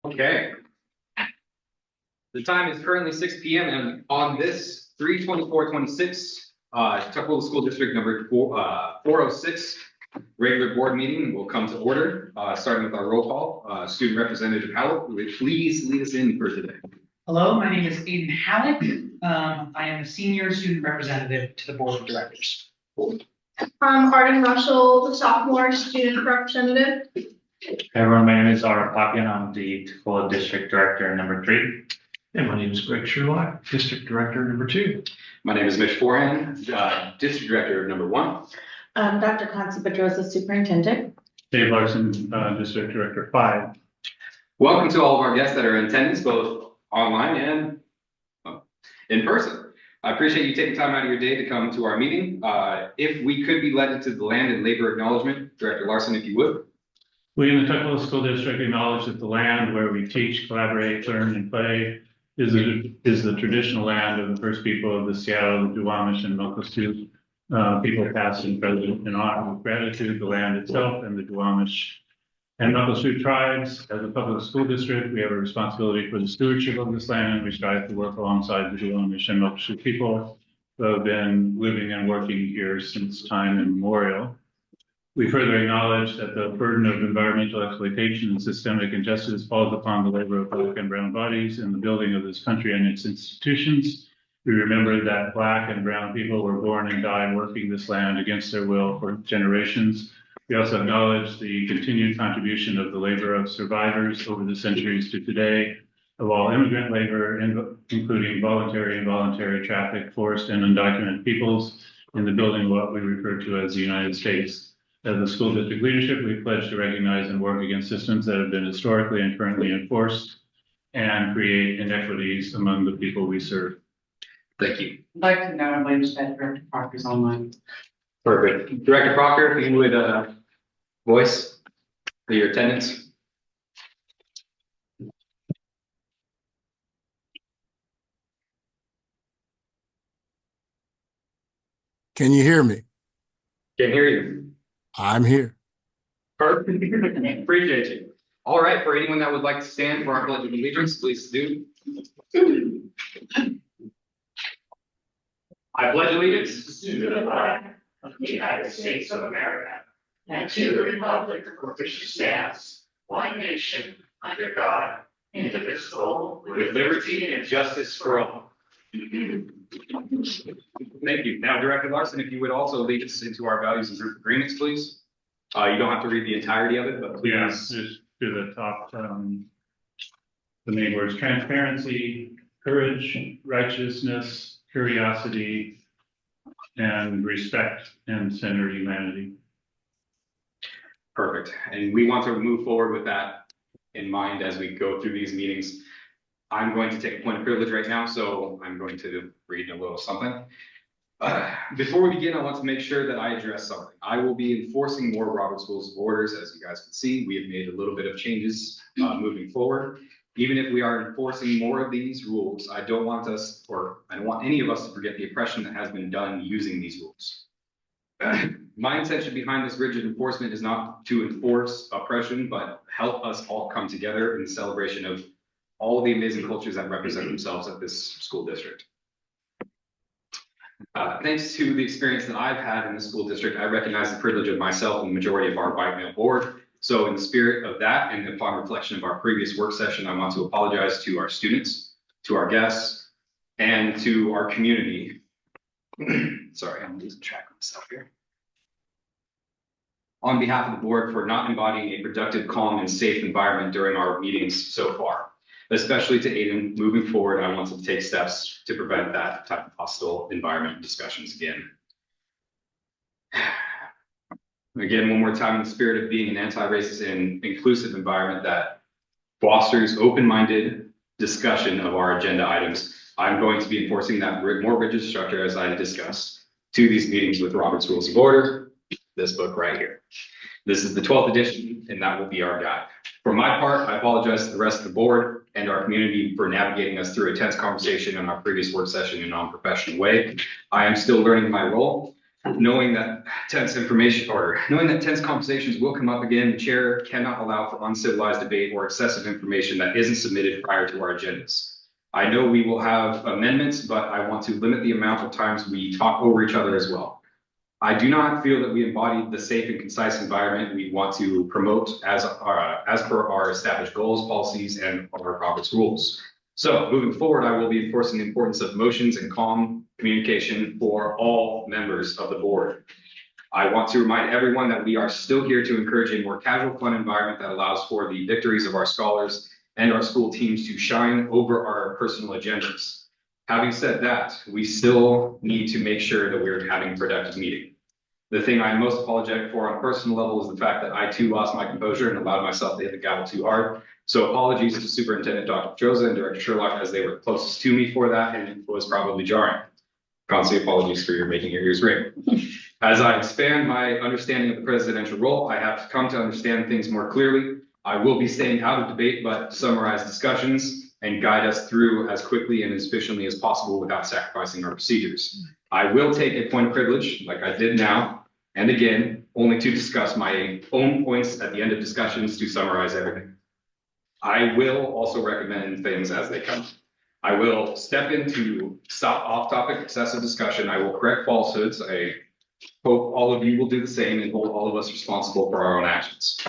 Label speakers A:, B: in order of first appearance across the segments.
A: Okay. The time is currently 6 p.m. and on this 3/24/26, Tuckahoe School District number 406 regular board meeting will come to order, starting with our roll call. Student Representative Howell, will you please lead us in for today?
B: Hello, my name is Aiden Halleck. I am a senior student representative to the board of directors.
C: Arden Russell, the sophomore student representative.
D: Hey everyone, my name is Ara Papian. I'm the Tuckahoe District Director number 3.
E: And my name is Greg Sherlock, District Director number 2.
A: My name is Mitch Forehand, District Director number 1.
F: Dr. Constance Pedrosa, Superintendent.
D: Dave Larson, District Director 5.
A: Welcome to all of our guests that are in attendance, both online and in person. I appreciate you taking time out of your day to come to our meeting. If we could be led into the land and labor acknowledgement, Director Larson, if you would.
D: We in the Tuckahoe School District acknowledge that the land where we teach, collaborate, learn, and play is the traditional land of the first people of the Seattle, the Duwamish, and Mikisew people past and present. In honor of gratitude, the land itself and the Duwamish and Mikisew tribes. As a public school district, we have a responsibility for the stewardship of this land. We strive to work alongside the Duwamish and Mikisew people who have been living and working here since time immemorial. We further acknowledge that the burden of environmental exploitation and systemic injustice falls upon the labor of Black and brown bodies in the building of this country and its institutions. We remember that Black and brown people were born and died working this land against their will for generations. We also acknowledge the continued contribution of the labor of survivors over the centuries to today of all immigrant labor, including voluntary, involuntary, trafficked, forced, and undocumented peoples in the building of what we refer to as the United States. As a school district leadership, we pledge to recognize and work against systems that have been historically and currently enforced and create inequities among the people we serve.
A: Thank you.
G: I'd like to acknowledge that Director Proctor's online.
A: Perfect. Director Proctor, if you would voice your attendance.
H: Can you hear me?
A: Can't hear you.
H: I'm here.
A: Perfect. Appreciate you. All right, for anyone that would like to stand for our pledge of allegiance, please do. I pledge allegiance
I: to the flag of the United States of America and to the republic for which it stands, one nation, under God, indivisible, with liberty and justice for all.
A: Thank you. Now, Director Larson, if you would also lead us into our values and group agreements, please. You don't have to read the entirety of it, but please.
D: Yeah, just to the top, the main words: transparency, courage, righteousness, curiosity, and respect and center humanity.
A: Perfect. And we want to move forward with that in mind as we go through these meetings. I'm going to take a point of privilege right now, so I'm going to read a little something. Before we begin, I want to make sure that I address something. I will be enforcing more Robert's Rules of Orders. As you guys can see, we have made a little bit of changes moving forward. Even if we are enforcing more of these rules, I don't want us, or I don't want any of us to forget the oppression that has been done using these rules. My intention behind this rigid enforcement is not to enforce oppression, but help us all come together in celebration of all of the amazing cultures that represent themselves at this school district. Thanks to the experience that I've had in the school district, I recognize the privilege of myself and the majority of our white male board. So in the spirit of that, and upon reflection of our previous work session, I want to apologize to our students, to our guests, and to our community. Sorry, I'm losing track of myself here. On behalf of the board for not embodying a productive, calm, and safe environment during our meetings so far. Especially to Aiden, moving forward, I want to take steps to prevent that type of hostile environment discussions again. Again, one more time, in the spirit of being an anti-racist and inclusive environment that fosters open-minded discussion of our agenda items, I'm going to be enforcing that more rigid structure as I discussed to these meetings with Robert's Rules of Order, this book right here. This is the 12th edition, and that will be our guide. For my part, I apologize to the rest of the board and our community for navigating us through a tense conversation in our previous work session in a non-professional way. I am still learning my role, Knowing that tense conversations will come up again, the chair cannot allow for uncivilized debate or excessive information that isn't submitted prior to our agendas. I know we will have amendments, but I want to limit the amount of times we talk over each other as well. I do not feel that we embody the safe and concise environment we want to promote as per our established goals, policies, and our Robert's rules. So moving forward, I will be enforcing the importance of motions and calm communication for all members of the board. I want to remind everyone that we are still here to encourage a more casual, fun environment that allows for the victories of our scholars and our school teams to shine over our personal agendas. Having said that, we still need to make sure that we're having a productive meeting. The thing I'm most apologetic for on a personal level is the fact that I too lost my composure and allowed myself to hit the gavel too hard. So apologies to Superintendent Dr. Petroza and Director Sherlock, as they were closest to me for that, and it was probably jarring. Constantly apologies for your making your ears ring. As I expand my understanding of the presidential role, I have come to understand things more clearly. I will be staying out of debate, but summarize discussions and guide us through as quickly and as efficiently as possible without sacrificing our procedures. I will take a point of privilege, like I did now, and again, only to discuss my own points at the end of discussions to summarize everything. I will also recommend things as they come. I will step into off-topic excessive discussion. I will correct falsehoods. I hope all of you will do the same and hold all of us responsible for our own actions.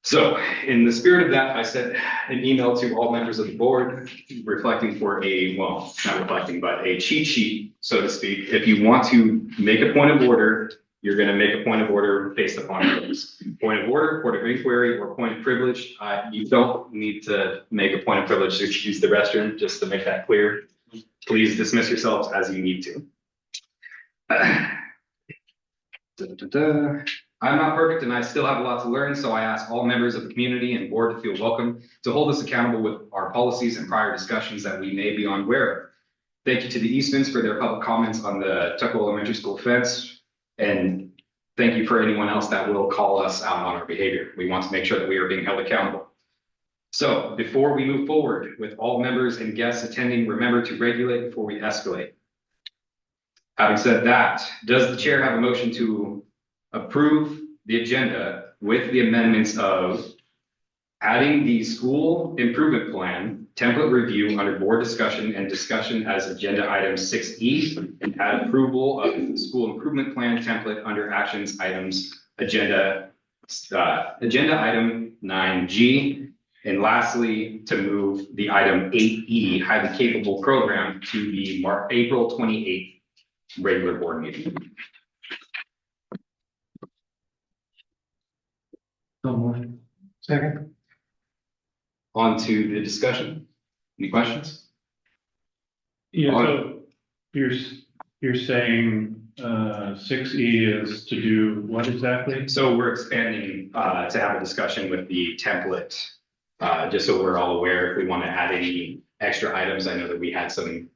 A: So in the spirit of that, I sent an email to all members of the board reflecting for a cheat sheet, so to speak. If you want to make a point of order, you're going to make a point of order based upon those. Point of order, point of inquiry, or point of privilege. You don't need to make a point of privilege to use the restroom, just to make that clear. Please dismiss yourselves as you need to. I'm not perfect and I still have a lot to learn, so I ask all members of the community and board to feel welcome to hold us accountable with our policies and prior discussions that we may be unaware of. Thank you to the Eastmans for their public comments on the Tuckahoe Elementary School fence. And thank you for anyone else that will call us out on our behavior. We want to make sure that we are being held accountable. So before we move forward with all members and guests attending, remember to regulate before we escalate. Having said that, does the chair have a motion to approve the agenda with the amendments of adding the school improvement plan template review under board discussion and discussion as agenda item 6E, and add approval of the school improvement plan template under actions items agenda item 9G, and lastly to move the item 8E highly capable program to the April 28th regular board meeting.
E: So moved. Second.
A: On to the discussion. Any questions?
D: Yeah, so you're saying 6E is to do what exactly?
A: So we're expanding to have a discussion with the template, just so we're all aware if we want to add any extra items. I know that we had some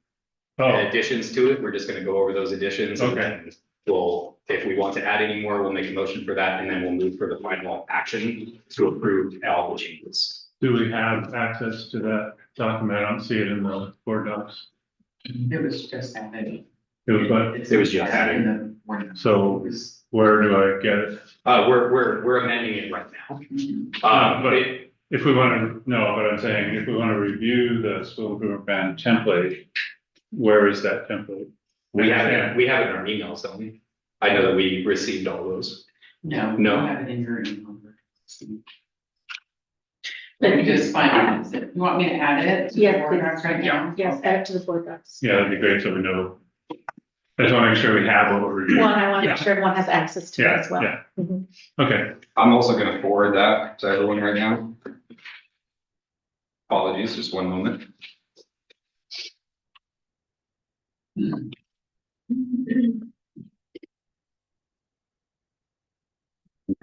A: additions to it. We're just going to go over those additions.
D: Okay.
A: And then if we want to add any more, we'll make a motion for that, and then we'll move for the final action to approve all the changes.
D: Do we have access to that document? I don't see it in the board docs.
G: It was just added.
D: It was what?
A: It was just added.
G: in the morning.
D: So where do I get it?
A: We're amending it right now.
D: But if we want to know what I'm saying, if we want to review the school improvement plan template, where is that template?
A: We have it in our emails, don't we? I know that we received all those.
G: No.
A: No.
G: You have it in your email.
F: But
G: Let me just find it. You want me to add it? to the
F: Yes,
G: board
F: please.
G: docs right now?
F: yes, add it to the board docs.
D: Yeah, that'd be great, so we know. I just want to make sure we have what we're reviewing.
F: One, I want to make sure everyone has access to it
D: Yeah,
F: as well.
D: yeah.
F: Mhm.
D: Okay,
A: I'm also going to forward that to everyone right now. Apologies, just one moment.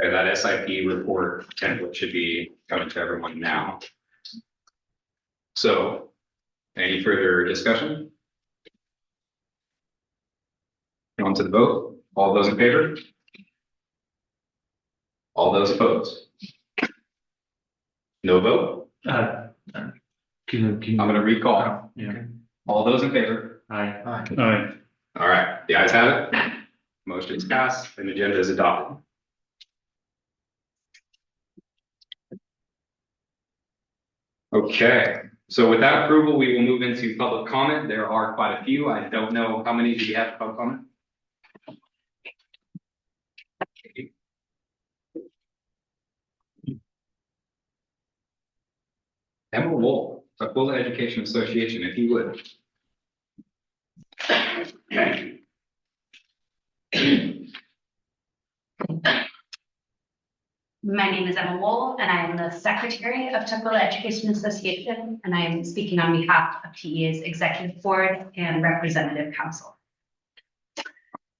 A: Okay, that SIP report template should be coming to everyone now. So, any further discussion? On to the vote. All those in favor? All those opposed? No vote? I'm going to recall.
D: yeah.
A: All those in favor?
D: Aye.
E: Aye.
D: All right,
A: All right, the ayes have it. Motion is passed and agenda is adopted. Okay, so with that approval, we will move into public comment. There are quite a few. I don't know how many do you have for public comment? Emma Wool, Tukwila Education Association, if you would.
J: My name is Emma Wool, and I am the Secretary of Tukwila Education Association, and I am speaking on behalf of TEA's Executive Board and Representative Council.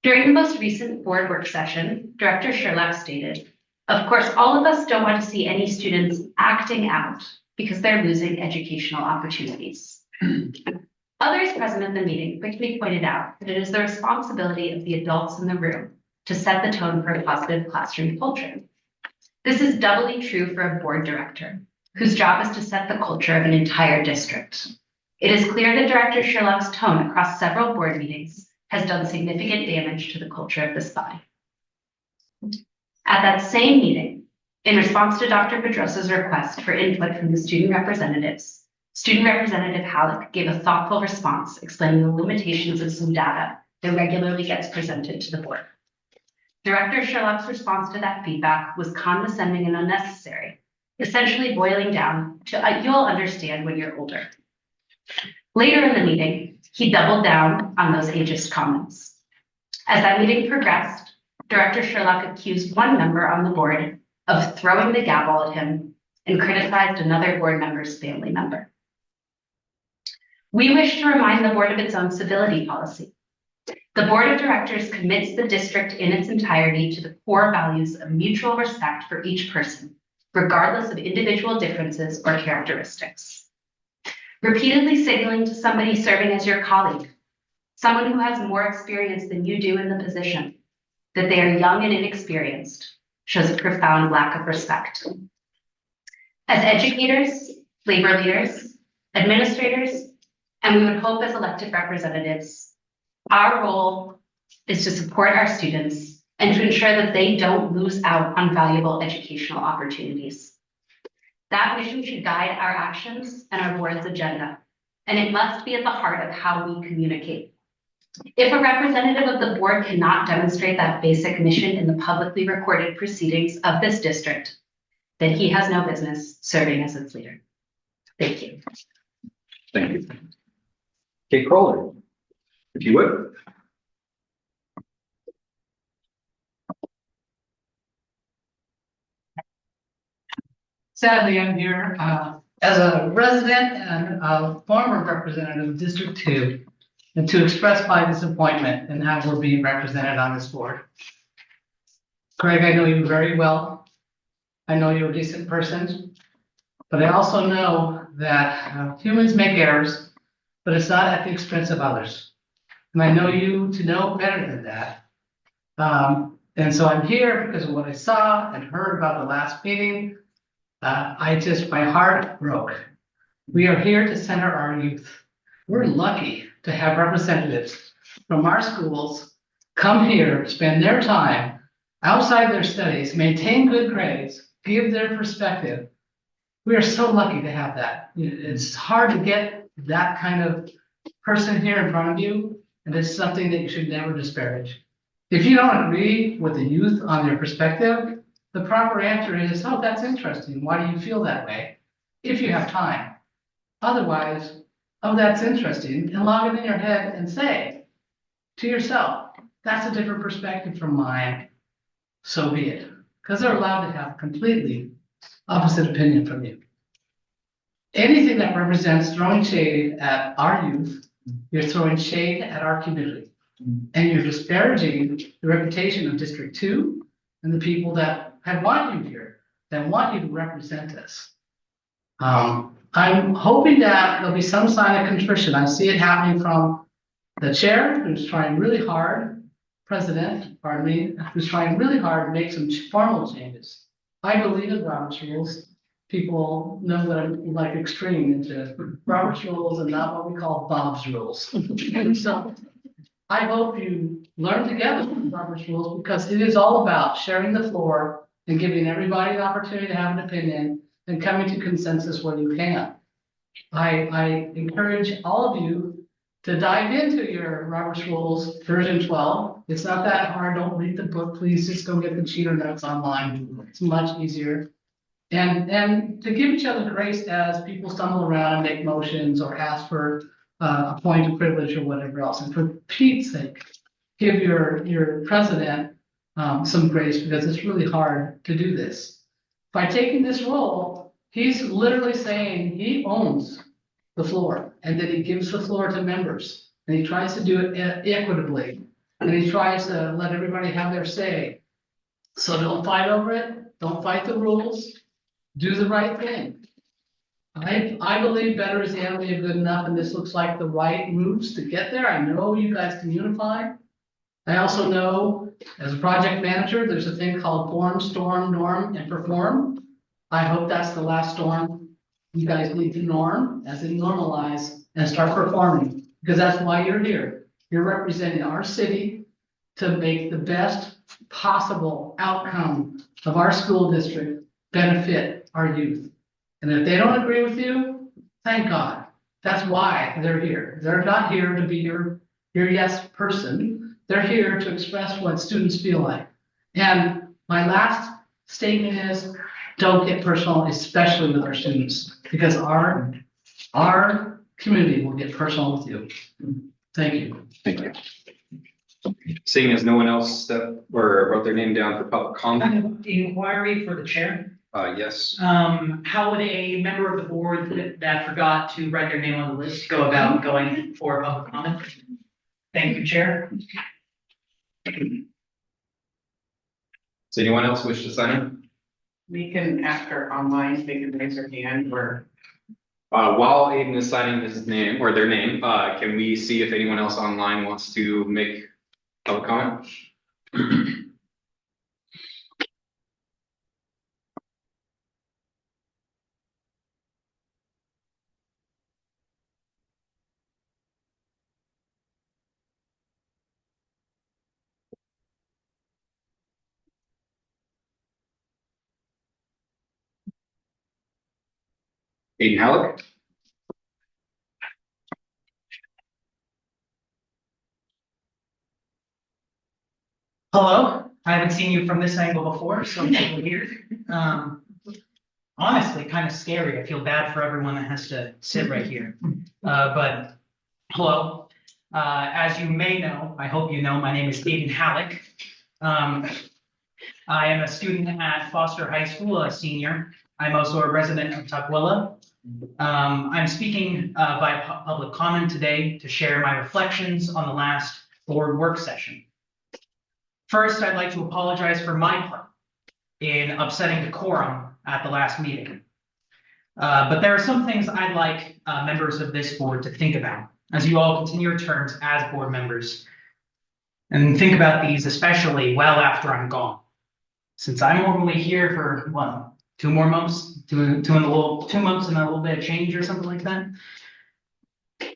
J: During the most recent board work session, Director Sherlock stated, "Of course, all of us don't want to see any students acting out because they're losing educational opportunities." Others present at the meeting quickly pointed out that it is the responsibility of the adults in the room to set the tone for a positive classroom culture. This is doubly true for a board director, whose job is to set the culture of an entire district. It is clear that Director Sherlock's tone across several board meetings has done significant damage to the culture of this body. At that same meeting, in response to Dr. Pedrosa's request for input from the student representatives, Student Representative Halleck gave a thoughtful response explaining the limitations of some data that regularly gets presented to the board. Director Sherlock's response to that feedback was condescending and unnecessary, essentially boiling down to "you'll understand when you're older." Later in the meeting, he doubled down on those ageist comments. As that meeting progressed, Director Sherlock accused one member on the board of throwing the gavel at him and criticized another board member's family member. We wish to remind the board of its own civility policy. The board of directors commits the district in its entirety to the core values of mutual respect for each person, regardless of individual differences or characteristics. Repeatedly signaling to somebody serving as your colleague, someone who has more experience than you do in the position, that they are young and inexperienced, shows a profound lack of respect. As educators, labor leaders, administrators, and we would hope as elected representatives, our role is to support our students and to ensure that they don't lose out on valuable educational opportunities. That mission should guide our actions and our board's agenda, and it must be at the heart of how we communicate. If a representative of the board cannot demonstrate that basic mission in the publicly recorded proceedings of this district, then he has no business serving as its leader. Thank you.
A: Thank you. Kate Crowley, if you would.
B: Sadly, I'm here as a resident and a former representative of District 2, and to express my disappointment in how we're being represented on this board. Greg, I know you very well. I know you're a decent person, but I also know that humans make errors, but it's not at the expense of others. And I know you to know better than that. And so I'm here because of what I saw and heard about the last meeting. My heart broke. We are here to center our youth. We're lucky to have representatives from our schools come here, spend their time outside their studies, maintain good grades, give their perspective. We are so lucky to have that. It's hard to get that kind of person here in front of you, and it's something that you should never disparage. If you don't agree with the youth on their perspective, the proper answer is, "Oh, that's interesting. Why do you feel that way?" If you have time. Otherwise, "Oh, that's interesting," and log it in your head and say to yourself, "That's a different perspective from mine." So be it, because they're allowed to have completely opposite opinion from you. Anything that represents throwing shade at our youth, you're throwing shade at our community. And you're disparaging the reputation of District 2 and the people that have wanted you here, that want you to represent us. I'm hoping that there'll be some sign of contrition. I see it happening from the chair, who's trying really hard, who's trying really hard to make some formal changes. I believe in Robert's rules. People know that I'm like extreme into Robert's rules and not what we call Bob's rules. So I hope you learn together with Robert's rules because it is all about sharing the floor and giving everybody an opportunity to have an opinion and coming to consensus where you can. I encourage all of you to dive into your Robert's Rules version 12. It's not that hard. Don't read the book. Please just go get the cheater notes online. It's much easier. And to give each other grace as people stumble around and make motions or ask for a point of privilege or whatever else. And for Pete's sake, give your president some grace because it's really hard to do this. By taking this role, he's literally saying he owns the floor and that he gives the floor to members. And he tries to do it equitably. And he tries to let everybody have their say. So don't fight over it. Don't fight the rules. Do the right thing. I believe better is the enemy of good enough, and this looks like the right moves to get there. I know you guys can unify. I also know, as a project manager, there's a thing called form, storm, norm, and perform. I hope that's the last storm. You guys need to norm, as in normalize, and start performing, because that's why you're here. You're representing our city to make the best possible outcome of our school district benefit our youth. And if they don't agree with you, thank God. That's why they're here. They're not here to be your yes person. They're here to express what students feel like. And my last statement is, don't get personal, especially with our students, because our community will get personal with you. Thank you.
A: Thank you. Seeing as no one else wrote their name down for public
K: I
A: comment,
K: have an inquiry for the chair.
A: yes.
K: How would a member of the board that forgot to write their name on the list go about going for public comment? Thank you, Chair.
A: Does anyone else wish to sign in?
G: We can, after online, they can raise their hand or.
A: While Aiden is signing his name or their name, can we see if anyone else online wants to make public comment? Aiden Halleck?
K: Hello, I haven't seen you from this angle before, so it's a little weird. Honestly, kind of scary. I feel bad for everyone that has to sit right here. But hello, as you may know, I hope you know, my name is Aiden Halleck. I am a student at Foster High School, a senior. I'm also a resident of Tukwila. I'm speaking by public comment today to share my reflections on the last board work session. First, I'd like to apologize for my part in upsetting decorum at the last meeting. But there are some things I'd like members of this board to think about as you all continue your terms as board members. And think about these especially well after I'm gone. Since I'm normally here for, what, 2 more months, 2 months and a little bit of change or something like that.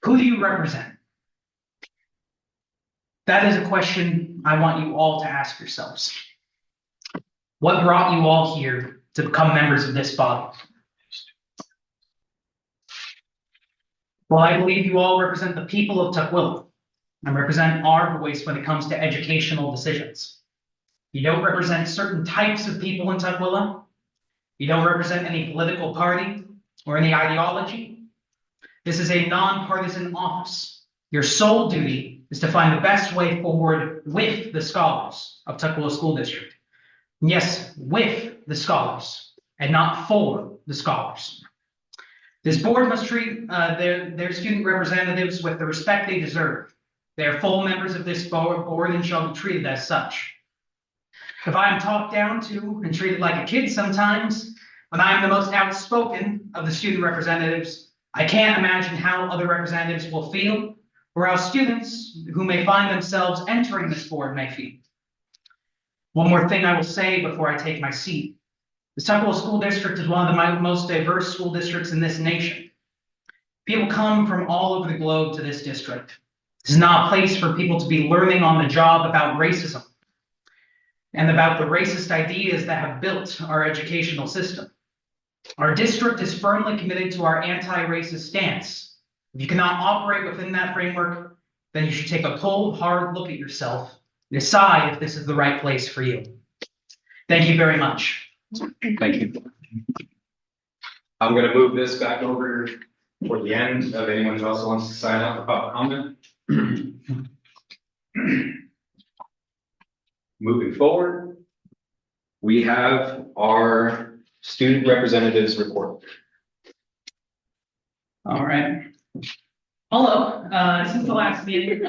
K: Who do you represent? That is a question I want you all to ask yourselves. What brought you all here to become members of this body? Well, I believe you all represent the people of Tukwila and represent our voice when it comes to educational decisions. You don't represent certain types of people in Tukwila. You don't represent any political party or any ideology. This is a nonpartisan office. Your sole duty is to find the best way forward with the scholars of Tukwila School District. Yes, with the scholars and not for the scholars. This board must treat their student representatives with the respect they deserve. They are full members of this board and shall be treated as such. If I am talked down to and treated like a kid sometimes, when I am the most outspoken of the student representatives, I can't imagine how other representatives will feel or how students who may find themselves entering this board may feel. One more thing I will say before I take my seat. The Tukwila School District is one of the most diverse school districts in this nation. People come from all over the globe to this district. This is not a place for people to be learning on the job about racism and about the racist ideas that have built our educational system. Our district is firmly committed to our anti-racist stance. If you cannot operate within that framework, then you should take a cold, hard look at yourself and decide if this is the right place for you. Thank you very much.
A: Thank you. I'm gonna move this back over for the end of anyone who else wants to sign up for public comment. Moving forward, we have our student representatives report.
K: All right. Hello, since the last meeting,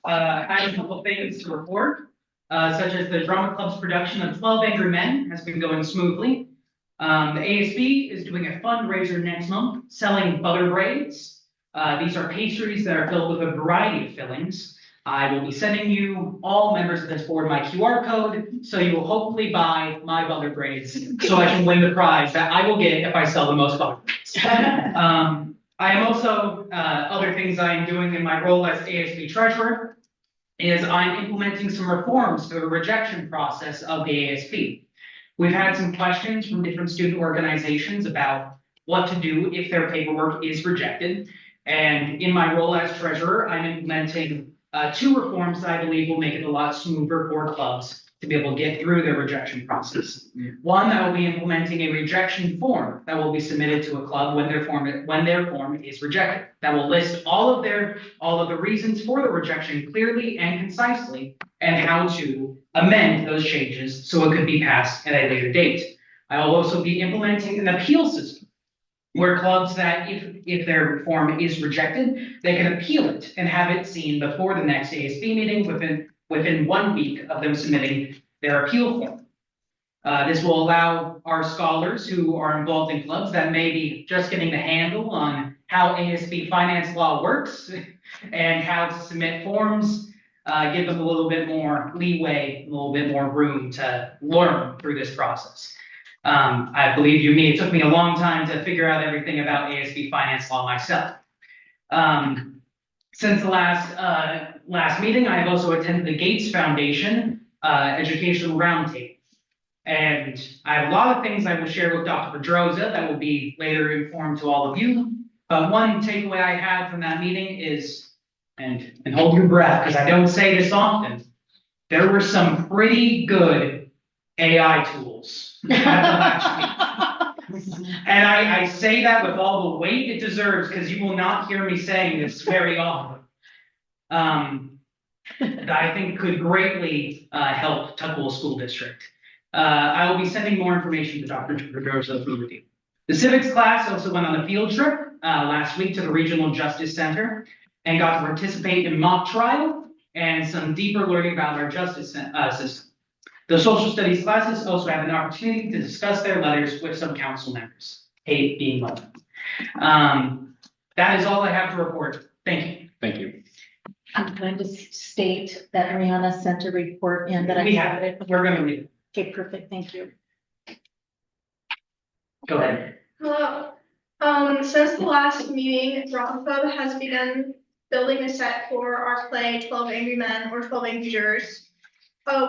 K: I have a couple of things to report, such as the drama club's production of 12 Angry Men has been going smoothly. The ASB is doing a fundraiser next month, selling butter braids. These are pastries that are filled with a variety of fillings. I will be sending you, all members of this board, my QR code, so you will hopefully buy my butter braids, so I can win the prize that I will get if I sell the most butter braids. I am also, other things I am doing in my role as ASB treasurer, is I'm implementing some reforms to the rejection process of the ASB. We've had some questions from different student organizations about what to do if their paperwork is rejected. And in my role as treasurer, I'm implementing 2 reforms that I believe will make it a lot smoother for clubs to be able to get through their rejection process. One, that will be implementing a rejection form that will be submitted to a club when their form is rejected. That will list all of the reasons for the rejection clearly and concisely, and how to amend those changes so it could be passed at a later date. I will also be implementing an appeal system where clubs that if their form is rejected, they can appeal it and have it seen before the next ASB meeting within 1 week of them submitting their appeal form. This will allow our scholars who are involved in clubs that may be just getting the handle on how ASB finance law works and how to submit forms, give them a little bit more leeway, a little bit more room to learn through this process. I believe you me, it took me a long time to figure out everything about ASB finance law myself. Since the last meeting, I have also attended the Gates Foundation Educational Roundtable. And I have a lot of things I will share with Dr. Pedroza that will be later informed to all of you. But one takeaway I had from that meeting is, and hold your breath because I don't say this often, there were some pretty good AI tools. And I say that with all the weight it deserves because you will not hear me saying this very often. That I think could greatly help Tukwila School District. I will be sending more information to Dr. Pedroza for review. The civics class also went on a field trip last week to the Regional Justice Center and got to participate in mock trial and some deeper learning about our justice system. The social studies classes also have an opportunity to discuss their letters with some council members, Kate being one of them. That is all I have to report. Thank you.
A: Thank you.
F: I'm going to state that Ariana sent a report in that I have it.
K: We're going to read it.
F: Okay, perfect. Thank you.
K: Go ahead.
C: Hello. Since the last meeting, Drama Club has begun building a set for our play 12 Angry Men or 12 Angry Jurors.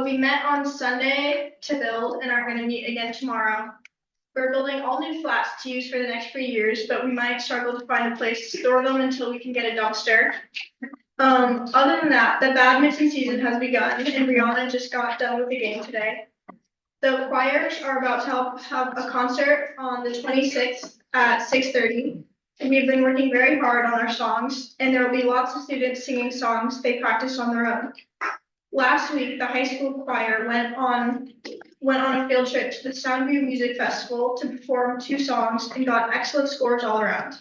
C: We met on Sunday to build and are going to meet again tomorrow. We're building all new flats to use for the next few years, but we might struggle to find a place to store them until we can get a dumpster. Other than that, the badminton season has begun and Rihanna just got done with the game today. The choirs are about to have a concert on the 26th at 6:30. And we've been working very hard on our songs, and there will be lots of students singing songs they practice on their own. Last week, the high school choir went on a field trip to the Soundview Music Festival to perform 2 songs and got excellent scores all around.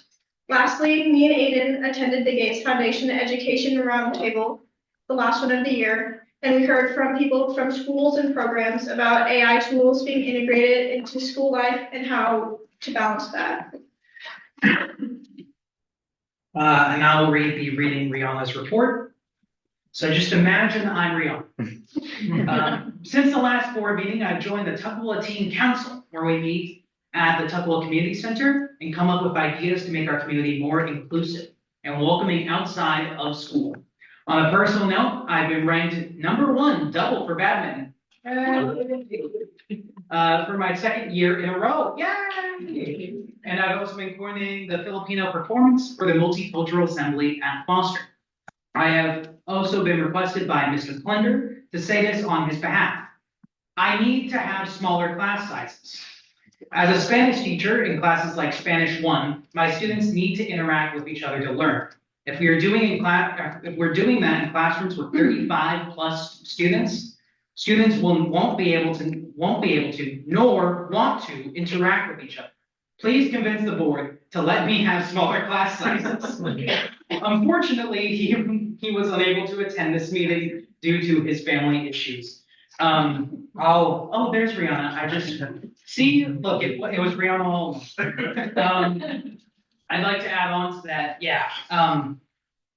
C: Lastly, me and Aiden attended the Gates Foundation Education Roundtable, the last one of the year, and we heard from people from schools and programs about AI tools being integrated into school life and how to balance that.
K: And I will be reading Rihanna's report. So just imagine I'm Rihanna. Since the last board meeting, I've joined the Tukwila Teen Council, where we meet at the Tukwila Community Center and come up with ideas to make our community more inclusive and welcoming outside of school. On a personal note, I've been ranked #1 double for badminton. For my second year in a row. Yay! And I've also been coordinating the Filipino performance for the Multicultural Assembly at Foster. I have also been requested by Mr. Klender to say this on his behalf. I need to have smaller class sizes. As a Spanish teacher in classes like Spanish 1, my students need to interact with each other to learn. If we're doing that in classrooms with 35 plus students won't be able to, nor want to interact with each other. Please convince the board to let me have smaller class sizes. Unfortunately, he was unable to attend this meeting due to his family issues. There's Rihanna. I just see. Look, it was Rihanna all along. I'd like to add on to that. Yeah.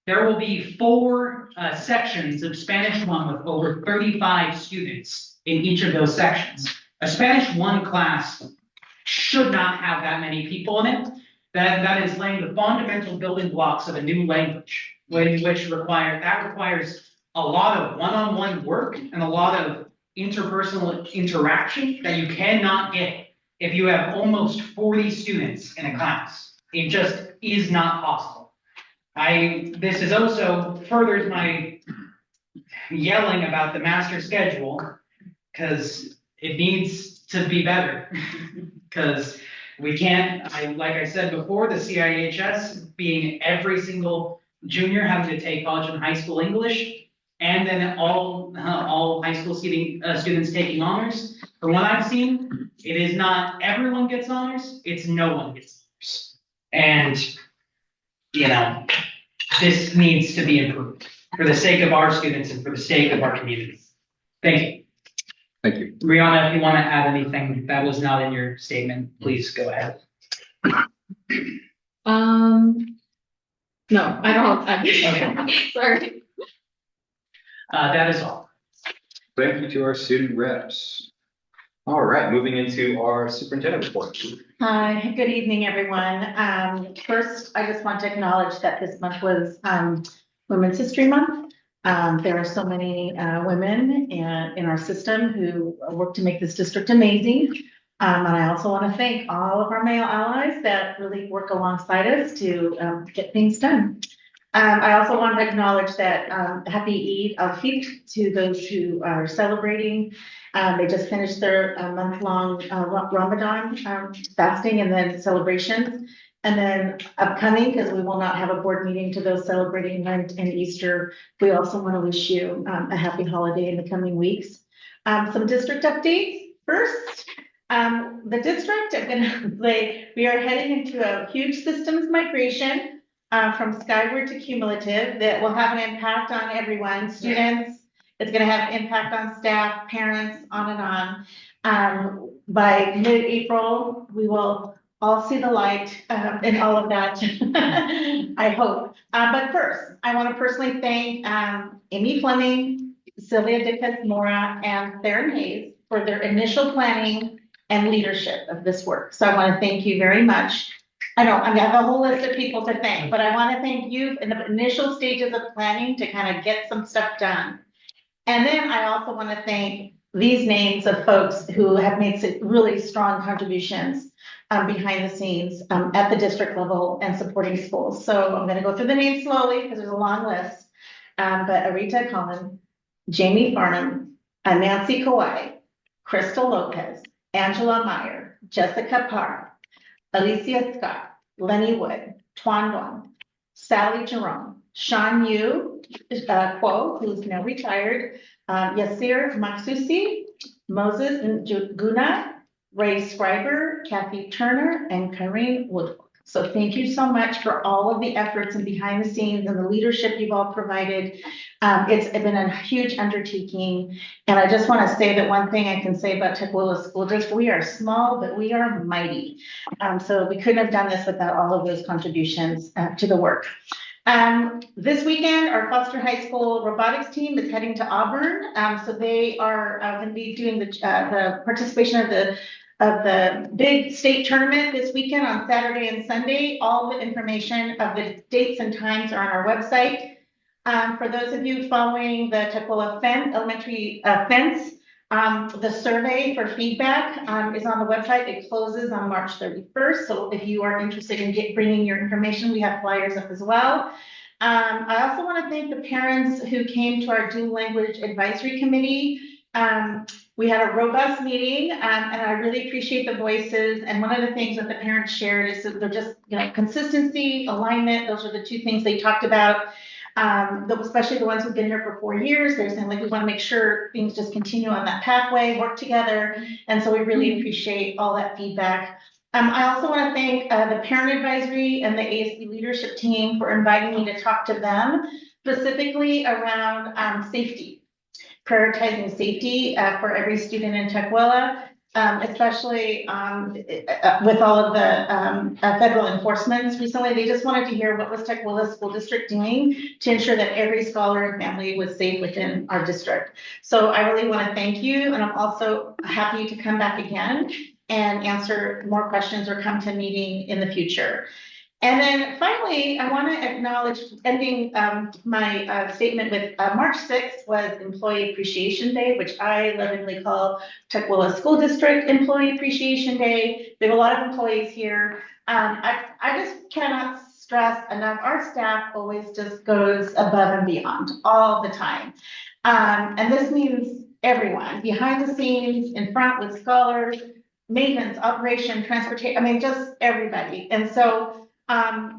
K: There will be 4 sections of Spanish 1 with over 35 students in each of those sections. A Spanish 1 class should not have that many people in it. That is laying the fundamental building blocks of a new language, which requires a lot of one-on-one work and a lot of interpersonal interaction that you cannot get if you have almost 40 students in a class. It just is not possible. This is also furthers my yelling about the master schedule, because it needs to be better. Because we can't, like I said before, the CIHS being every single junior having to take college and high school English, and then all high school students taking honors. From what I've seen, it is not everyone gets honors, it's no one gets honors. And, this needs to be improved for the sake of our students and for the sake of our community. Thank you.
A: Thank you.
K: Rihanna, if you want to add anything that was not in your statement, please go ahead.
F: No, I don't.
K: Okay.
F: Sorry.
K: That is all.
A: Thank you to our student reps. All right, moving into our superintendent report.
F: Hi, good evening, everyone. First, I just want to acknowledge that this month was Women's History Month. There are so many women in our system who work to make this district amazing. And I also want to thank all of our male allies that really work alongside us to get things done. I also want to acknowledge that happy Eid al-Fitr to those who are celebrating. They just finished their month-long Ramadan fasting and then celebrations. And then upcoming, because we will not have a board meeting, to those celebrating Lent and Easter, we also want to wish you a happy holiday in the coming weeks. Some district updates. First, the district, I'm going to say, we are heading into a huge systems migration from Skyward to Cumulative that will have an impact on everyone, students. It's going to have impact on staff, parents, on and on. By mid-April, we will all see the light in all of that, I hope. But first, I want to personally thank Amy Fleming, Sylvia Dickus Mora, and Theron Hayes for their initial planning and leadership of this work. So I want to thank you very much. I have a whole list of people to thank, but I want to thank you in the initial stages of planning to kind of get some stuff done. And then I also want to thank these names of folks who have made some really strong contributions behind the scenes at the district level and supporting schools. So I'm going to go through the names slowly because there's a long list. But Arita Coleman, Jamie Farnham, Nancy Kawai, Crystal Lopez, Angela Meyer, Jessica Parr, Alicia Scott, Lenny Wood, Tuan Nguyen, Sally Jerome, Sean Yu, Quo, who's now retired, Yasir Maksusi, Moses Guna, Ray Scriber, Kathy Turner, and Karine Woodfork. So thank you so much for all of the efforts and behind the scenes and the leadership you've all provided. It's been a huge undertaking. And I just want to say that one thing I can say about Tukwila School District, we are small, but we are mighty. So we couldn't have done this without all of those contributions to the work. This weekend, our Foster High School robotics team is heading to Auburn. So they are going to be doing the participation of the the big state tournament this weekend on Saturday and Sunday. All the information of the dates and times are on our website. For those of you following the Tukwila Elementary Fence, the survey for feedback is on the website. It closes on March 31st. So if you are interested in bringing your information, we have flyers up as well. I also want to thank the parents who came to our dual language advisory committee. We had a robust meeting, and I really appreciate the voices. And one of the things that the parents shared is that they're just, consistency, alignment. Those are the two things they talked about. Especially the ones who've been here for 4 years, they're saying, like, we want to make sure things just continue on that pathway, work together. And so we really appreciate all that feedback. I also want to thank the parent advisory and the ASB leadership team for inviting me to talk to them specifically around safety, prioritizing safety for every student in Tukwila, especially with all of the federal enforcements recently. They just wanted to hear what was Tukwila School District doing to ensure that every scholar and family was safe within our district. So I really want to thank you, and I'm also happy to come back again and answer more questions or come to a meeting in the future. And then finally, I want to acknowledge, ending my statement with March 6th was Employee Appreciation Day, which I lovingly call Tukwila School District Employee Appreciation Day. We have a lot of employees here. I just cannot stress enough, our staff always just goes above and beyond all the time. And this means everyone, behind the scenes, in front with scholars, maintenance, operation, transportation, just everybody. And so I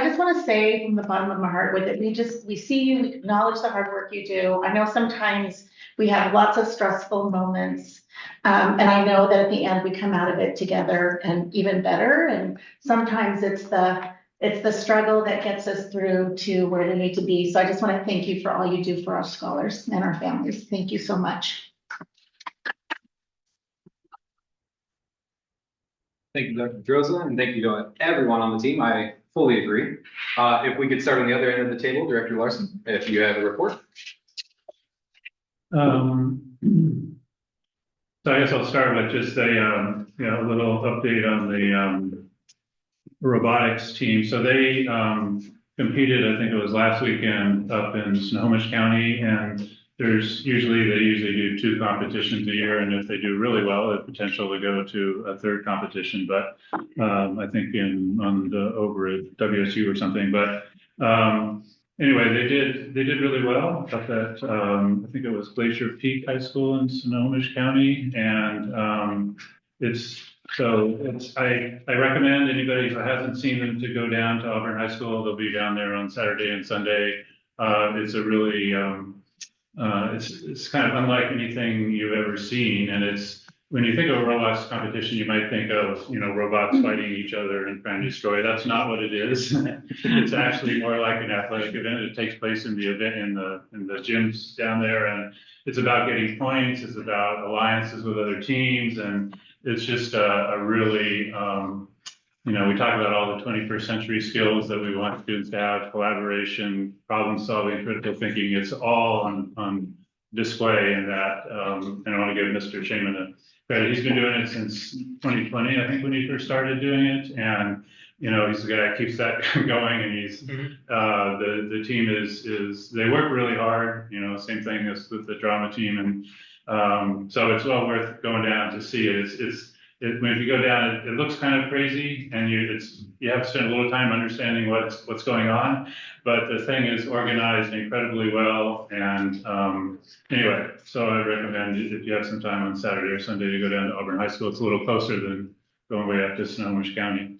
F: just want to say from the bottom of my heart that we see you, we acknowledge the hard work you do. I know sometimes we have lots of stressful moments. And I know that at the end we come out of it together and even better. And sometimes it's the struggle that gets us through to where we need to be. So I just want to thank you for all you do for our scholars and our families. Thank you so much.
A: Thank you, Dr. Pedroza, and thank you to everyone on the team. I fully agree. If we could start on the other end of the table, Director Larson, if you have a report.
D: So I guess I'll start with just a little update on the robotics team. So they competed, I think it was last weekend, up in Snohomish County, and they usually do 2 competitions a year, and if they do really well, the potential to go to a 3rd competition. But I think over at WSU or something. But anyway, they did really well up at I think it was Glacier Peak High School in Snohomish County, and I recommend anybody who hasn't seen them to go down to Auburn High School. They'll be down there on Saturday and Sunday. It's a really it's kind of unlike anything you've ever seen, and it's when you think of a robots competition, you might think of robots fighting each other and trying to destroy. That's not what it is. It's actually more like an athletic event. It takes place in the event in the gyms down there, and it's about getting points. It's about alliances with other teams, and it's just a really we talk about all the 21st century skills that we want students to have: collaboration, problem solving, critical thinking. It's all on display in that. And I want to give Mr. Shaman credit. He's been doing it since 2020, I think, when he first started doing it. And, he's the guy that keeps that going. And he's, the team is, they work really hard, same thing as with the drama team. And so it's well worth going down to see it. When you go down, it looks kind of crazy, and you have to spend a little time understanding what's going on. But the thing is organized incredibly well. And anyway, so I recommend if you have some time on Saturday or Sunday to go down to Auburn High School. It's a little closer than going way up to Snohomish County.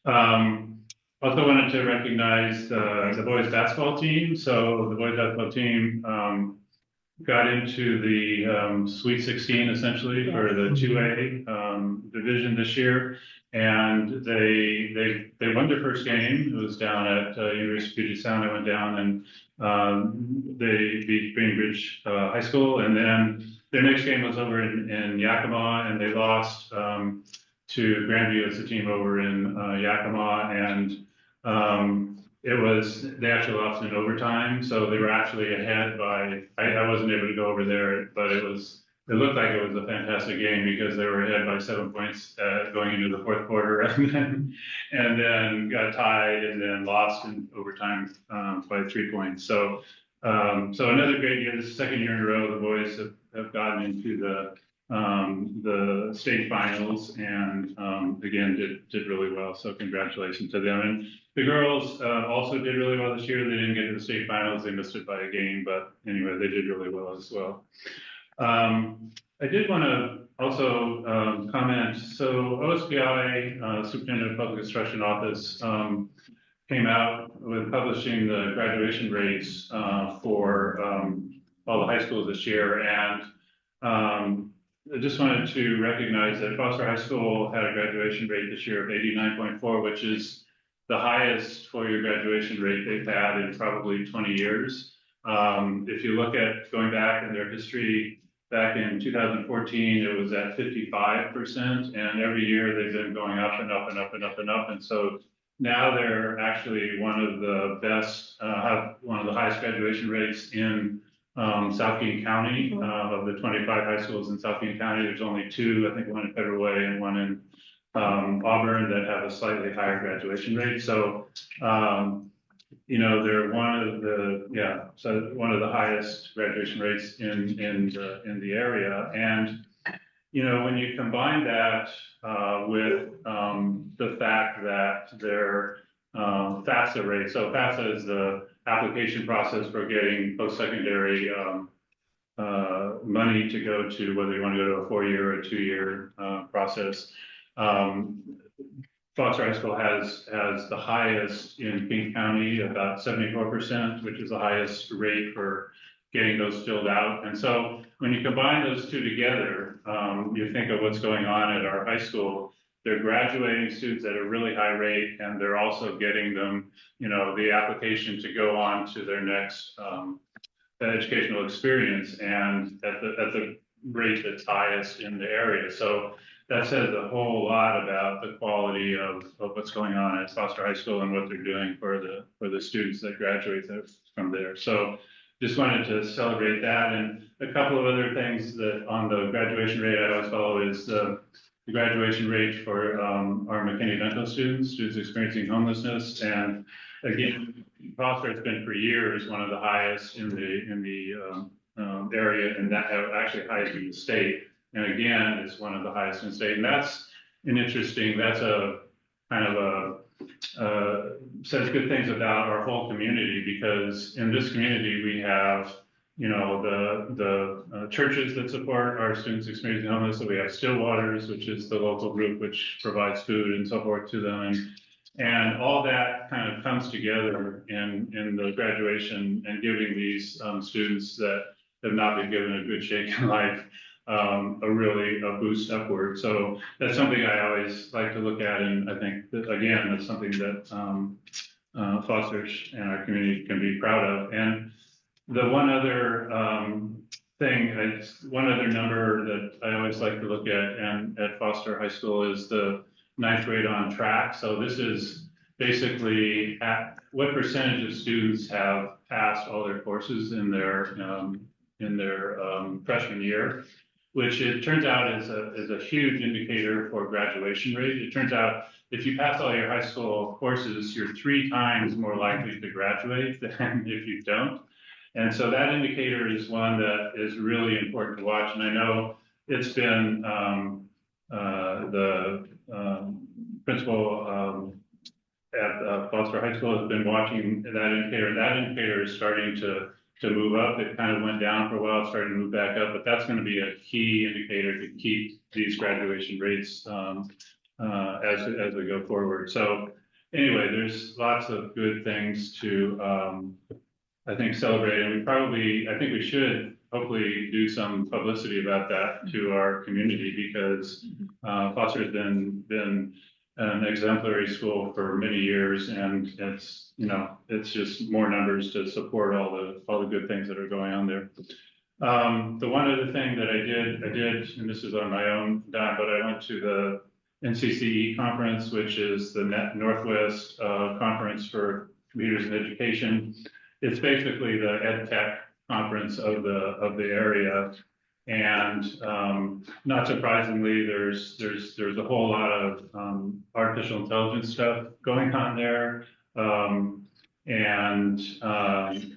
D: Also wanted to recognize the boys basketball team. So the boys basketball team got into the Sweet 16 essentially for the 2A division this year, and they won their first game. It was down at University of Puget Sound. I went down and they beat Greenbridge High School, and then their next game was over in Yakima, and they lost to Grandview. It's a team over in Yakima, and they actually lost in overtime, so they were actually ahead by, I wasn't able to go over there, but it was it looked like it was a fantastic game because they were ahead by 7 points going into the fourth quarter, and then got tied and then lost in overtime by 3 points. So another great year. This is the second year in a row the boys have gotten into the state finals, and again did really well. So congratulations to them. And the girls also did really well this year. They didn't get to the state finals. They missed it by a game, but anyway, they did really well as well. I did want to also comment. So OSPI, Superintendent of Public Instruction Office, came out with publishing the graduation rates for all the high schools this year, and I just wanted to recognize that Foster High School had a graduation rate this year of 89.4, which is the highest four-year graduation rate they've had in probably 20 years. If you look at going back in their history, back in 2014, it was at 55%, and every year they've been going up and up and up and up and up. And so now they're actually one of the best, have one of the highest graduation rates in South King County. Of the 25 high schools in South King County, there's only two, I think one in Federal Way and one in Auburn, that have a slightly higher graduation rate. So, you know, they're one of the highest graduation rates in the area. And, you know, when you combine that with the fact that their FAFSA rate, so FAFSA is the application process for getting post-secondary money to go to, whether you want to go to a 4-year or a 2-year process. Foster High School has the highest in King County, about 74%, which is the highest rate for getting those filled out. And so when you combine those two together, you think of what's going on at our high school. They're graduating students at a really high rate, and they're also getting them, you know, the application to go on to their next educational experience, and at the rate that's highest in the area. So that says a whole lot about the quality of what's going on at Foster High School and what they're doing for the students that graduate from there. So just wanted to celebrate that. And a couple of other things that on the graduation rate I always follow is the graduation rate for our McKinney-Vento students experiencing homelessness. And again, Foster has been for years one of the highest in the area, and that actually highest in the state. And again, it's one of the highest in the state. And that's that's a kind of says good things about our whole community, because in this community we have, you know, the churches that support our students experiencing homelessness. So we have Stillwaters, which is the local group which provides food and so forth to them. And all that kind of comes together in the graduation and giving these students that have not been given a good shake in life a boost upward. So that's something I always like to look at, and I think that, again, that's something that Foster's and our community can be proud of. And the one other one other number that I always like to look at and at Foster High School is the 9th grade on track. So this is basically at what percentage of students have passed all their courses in their freshman year, which it turns out is a huge indicator for graduation rate. It turns out if you pass all your high school courses, you're 3 times more likely to graduate than if you don't. And so that indicator is one that is really important to watch. And I know it's been the principal at Foster High School has been watching that indicator. That indicator is starting to move up. It kind of went down for a while, starting to move back up, but that's going to be a key indicator to keep these graduation rates as we go forward. So anyway, there's lots of good things to I think celebrate, and I think we should hopefully do some publicity about that to our community, because Foster has been an exemplary school for many years, and it's, you know, it's just more numbers to support all the good things that are going on there. The one other thing that I did, and this is on my own dime, but I went to the NCCE conference, which is the Northwest Conference for Computers in Education. It's basically the ed tech conference of the area. And not surprisingly, there's a whole lot of artificial intelligence stuff going on there.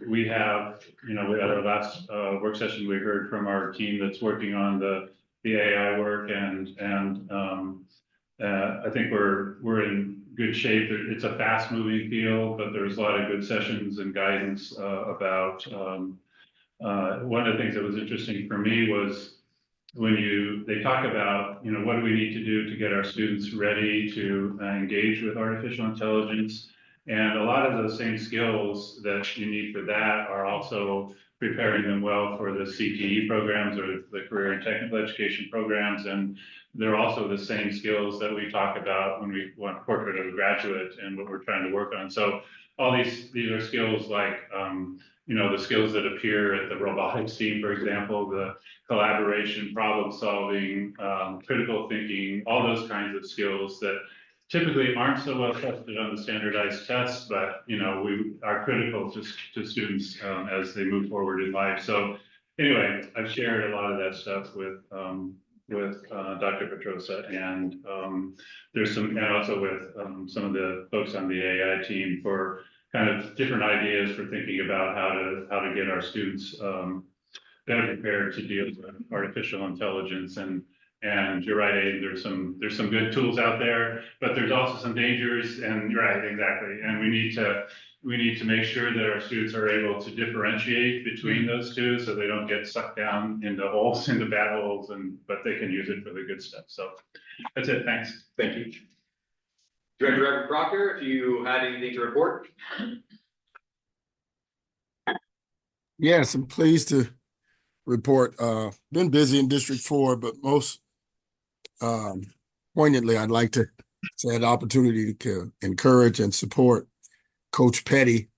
D: We have, we had our last work session, we heard from our team that's working on the AI work, and I think we're in good shape. It's a fast moving field, but there's a lot of good sessions and guidance about one of the things that was interesting for me was when they talk about, what do we need to do to get our students ready to engage with artificial intelligence? And a lot of those same skills that you need for that are also preparing them well for the CTE programs or the career and technical education programs. And they're also the same skills that we talk about when we want portrait of a graduate and what we're trying to work on. So all these are skills like, the skills that appear at the robotics team, for example, the collaboration, problem solving, critical thinking, all those kinds of skills that typically aren't so well tested on the standardized tests, but we are critical to students as they move forward in life. So anyway, I've shared a lot of that stuff with Dr. Petrosa, and there's some, and also with some of the folks on the AI team for kind of different ideas for thinking about how to get our students better prepared to deal with artificial intelligence. And you're right, Aiden, there's some good tools out there, but there's also some dangers, and you're right, exactly. And we need to make sure that our students are able to differentiate between those two so they don't get sucked down into bad holes, but they can use it for the good stuff. So that's it, thanks.
A: Thank you. Director Everett Proctor, if you had anything to report.
H: Yes, I'm pleased to report. Been busy in District 4, but most poignantly, I'd like to say an opportunity to encourage and support Coach Petty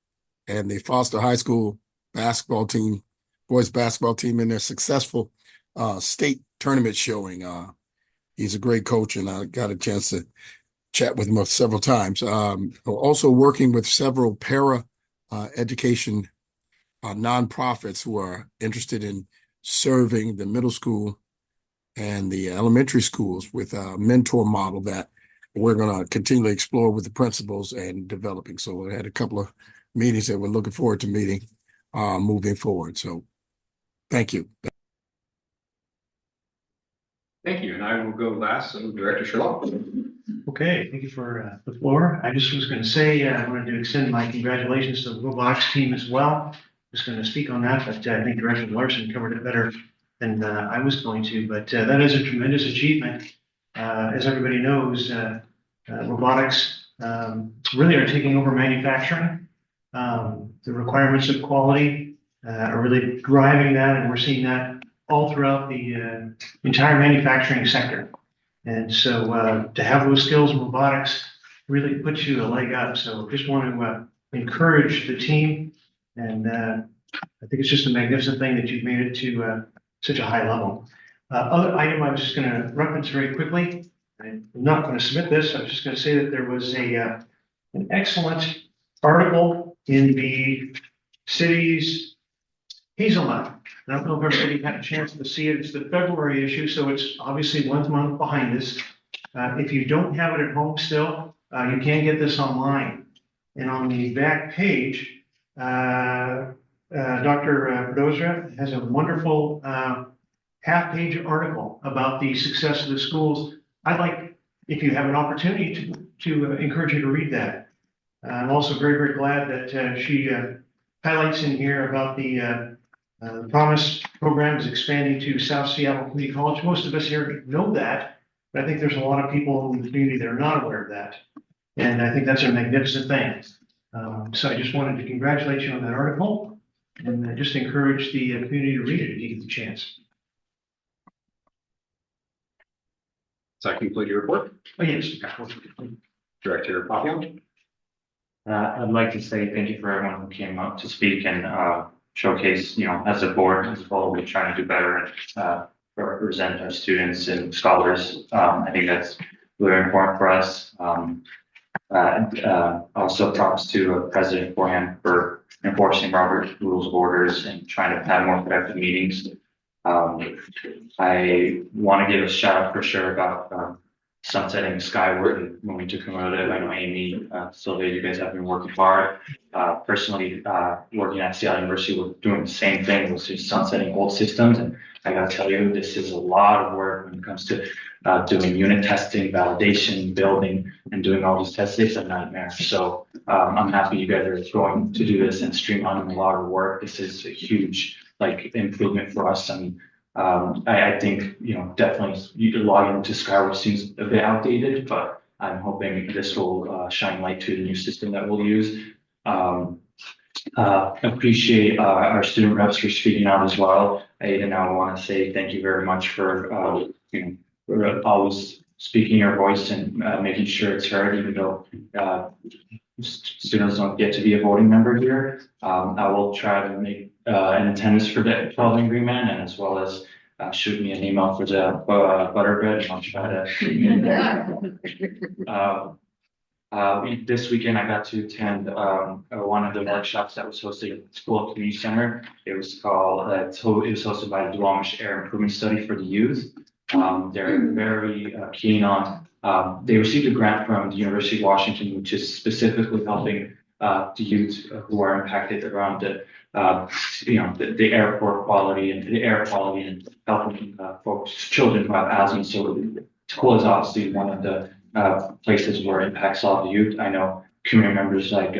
H: and the Foster High School basketball team, boys basketball team, in their successful state tournament showing. He's a great coach, and I got a chance to chat with him several times. Also working with several para education nonprofits who are interested in serving the middle school and the elementary schools with a mentor model that we're going to continually explore with the principals and developing. So we had a couple of meetings that we're looking forward to meeting moving forward. So thank you.
A: Thank you. And I will go last. So Director Sherlock.
E: Okay, thank you for the floor. I just was going to say, I wanted to extend my congratulations to the robotics team as well. Just going to speak on that, but I think Director Larson covered it better than I was going to, but that is a tremendous achievement. As everybody knows, robotics really are taking over manufacturing. The requirements of quality are really driving that, and we're seeing that all throughout the entire manufacturing sector. And so to have those skills in robotics really puts you a leg up. So just want to encourage the team, and I think it's just a magnificent thing that you've made it to such a high level. Other item I was just going to reference very quickly. I'm not going to submit this. I was just going to say that there was an excellent article in the city's Hazelnut. I don't know if everybody had a chance to see it. It's the February issue, so it's obviously 1 month behind us. If you don't have it at home still, you can get this online. And on the back page, Dr. Pedrosa has a wonderful half-page article about the success of the schools. I'd like, if you have an opportunity, to encourage you to read that. I'm also very, very glad that she highlights in here about the Promise program is expanding to South Seattle Community College. Most of us here know that, but I think there's a lot of people in the community that are not aware of that. And I think that's a magnificent thing. So I just wanted to congratulate you on that article, and just encourage the community to read it if you get the chance.
A: So I conclude your report.
E: Oh, yes.
A: Director Papillon.
L: I'd like to say thank you for everyone who came up to speak and showcase, as a board, as a whole, we're trying to do better and represent our students and scholars. I think that's really important for us. Also props to President Forehand for enforcing Robert's Rules of Orders and trying to have more productive meetings. I want to give a shout out for sure about sunsetting Skyward and moving to Cumulative. I know Amy, Sylvia, you guys have been working hard. Personally, working at Seattle University, we're doing the same thing, which is sunsetting old systems. And I gotta tell you, this is a lot of work when it comes to doing unit testing, validation, building, and doing all these tests. It's a nightmare. So I'm happy you guys are going to do this and streamlining a lot of work. This is a huge improvement for us. And I think, definitely logging into Skyward seems a bit outdated, but I'm hoping this will shine light to the new system that we'll use. Appreciate our student reps for speaking out as well. Aiden, I want to say thank you very much for for always speaking your voice and making sure it's heard, even though students don't get to be a voting member here. I will try to make an attendance for the 12 Angry Men, and as well as shoot me an email for the butterbread. I'll try to. This weekend, I got to attend one of the workshops that was hosted at the School Community Center. It was called, it was hosted by the Duwamish Air Improvement Study for the Youth. They're very keen on, they received a grant from the University of Washington, which is specifically helping the youth who are impacted around the airport quality and the air quality and helping folks, children who have asthma. So school is obviously one of the places where it impacts all the youth. I know community members like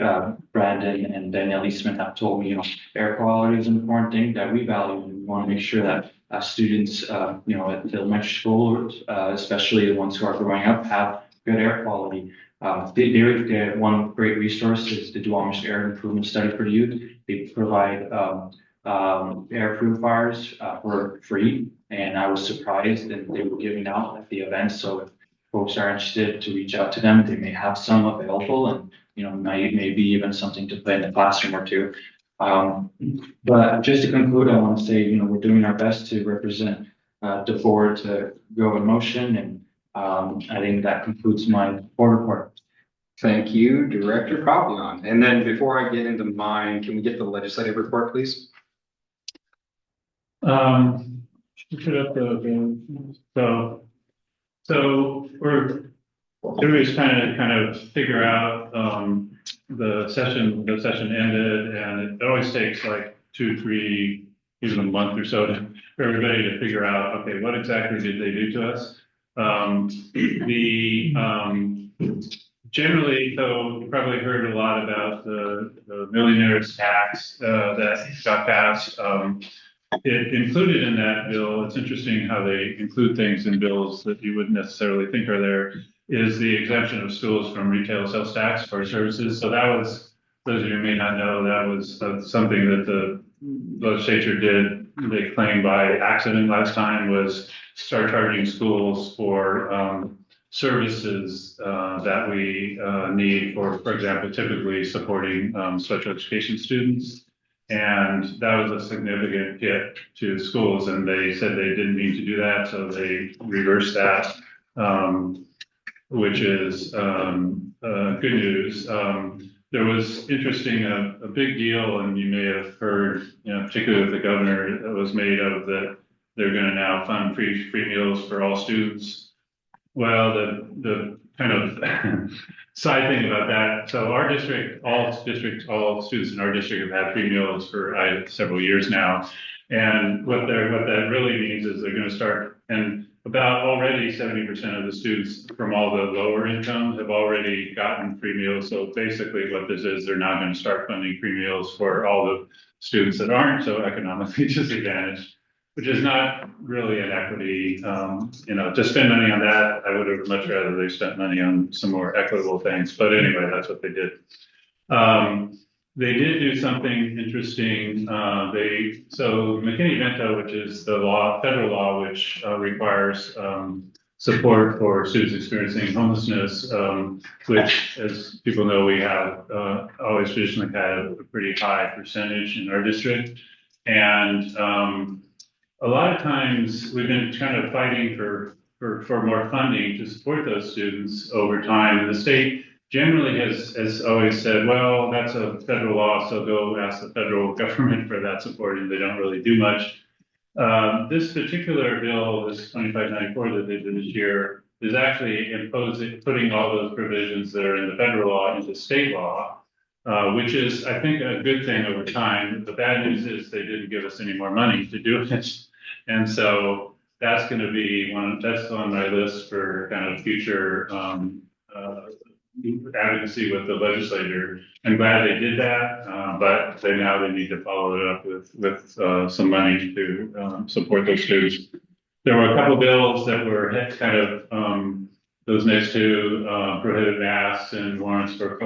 L: Brandon and Danielle Eastman have told me, air quality is an important thing that we value. And we want to make sure that students, at the elementary school, especially the ones who are growing up, have good air quality. One great resource is the Duwamish Air Improvement Study for the Youth. They provide air purifiers for free, and I was surprised that they were giving out at the event. So if folks are interested to reach out to them, they may have some available, and maybe even something to put in the classroom or two. But just to conclude, I want to say, we're doing our best to represent the board to go in motion, and I think that concludes my board report.
A: Thank you, Director Papillon. And then before I get into mine, can we get the legislative report, please?
D: Put up so everybody's kind of figure out the session ended, and it always takes like 2, 3, even a month or so for everybody to figure out, okay, what exactly did they do to us? Generally, though, you probably heard a lot about the millionaire's tax that got passed. It included in that bill, it's interesting how they include things in bills that you wouldn't necessarily think are there, is the exemption of schools from retail sales tax for services. So that was, those of you who may not know, that was something that the legislature did, they claimed by accident last time, was start charging schools for services that we need for example, typically supporting special education students. And that was a significant hit to schools, and they said they didn't mean to do that, so they reversed that, which is good news. There was interesting, a big deal, and you may have heard, particularly with the governor, that was made of that they're going to now fund free meals for all students. Well, the kind of side thing about that, so our district, all students in our district have had free meals for several years now. And what that really means is they're going to start, and about already 70% of the students from all the lower incomes have already gotten free meals. So basically what this is, they're now going to start funding free meals for all the students that aren't so economically disadvantaged, which is not really an equity. To spend money on that, I would have much rather they spent money on some more equitable things. But anyway, that's what they did. They did do something interesting. So McKinney-Vento, which is the federal law, which requires support for students experiencing homelessness, which, as people know, we have always traditionally had a pretty high percentage in our district. And a lot of times we've been kind of fighting for more funding to support those students over time. And the state generally has always said, well, that's a federal law, so go ask the federal government for that support, and they don't really do much. This particular bill, this 2594 that they did this year, is actually putting all those provisions that are in the federal law into state law, which is, I think, a good thing over time. The bad news is they didn't give us any more money to do it. And so that's going to be that's on my list for kind of future advocacy with the legislature. I'm glad they did that, but they need to follow it up with some money to support those students. There were a couple bills that were kind of those next two prohibited masks and warrants for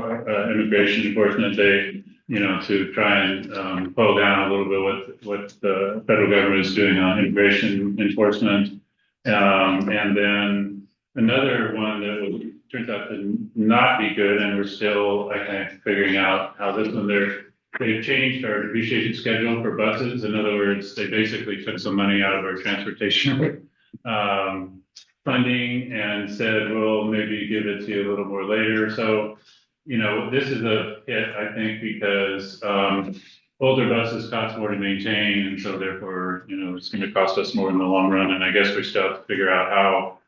D: immigration enforcement. They, to try and pull down a little bit what the federal government is doing on immigration enforcement. And then another one that turns out to not be good, and we're still, I think, figuring out how this one they've changed our depreciation schedule for buses. In other words, they basically took some money out of our transportation funding and said, well, maybe give it to you a little more later. So, this is a hit, I think, because older buses cost more to maintain, and so therefore, it's going to cost us more in the long run. And I guess we still have to figure out how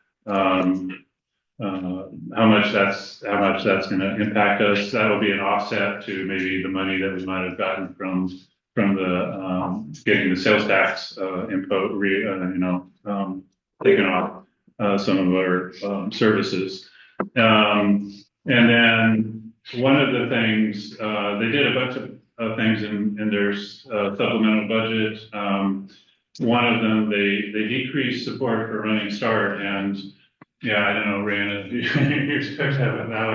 D: much that's going to impact us. That will be an offset to maybe the money that we might have gotten from the getting the sales tax taken off some of our services. And then one of the things they did a bunch of things in their supplemental budget. One of them they decreased support for Running Start, and yeah, I don't know, Rand, if you're supposed to have that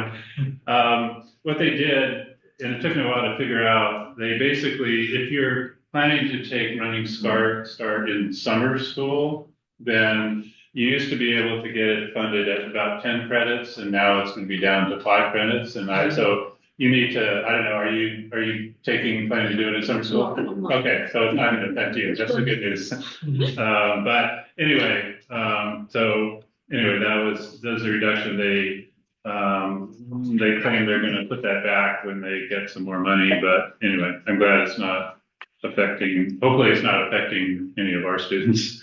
D: one. What they did, and it took me a while to figure out, they basically, if you're planning to take Running Start in summer school, then you used to be able to get it funded at about 10 credits, and now it's going to be down to 5 credits. And so you need to, I don't know, are you planning to do it in summer school? Okay, so it's not going to affect you. That's the good news. But anyway, that's a reduction. They claim they're going to put that back when they get some more money. But anyway, I'm glad it's not hopefully it's not affecting any of our students.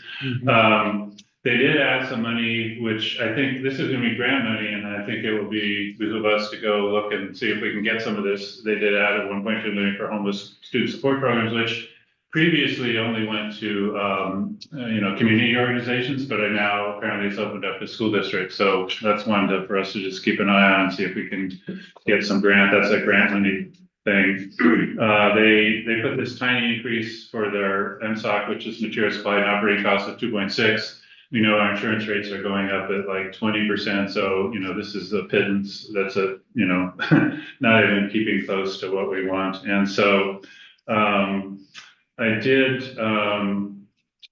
D: They did add some money, which I think this is going to be grant money, and I think it will be behoove us to go look and see if we can get some of this. They did add a $1.2 million for homeless student support programs, which previously only went to community organizations, but are now apparently it's opened up to school districts. So that's one for us to just keep an eye on and see if we can get some grant. That's a grant money thing. They put this tiny increase for their MSOC, which is material supply and operating costs of 2.6. We know our insurance rates are going up at like 20%. So, this is a pittance. That's not even keeping close to what we want. And so, I did,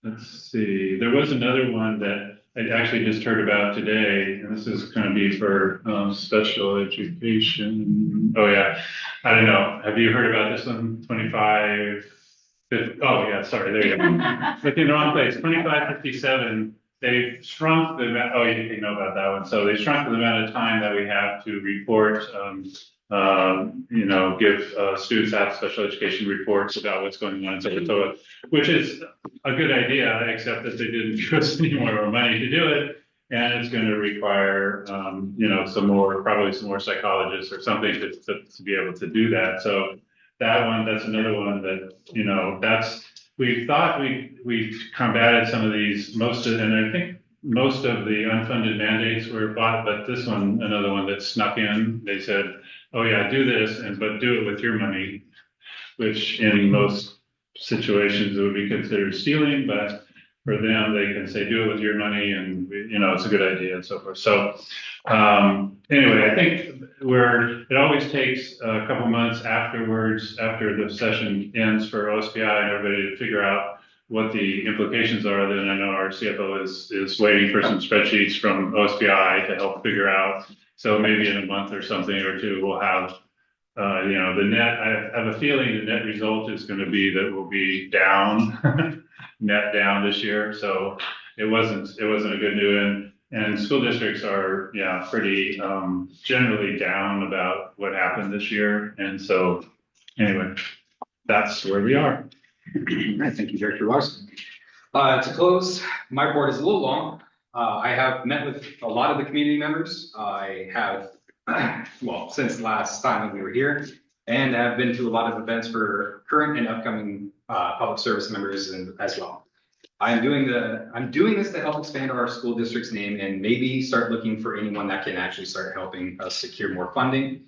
D: let's see, there was another one that I actually just heard about today, and this is going to be for special education. Oh yeah, I don't know. Have you heard about this one? 2550, oh yeah, sorry, there you go. Looking in the wrong place, 2557. They've shrunk the amount, oh, you know about that one. So they shrunk the amount of time that we have to report, give students at special education reports about what's going on in Saratoga, which is a good idea, except that they didn't give us any more money to do it. And it's going to require, probably some more psychologists or something to be able to do that. So that's another one that, we thought we combated some of these, and I think most of the unfunded mandates were bought, but this one, another one that snuck in, they said, oh yeah, do this, but do it with your money, which in most situations it would be considered stealing, but for them, they can say, do it with your money, and it's a good idea and so forth. So anyway, I think it always takes a couple months afterwards, after the session ends for OSPI and everybody to figure out what the implications are. Then I know our CFO is waiting for some spreadsheets from OSPI to help figure out. So maybe in a month or something or two, we'll have the net. I have a feeling the net result is going to be that we'll be down, net down this year. So it wasn't a good news. And school districts are, pretty generally down about what happened this year. And so anyway, that's where we are.
A: All right, thank you, Director Larson. To close, my report is a little long. I have met with a lot of the community members. I have, well, since last time that we were here, and have been to a lot of events for current and upcoming public service members as well. I'm doing this to help expand our school district's name and maybe start looking for anyone that can actually start helping us secure more funding.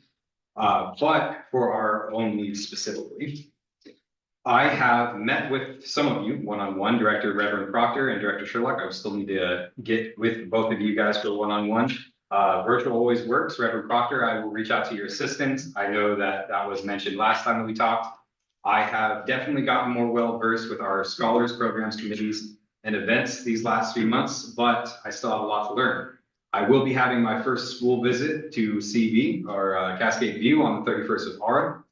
A: But for our own needs specifically. I have met with some of you one-on-one, Director Reverend Proctor and Director Sherlock. I still need to get with both of you guys for one-on-one. Virtual always works. Reverend Proctor, I will reach out to your assistant. I know that was mentioned last time that we talked. I have definitely gotten more well-versed with our scholars, programs, committees, and events these last few months, but I still have a lot to learn. I will be having my first school visit to CV, or Cascade View, on the 31st of August.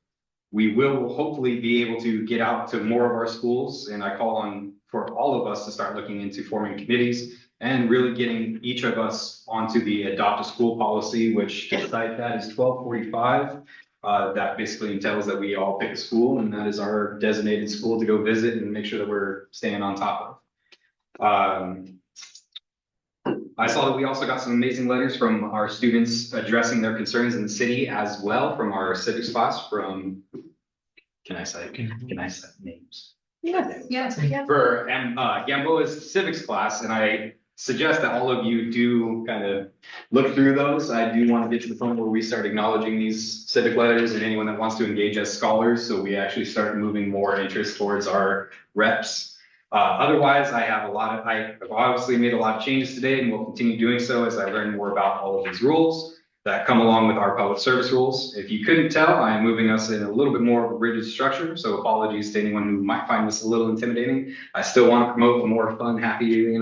A: We will hopefully be able to get out to more of our schools, and I call on for all of us to start looking into forming committees and really getting each of us onto the adopt a school policy, which to cite that is 1245. That basically entails that we all pick a school, and that is our designated school to go visit and make sure that we're staying on top of. I saw that we also got some amazing letters from our students addressing their concerns in the city as well from our civics class from, can I say names?
F: Yes.
A: For Gamboa's civics class, and I suggest that all of you do kind of look through those. I do want to get to the point where we start acknowledging these civic letters and anyone that wants to engage as scholars, so we actually start moving more interest towards our reps. Otherwise, I've obviously made a lot of changes today and will continue doing so as I learn more about all of these rules that come along with our public service rules. If you couldn't tell, I'm moving us in a little bit more of a rigid structure, so apologies to anyone who might find this a little intimidating. I still want to promote a more fun, happy,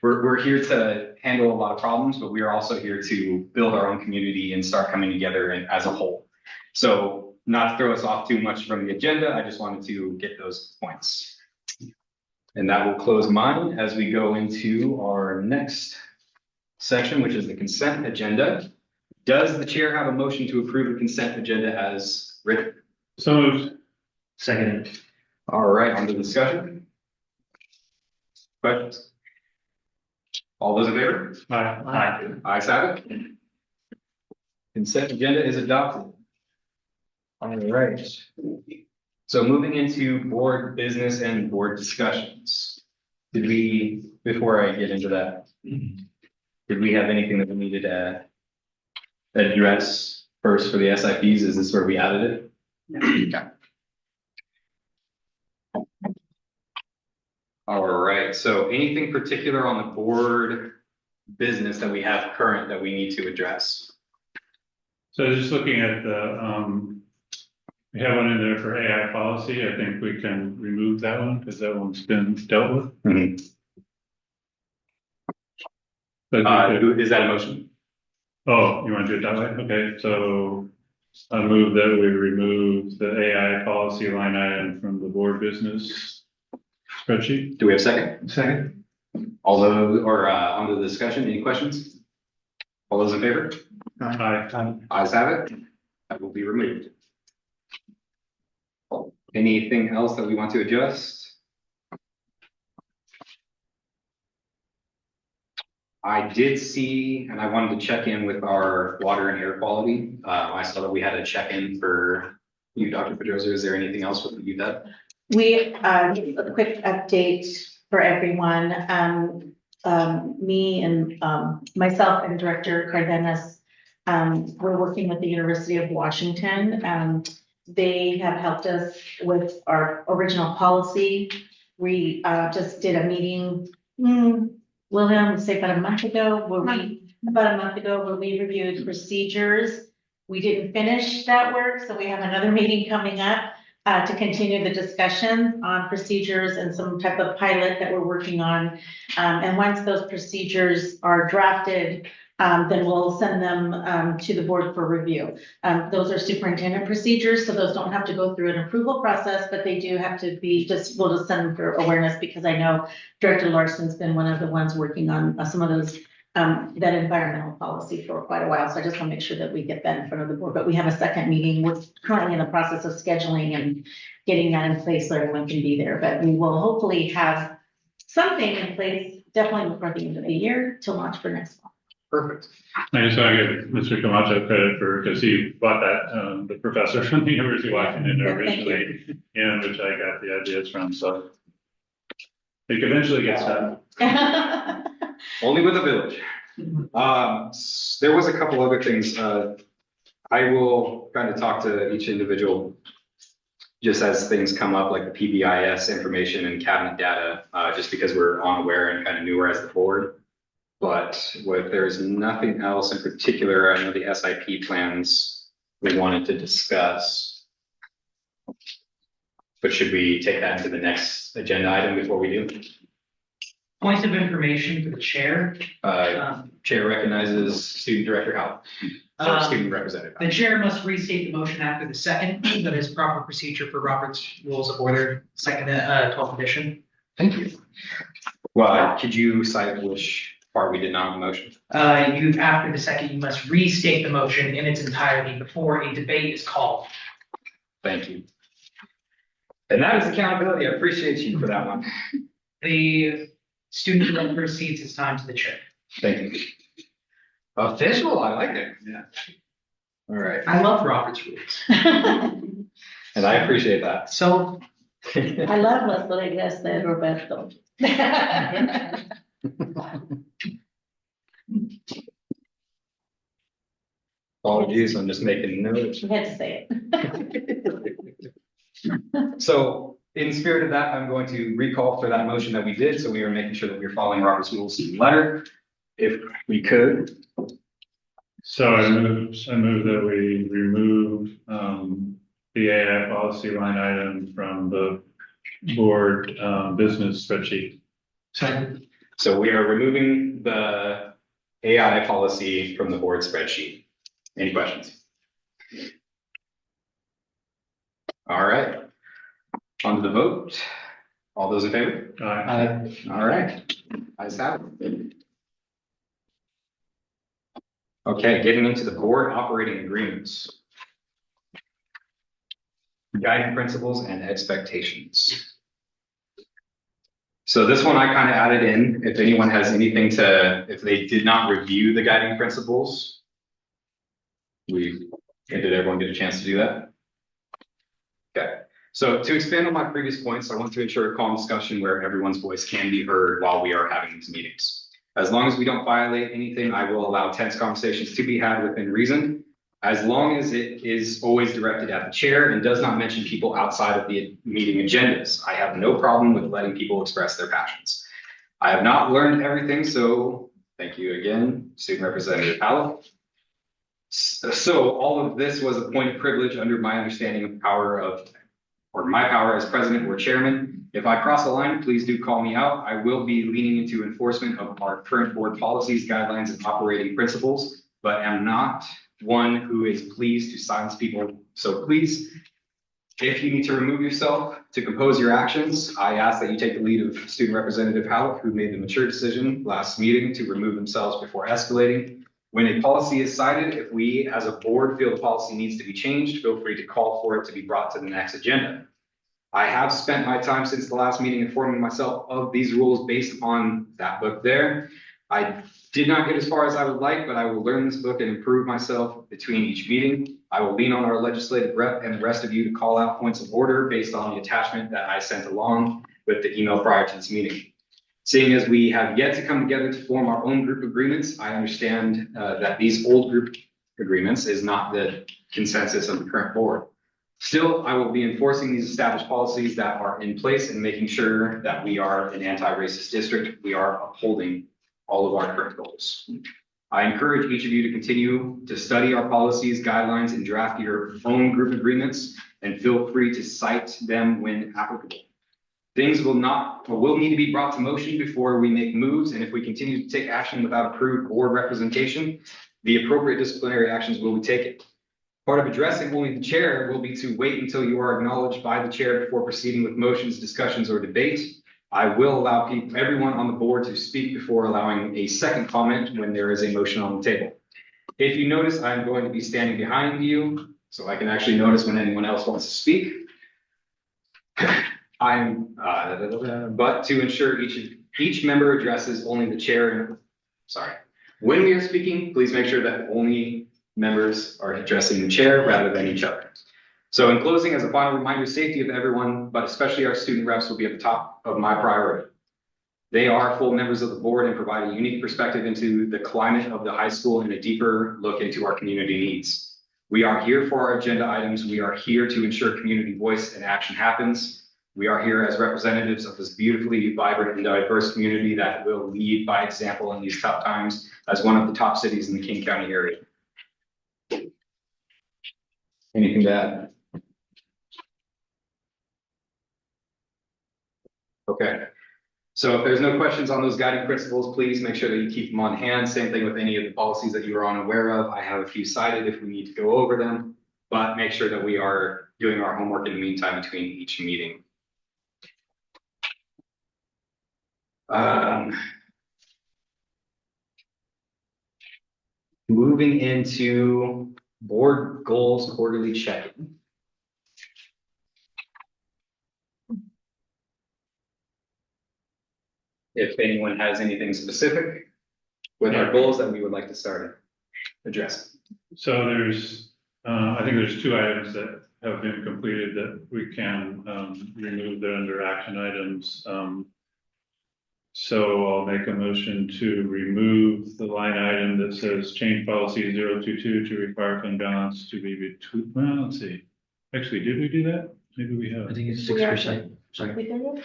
A: we're here to handle a lot of problems, but we are also here to build our own community and start coming together as a whole. So not to throw us off too much from the agenda, I just wanted to get those points. And that will close mine as we go into our next section, which is the consent agenda. Does the chair have a motion to approve the consent agenda as written?
D: So moved.
E: Seconded.
A: All right, on to discussion. Questions? All those in favor?
D: Aye.
A: Ayes have it. Consent agenda is adopted. All right. So moving into board business and board discussions. Before I get into that, did we have anything that we needed to address first for the SIPs? Is this where we added it? Okay. All right, so anything particular on the board business that we have current that we need to address?
D: So just looking at the, we have one in there for AI policy. I think we can remove that one because that one's been dealt with.
A: Mm-hmm. Is that a motion?
D: Oh, you want to do it that way? Okay, so I move that we remove the AI policy line item from the board business spreadsheet.
A: Do we have a second?
E: Second.
A: All those, or on the discussion, any questions? All those in favor?
D: Aye.
A: Ayes have it. That will be removed. Anything else that we want to adjust? I did see, and I wanted to check in with our water and air quality. I saw that we had a check-in for you, Dr. Pedrosa. Is there anything else with you that?
F: We, a quick update for everyone. Me and myself and Director Cardenas, we're working with the University of Washington. They have helped us with our original policy. We just did a meeting, William, say about a month ago, where we reviewed procedures. We didn't finish that work, so we have another meeting coming up to continue the discussion on procedures and some type of pilot that we're working on. And once those procedures are drafted, then we'll send them to the board for review. Those are superintendent procedures, so those don't have to go through an approval process, but they do have to be we'll just send them for awareness, because I know Director Larson's been one of the ones working on some of those, that environmental policy for quite a while. So I just want to make sure that we get that in front of the board, but we have a second meeting. We're currently in the process of scheduling and getting that in place so everyone can be there, but we will hopefully have something in place definitely before the end of the year to launch for next fall.
A: Perfect.
D: I just want to give Mr. Camacho credit because he bought that, the professor from the University of Washington
F: Thank you.
D: originally, and which I got the ideas from, so. It eventually gets done.
A: Only with a village. There was a couple other things. I will kind of talk to each individual just as things come up, like the PBIS information and cabinet data, just because we're unaware and kind of newer as the board. But if there's nothing else in particular, I know the SIP plans we wanted to discuss. But should we take that to the next agenda item before we do?
K: Point of information for the chair.
A: Chair recognizes Student Director Howell. Or Student Representative
K: The
A: Howell.
K: chair must restate the motion after the second. That is proper procedure for Robert's Rules of Order, second, 12th edition.
A: Thank you. Well, could you cite which part we did not have a motion?
K: After the second, you must restate the motion in its entirety before a debate is called.
A: Thank you. And that is accountability. I appreciate you for that one.
K: The student who then proceeds his time to the chair.
A: Thank you. Official, I like it. Yeah. All right,
K: I love Robert's Rules.
A: and I appreciate that.
K: So
F: I love las reglas de Roberto.
A: Apologies, I'm just making notes.
F: You had to say it.
A: So in spirit of that, I'm going to recall for that motion that we did. So we are making sure that we're following Robert's rules to the letter. If we could.
D: So I move that we remove, the AI policy line item from the board, business spreadsheet.
K: Second.
A: So we are removing the AI policy from the board spreadsheet. Any questions? All right. On to the vote. All those in favor? All right. Ayes have it. Okay, getting into the board operating agreements. Guiding principles and expectations. So this one I kind of added in, if anyone has anything if they did not review the guiding principles. Did everyone get a chance to do that? Okay, so to expand on my previous points, I want to ensure a calm discussion where everyone's voice can be heard while we are having these meetings. As long as we don't violate anything, I will allow tense conversations to be had within reason, as long as it is always directed at the chair and does not mention people outside of the meeting agendas. I have no problem with letting people express their passions. I have not learned everything, so thank you again, Student Representative Howell. So all of this was a point of privilege under my understanding of my power as president or chairman. If I cross the line, please do call me out. I will be leaning into enforcement of our current board policies, guidelines, and operating principles, but am not one who is pleased to silence people. So please, if you need to remove yourself to compose your actions, I ask that you take the lead of Student Representative Howell, who made the mature decision last meeting to remove themselves before escalating. When a policy is cited, if we as a board feel the policy needs to be changed, feel free to call for it to be brought to the next agenda. I have spent my time since the last meeting informing myself of these rules based upon that book there. I did not get as far as I would like, but I will learn this book and improve myself between each meeting. I will lean on our legislative rep and the rest of you to call out points of order based on the attachment that I sent along with the email prior to this meeting. Seeing as we have yet to come together to form our own group agreements, I understand that these old group agreements is not the consensus of the current board. Still, I will be enforcing these established policies that are in place and making sure that we are an anti-racist district. We are upholding all of our current goals. I encourage each of you to continue to study our policies, guidelines, and draft your own group agreements, and feel free to cite them when applicable. Things will need to be brought to motion before we make moves, and if we continue to take action without approved board representation, the appropriate disciplinary actions will be taken. Part of addressing only the chair will be to wait until you are acknowledged by the chair before proceeding with motions, discussions, or debate. I will allow everyone on the board to speak before allowing a second comment when there is a motion on the table. If you notice, I'm going to be standing behind you so I can actually notice when anyone else wants to speak. But to ensure each member addresses only the chair. Sorry. When we are speaking, please make sure that only members are addressing the chair rather than each other. So in closing, as a final reminder, safety of everyone, but especially our student reps, will be at the top of my priority. They are full members of the board and provide a unique perspective into the climate of the high school and a deeper look into our community needs. We are here for our agenda items. We are here to ensure community voice and action happens. We are here as representatives of this beautifully vibrant and diverse community that will lead by example in these tough times as one of the top cities in the King County area. Anything to add? Okay. So if there's no questions on those guiding principles, please make sure that you keep them on hand. Same thing with any of the policies that you are unaware of. I have a few cited if we need to go over them, but make sure that we are doing our homework in the meantime between each meeting. Moving into board goals quarterly check-in. If anyone has anything specific with our goals that we would like to start addressing.
D: So there's, I think there's 2 items that have been completed that we can remove. They're under action items. So I'll make a motion to remove the line item that says change policy 022 to require fund balance to be between, well, let's see. Actually, did we do that? Maybe we have.
E: I think it's 6%. Sorry.
F: We did it?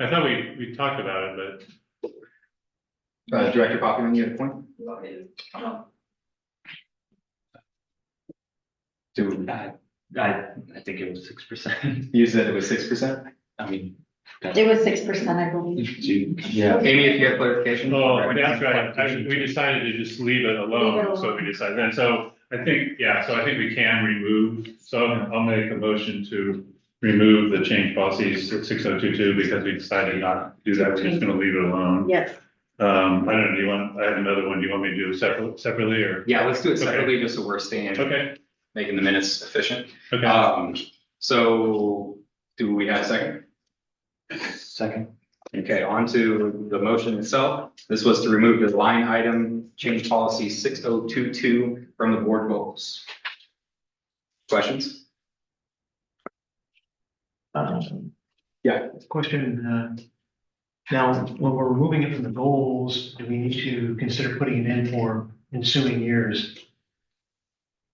D: I thought we talked about it, but
A: Director Poppy, you have a point?
L: I think it was 6%.
A: You said it was 6%? I mean.
F: It was 6%, I believe.
L: Yeah.
A: Amy, if you have clarification.
D: oh, that's right. We decided to just leave it alone, so we decided. And so I think, yeah, so I think we can remove. So I'll make a motion to remove the change policies 6022 because we decided not to do that. We're just going to leave it alone.
F: Yes.
D: I don't know. Do you want? I have another one. Do you want me to do it separately or?
A: Yeah, let's do it separately just so we're staying.
D: Okay.
A: Making the minutes efficient.
D: Okay.
A: So do we have a second?
L: Second.
A: Okay, on to the motion itself. This was to remove the line item change policy 6022 from the board goals. Questions? Yeah.
E: Question, now, when we're removing it from the goals, do we need to consider putting it in for ensuing years?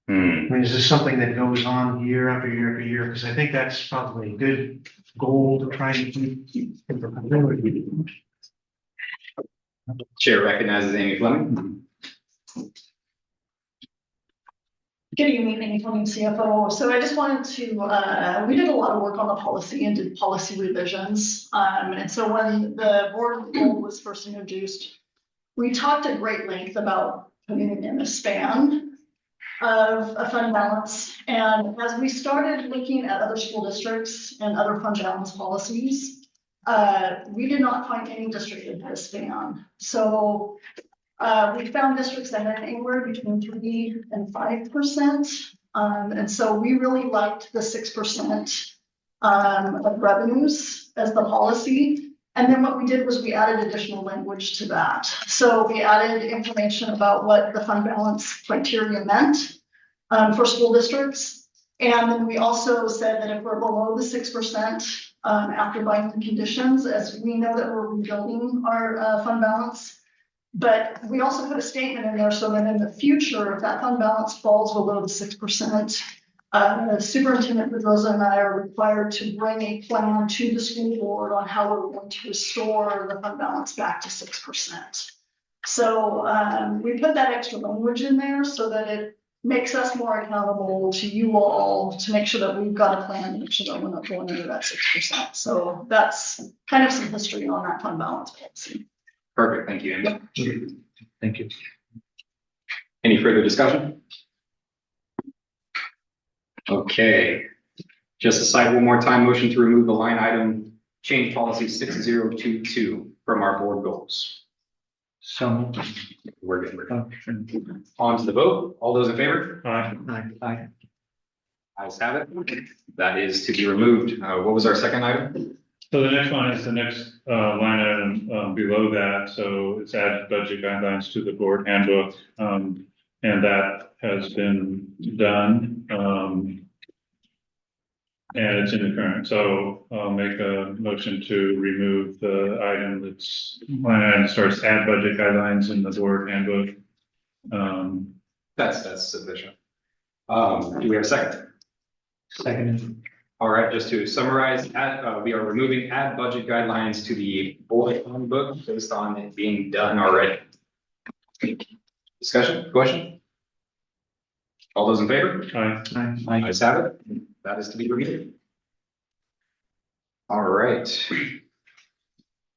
E: I mean, is this something that goes on year after year after year? Because I think that's probably a good goal to try and keep.
A: Chair recognizes Amy Fleming.
M: Good evening, Amy Fleming, CFO. So I just wanted to, we did a lot of work on the policy and did policy revisions. And so when the board goal was first introduced, we talked at great length about putting it in a span of a fund balance. And as we started looking at other school districts and other fund balance policies, we did not find any district that had a span. So we found districts that had anywhere between 3 and 5%. And so we really liked the 6% of revenues as the policy. And then what we did was we added additional language to that. So we added information about what the fund balance criteria meant for school districts. And then we also said that if we're below the 6% after buying the conditions, as we know that we're rebuilding our fund balance. But we also put a statement in there so that in the future, if that fund balance falls below the 6%, Superintendent Pedroza and I are required to bring a plan to the school board on how we're going to restore the fund balance back to 6%. So we put that extra language in there so that it makes us more accountable to you all to make sure that we've got a plan to make sure that we're not going under that 6%. So that's kind of some history on that fund balance policy.
A: Perfect, thank you, Amy.
E: Yep. Thank you.
A: Any further discussion? Okay, just to cite one more time, motion to remove the line item change policy 6022 from our board goals.
L: So.
A: We're good. On to the vote. All those in favor?
D: Aye.
E: Aye.
A: Ayes have it. That is to be removed. What was our second item?
D: So the next one is the next line item below that, so it's add budget guidelines to the board handbook. And that has been done. And it's in the current, so I'll make a motion to remove the item that's, line item starts add budget guidelines in the board handbook.
A: That's sufficient. Do we have a second?
E: Second.
A: All right, just to summarize, we are removing add budget guidelines to the board handbook based on it being done already. Discussion, question? All those in favor?
D: Aye.
A: Ayes have it. That is to be reviewed. All right.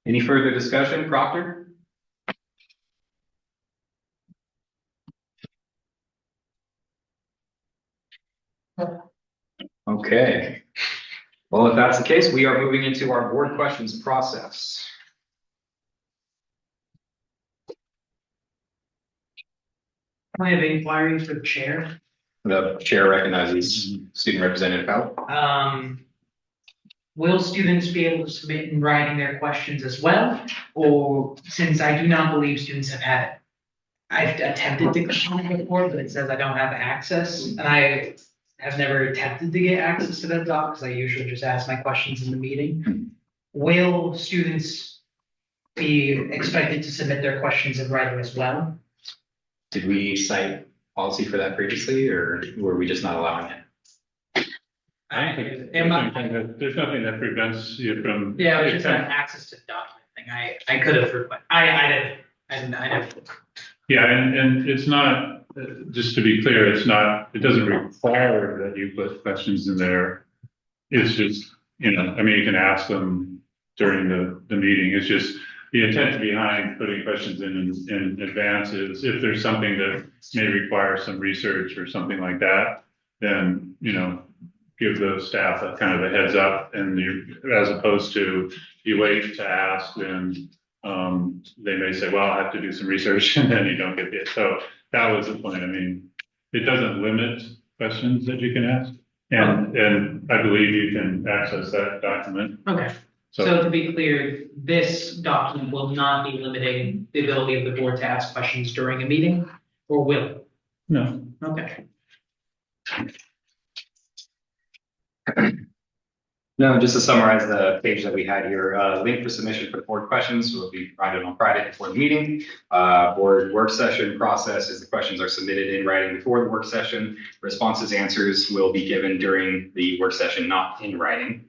A: Any further discussion, Proctor? Okay. Well, if that's the case, we are moving into our board questions process.
K: I have inquiry for the chair.
A: The chair recognizes student representative Powell.
K: Will students be able to submit in writing their questions as well? Or since I do not believe students have had it. I've attempted to click on it before, but it says I don't have access, and I have never attempted to get access to that doc, because I usually just ask my questions in the meeting. Will students be expected to submit their questions in writing as well?
A: Did we cite policy for that previously, or were we just not allowing it?
D: There's nothing that prevents you from.
K: Yeah, I was just having access to the document thing. I could have, but I didn't.
D: Yeah, and it's not, just to be clear, it doesn't require that you put questions in there. It's just, you can ask them during the meeting. It's just the intent behind putting questions in advance is if there's something that may require some research or something like that, then, give the staff a kind of a heads up, and as opposed to you wait to ask, then they may say, well, I have to do some research, and then you don't get it. So that was the point. It doesn't limit questions that you can ask, and I believe you can access that document.
K: Okay. So to be clear, this document will not be limiting the ability of the board to ask questions during a meeting, or will it?
D: No.
K: Okay.
A: No, just to summarize the page that we had here, link for submission for board questions will be provided on Friday before the meeting. Board work session process is the questions are submitted in writing before the work session. Responses, answers will be given during the work session, not in writing.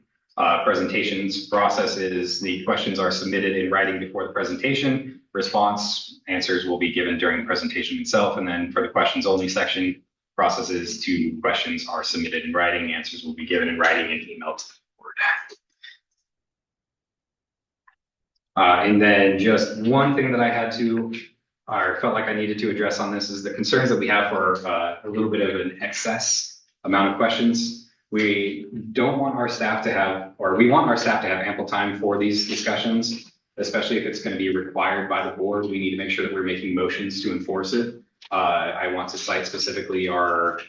A: Presentations process is the questions are submitted in writing before the presentation. Response answers will be given during the presentation itself. And then for the questions only section, processes to questions are submitted in writing. Answers will be given in writing and emailed to the board. And then just one thing that I had to, or felt like I needed to address on this is the concerns that we have for a little bit of an excess amount of questions. We don't want our staff to have, or we want our staff to have ample time for these discussions, especially if it's going to be required by the board. We need to make sure that we're making motions to enforce it. I want to cite specifically our,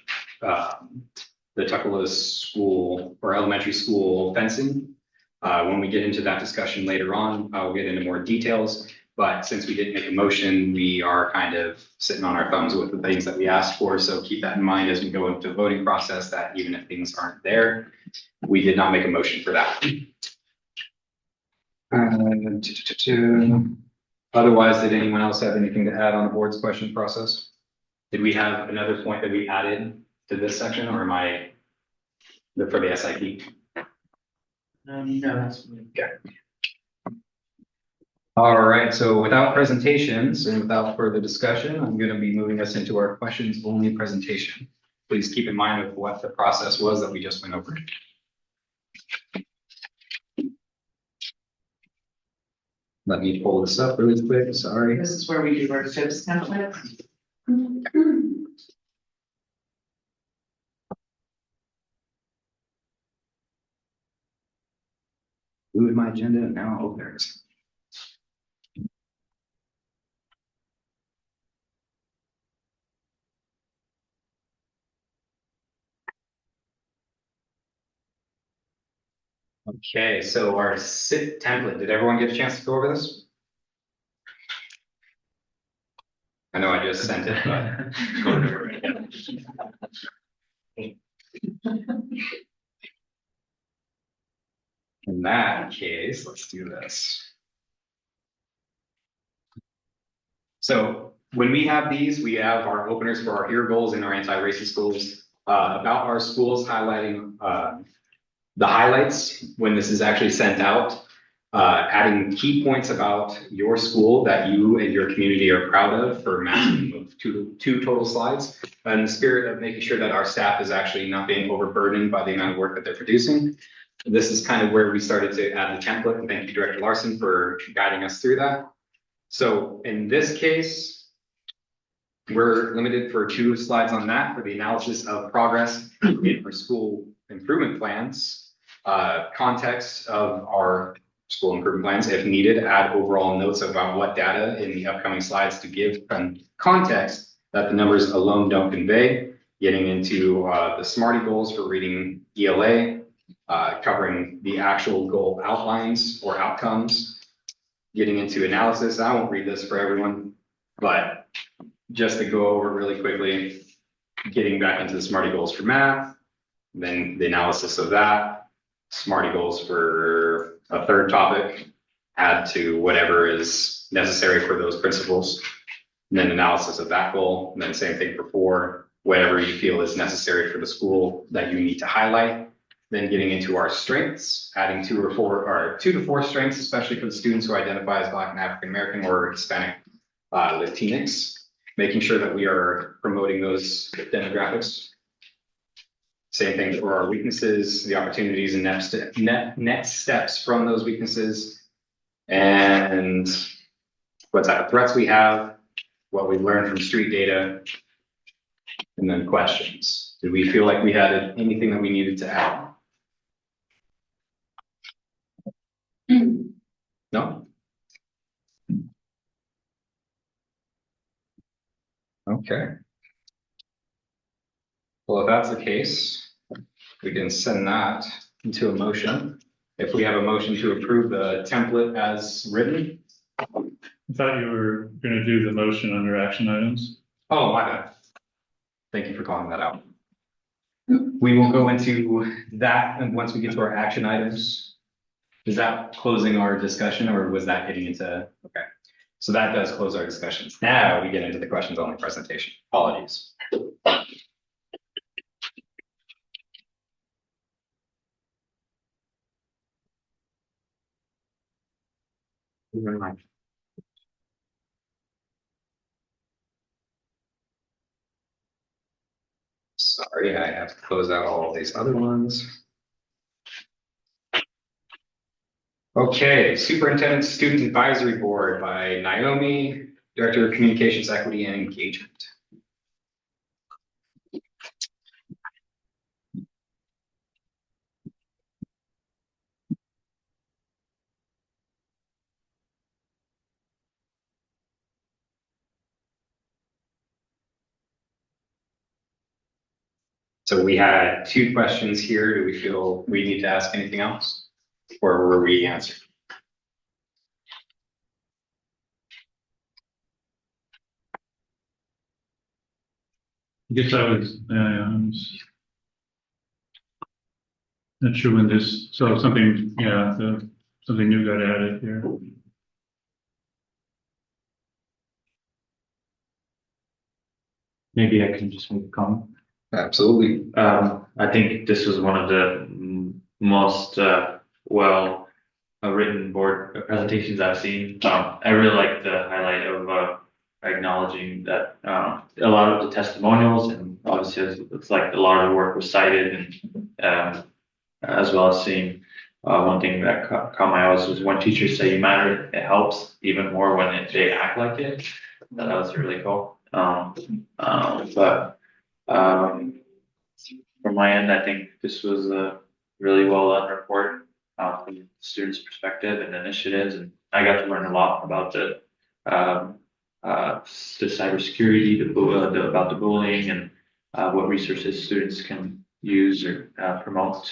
A: the Tukwila School or elementary school fencing. When we get into that discussion later on, I'll get into more details. But since we didn't make a motion, we are kind of sitting on our thumbs with the things that we asked for. So keep that in mind as we go into the voting process, that even if things aren't there, we did not make a motion for that. Otherwise, did anyone else have anything to add on the board's question process? Did we have another point that we added to this section, or am I for the SIP?
K: No, that's
A: okay. All right, so without presentations and without further discussion, I'm going to be moving us into our questions only presentation. Please keep in mind of what the process was that we just went over. Let me pull this up really quick, sorry.
G: This is where we do our tips templates.
A: Moved my agenda and now, oh, there it is. Okay, so our SIT template, did everyone get a chance to go over this? I know I just sent it, but. Go over it. In that case, let's do this. So when we have these, we have our openers for our hero goals and our anti-racist goals, about our schools highlighting, the highlights when this is actually sent out, adding key points about your school that you and your community are proud of for a maximum of two total slides, in the spirit of making sure that our staff is actually not being overburdened by the amount of work that they're producing. This is kind of where we started to add the template, and thank you, Director Larson, for guiding us through that. So in this case, we're limited for 2 slides on that for the analysis of progress in our school improvement plans, context of our school improvement plans, if needed, add overall notes about what data in the upcoming slides to give context that the numbers alone don't convey, getting into the SMARTY goals for reading ELA, covering the actual goal outlines or outcomes, getting into analysis. I won't read this for everyone, but just to go over really quickly, getting back into the SMARTY goals for math, then the analysis of that, SMARTY goals for a third topic, add to whatever is necessary for those principles, and then analysis of that goal, and then same thing for 4, whatever you feel is necessary for the school that you need to highlight. Then getting into our strengths, adding 2 to 4 strengths, especially for the students who identify as Black and African American or Hispanic, Latinx, making sure that we are promoting those demographics. Same thing for our weaknesses, the opportunities and next steps from those weaknesses, and what type of threats we have, what we learned from street data, and then questions. Did we feel like we had anything that we needed to add? No? Okay. Well, if that's the case, we can send that into a motion. If we have a motion to approve the template as written.
D: I thought you were gonna do the motion under action items.
A: Oh, my bad. Thank you for calling that out. We will go into that, and once we get to our action items. Is that closing our discussion, or was that getting into, okay. So that does close our discussions. Now we get into the questions only presentation. Apologies. Sorry, I have to close out all of these other ones. Okay, Superintendent Student Advisory Board by Naomi, Director of Communications, Equity, and Engagement. So we had 2 questions here. Do we feel we need to ask anything else? Or were we answered?
D: I guess I was not sure when this, so something, something new got added here.
L: Maybe I can just make a comment.
A: Absolutely.
L: I think this was one of the most well written board presentations I've seen. I really like the highlight of acknowledging that a lot of the testimonials, and obviously it's like a lot of the work was cited, and as well as seeing one thing that caught my eye was when teachers say you matter, it helps even more when they act like it. That was really cool. But from my end, I think this was a really well done report from the students' perspective and initiatives, and I got to learn a lot about the cybersecurity, about the bullying, and what resources students can use or promote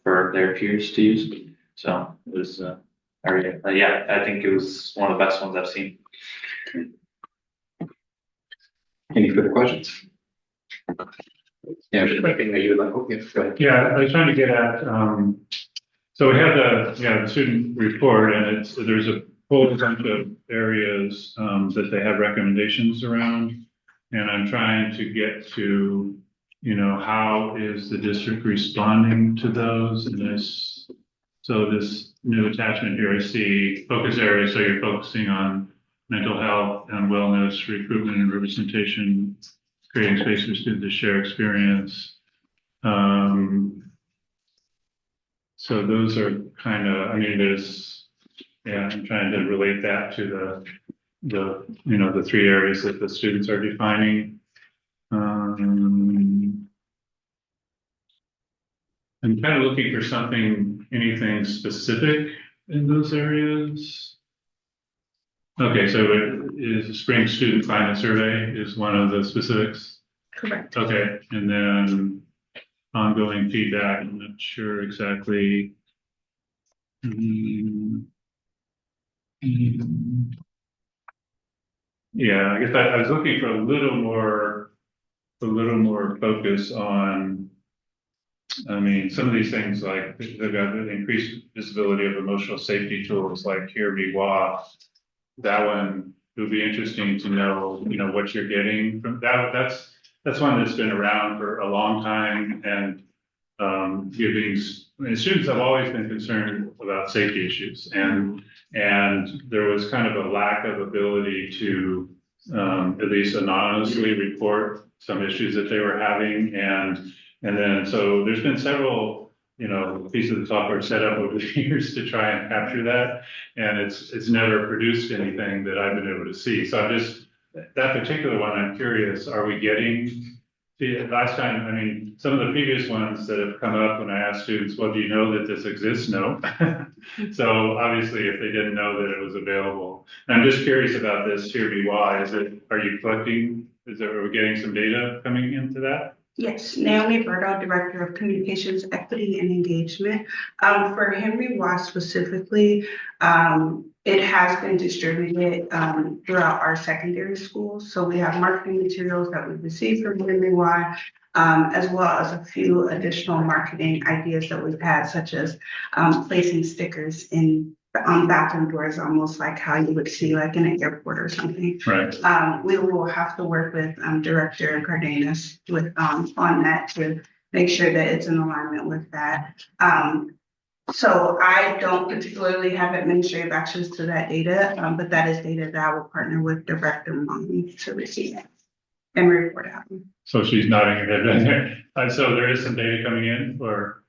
L: for their peers to use. So it was, yeah, I think it was one of the best ones I've seen.
A: Any further questions? Yeah, anything that you would like, okay, go ahead.
D: Yeah, I was trying to get at, so we have the student report and there's a whole bunch of areas, that they have recommendations around. And I'm trying to get to, how is the district responding to those in this? So this new attachment here, I see focus area, so you're focusing on mental health and wellness, recruitment and representation, creating space for students to share experience. So those are kind of, I'm trying to relate that to the three areas that the students are defining. I'm kind of looking for anything specific in those areas. Okay, so it is spring student climate survey is one of the specifics.
F: Correct.
D: Okay, and then ongoing feedback, I'm not sure exactly. Yeah, I guess I was looking for a little more focus on, some of these things like they've got the increased visibility of emotional safety tools like Hear Me Walk. That one, it would be interesting to know, what you're getting from that. That's one that's been around for a long time and students have always been concerned about safety issues and there was kind of a lack of ability to at least anonymously report some issues that they were having and then so there's been several pieces of software set up over the years to try and capture that and it's never produced anything that I've been able to see. So that particular one, I'm curious, are we getting the last time, some of the previous ones that have come up when I asked students, well, do you know that this exists? No. So obviously if they didn't know that it was available. And I'm just curious about this Hear Me Why. Are you collecting, are we getting some data coming into that?
N: Yes, Naomi Berto, Director of Communications, Equity and Engagement. For Henry Watt specifically, it has been distributed throughout our secondary schools. So we have marketing materials that we received from Henry Watt, as well as a few additional marketing ideas that we've had, such as placing stickers on bathroom doors, almost like how you would see like in an airport or something.
D: Right.
N: We will have to work with Director Cardenas on that to make sure that it's in alignment with that. So I don't particularly have administrative access to that data, but that is data that I will partner with Director Mung to receive and report out.
D: So she's nodding her head right there. And so there is some data coming in or?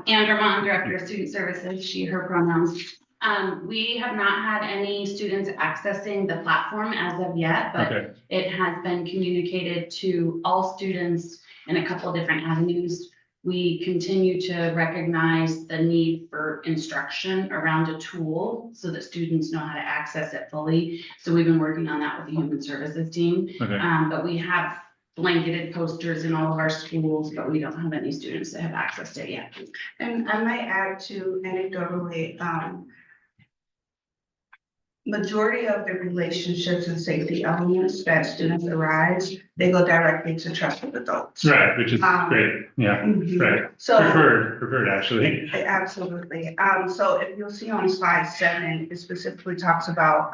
J: Andrew Mon, Director of Student Services, she, her pronouns. We have not had any students accessing the platform as of yet, but It has been communicated to all students in a couple of different avenues. We continue to recognize the need for instruction around a tool so that students know how to access it fully. So we've been working on that with the Human Services team. But we have blanketed posters in all of our schools, but we don't have any students that have accessed it yet.
N: And I might add to anecdotally, majority of the relationships and safety elements that students arise, they go directly to trusted adults.
D: Right, which is great. Yeah, right.
N: So
D: preferred actually.
N: Absolutely. So if you'll see on slide 7, it specifically talks about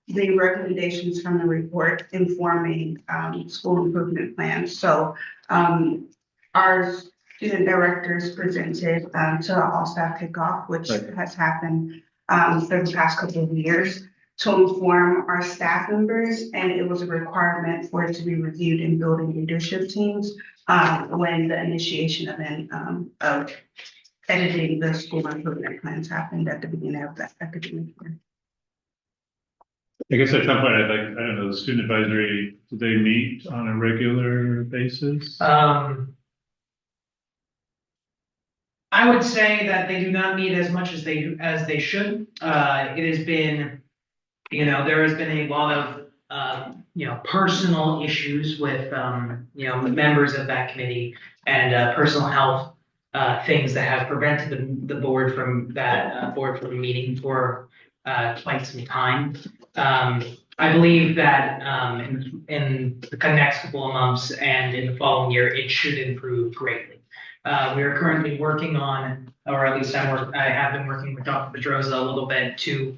N: the recommendations from the report informing school improvement plans. So our student directors presented to all staff kickoff, which has happened for the past couple of years, to inform our staff members, and it was a requirement for it to be reviewed in building leadership teams when the initiation of editing the school improvement plans happened at the beginning of that academic year.
D: I guess at some point, I don't know, the student advisory, do they meet on a regular basis?
K: I would say that they do not meet as much as they should. It has been, there has been a lot of personal issues with, members of that committee and, personal health, things that have prevented the board from meeting for, quite some time. I believe that, in the next couple of months and in the following year, it should improve greatly. We are currently working on, or at least I have been working with Dr. Pedroza a little bit to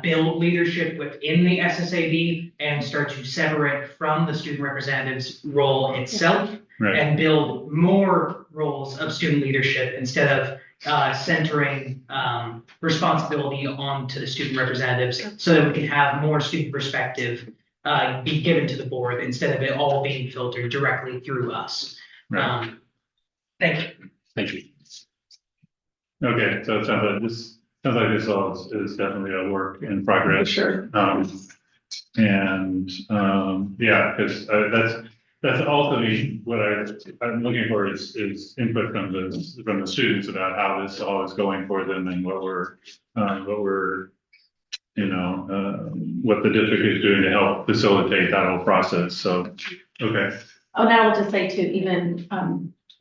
K: build leadership within the SSAB and start to sever it from the student representative's role itself and build more roles of student leadership instead of centering responsibility onto the student representatives so that we can have more student perspective be given to the board instead of it all being filtered directly through us. Thank you.
D: Thank you. Okay, so it sounds like this all is definitely a work in progress.
F: Sure.
D: Yeah, because that's ultimately what I'm looking for is input from the students about how this all is going for them and what the district is doing to help facilitate that whole process. So, okay.
F: Oh, now I'll just say too, even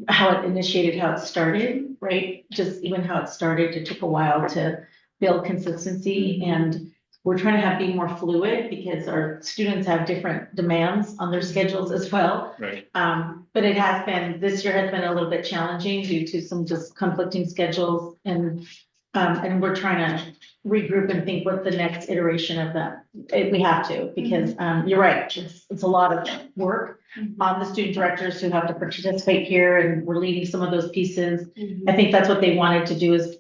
F: how it initiated, how it started, right? Just even how it started, it took a while to build consistency, and we're trying to be more fluid because our students have different demands on their schedules as well.
D: Right.
F: But this year has been a little bit challenging due to some just conflicting schedules, and we're trying to regroup and think what the next iteration of that. We have to, because you're right, it's a lot of work on the student directors who have to participate here, and we're leading some of those pieces. I think that's what they wanted to do, is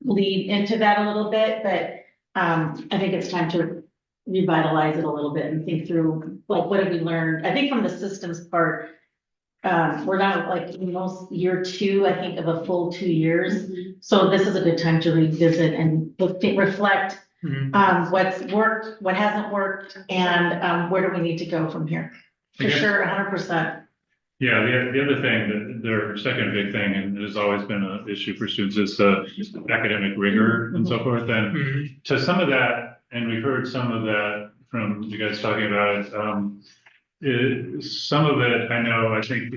F: lead into that a little bit, but I think it's time to revitalize it a little bit and think through, like, what have we learned? I think from the systems part, we're now like almost year 2, I think, of a full 2 years. So this is a good time to revisit and reflect what's worked, what hasn't worked, and where do we need to go from here? For sure, 100%.
D: Yeah, the other thing, their second big thing, and it has always been an issue for students, is the academic rigor and so forth. And to some of that, and we've heard some of that from you guys talking about it, some of it I think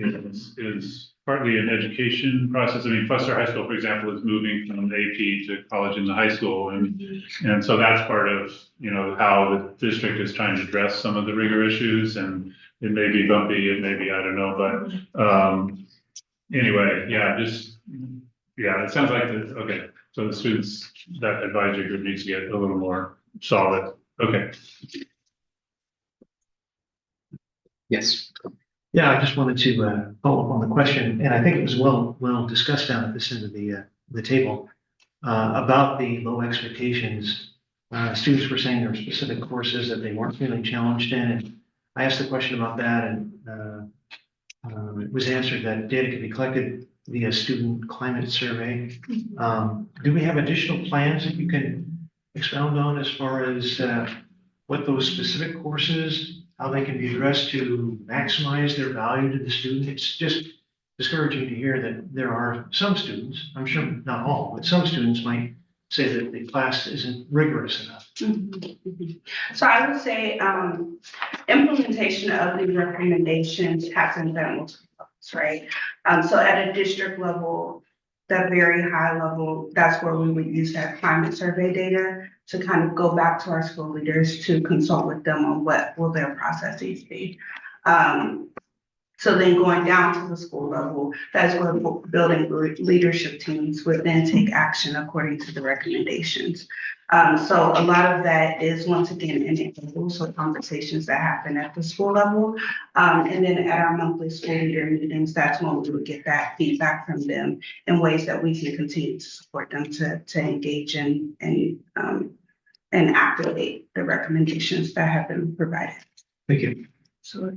D: is partly an education process. I mean, Foster High School, for example, is moving from AP to college in the high school. And so that's part of, how the district is trying to address some of the rigor issues, and it may be bumpy, it may be, I don't know, but anyway, it sounds like okay. So the students, that advisory group needs to get a little more solid. Okay.
A: Yes.
E: Yeah, I just wanted to follow up on the question, and I think it was well discussed down at this end of the table about the low expectations. Students were saying there were specific courses that they weren't feeling challenged in, and I asked the question about that, and it was answered that data could be collected via student climate survey. Do we have additional plans that you can expound on as far as what those specific courses, how they can be addressed to maximize their value to the student? It's just discouraging to hear that there are some students, I'm sure not all, but some students might say that the class isn't rigorous enough.
N: So I would say implementation of the recommendations hasn't been multiple levels, right? So at a district level, that very high level, that's where we would use that climate survey data to kind of go back to our school leaders to consult with them on what will their processes be. So then going down to the school level, that's where building leadership teams would then take action according to the recommendations. So a lot of that is, once again, in so conversations that happen at the school level. And then at our monthly school leader meetings, that's when we would get that feedback from them in ways that we can continue to support them to engage in and activate the recommendations that have been provided.
E: Thank you.
N: So.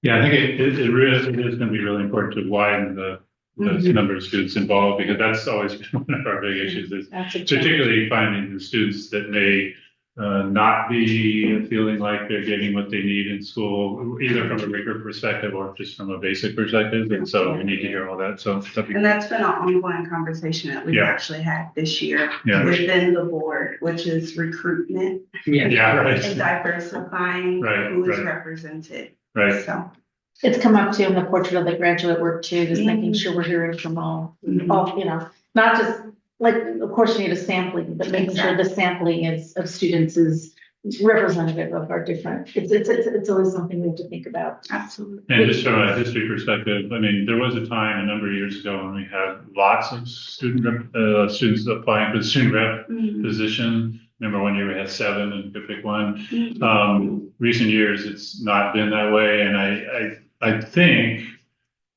D: Yeah, I think it really is going to be really important to widen the number of students involved, because that's always been one of our big issues, is particularly finding the students that may not be feeling like they're getting what they need in school, either from a rigor perspective or just from a basic perspective. And so we need to hear all that. So
N: And that's been an ongoing conversation that we've actually had this year within the board, which is recruitment.
D: Right.
N: And diversifying who is represented.
D: Right.
N: So.
F: It's come up too in the portrait of the graduate work too, just making sure we're hearing from all, you know, not just like, of course, you need a sampling, but making sure the sampling of students is representative of our different, it's always something we have to think about.
N: Absolutely.
D: And just from a history perspective, I mean, there was a time a number of years ago when we had lots of students applying for the student rep position. Remember one year we had 7 and could pick one. Recent years, it's not been that way. And I think,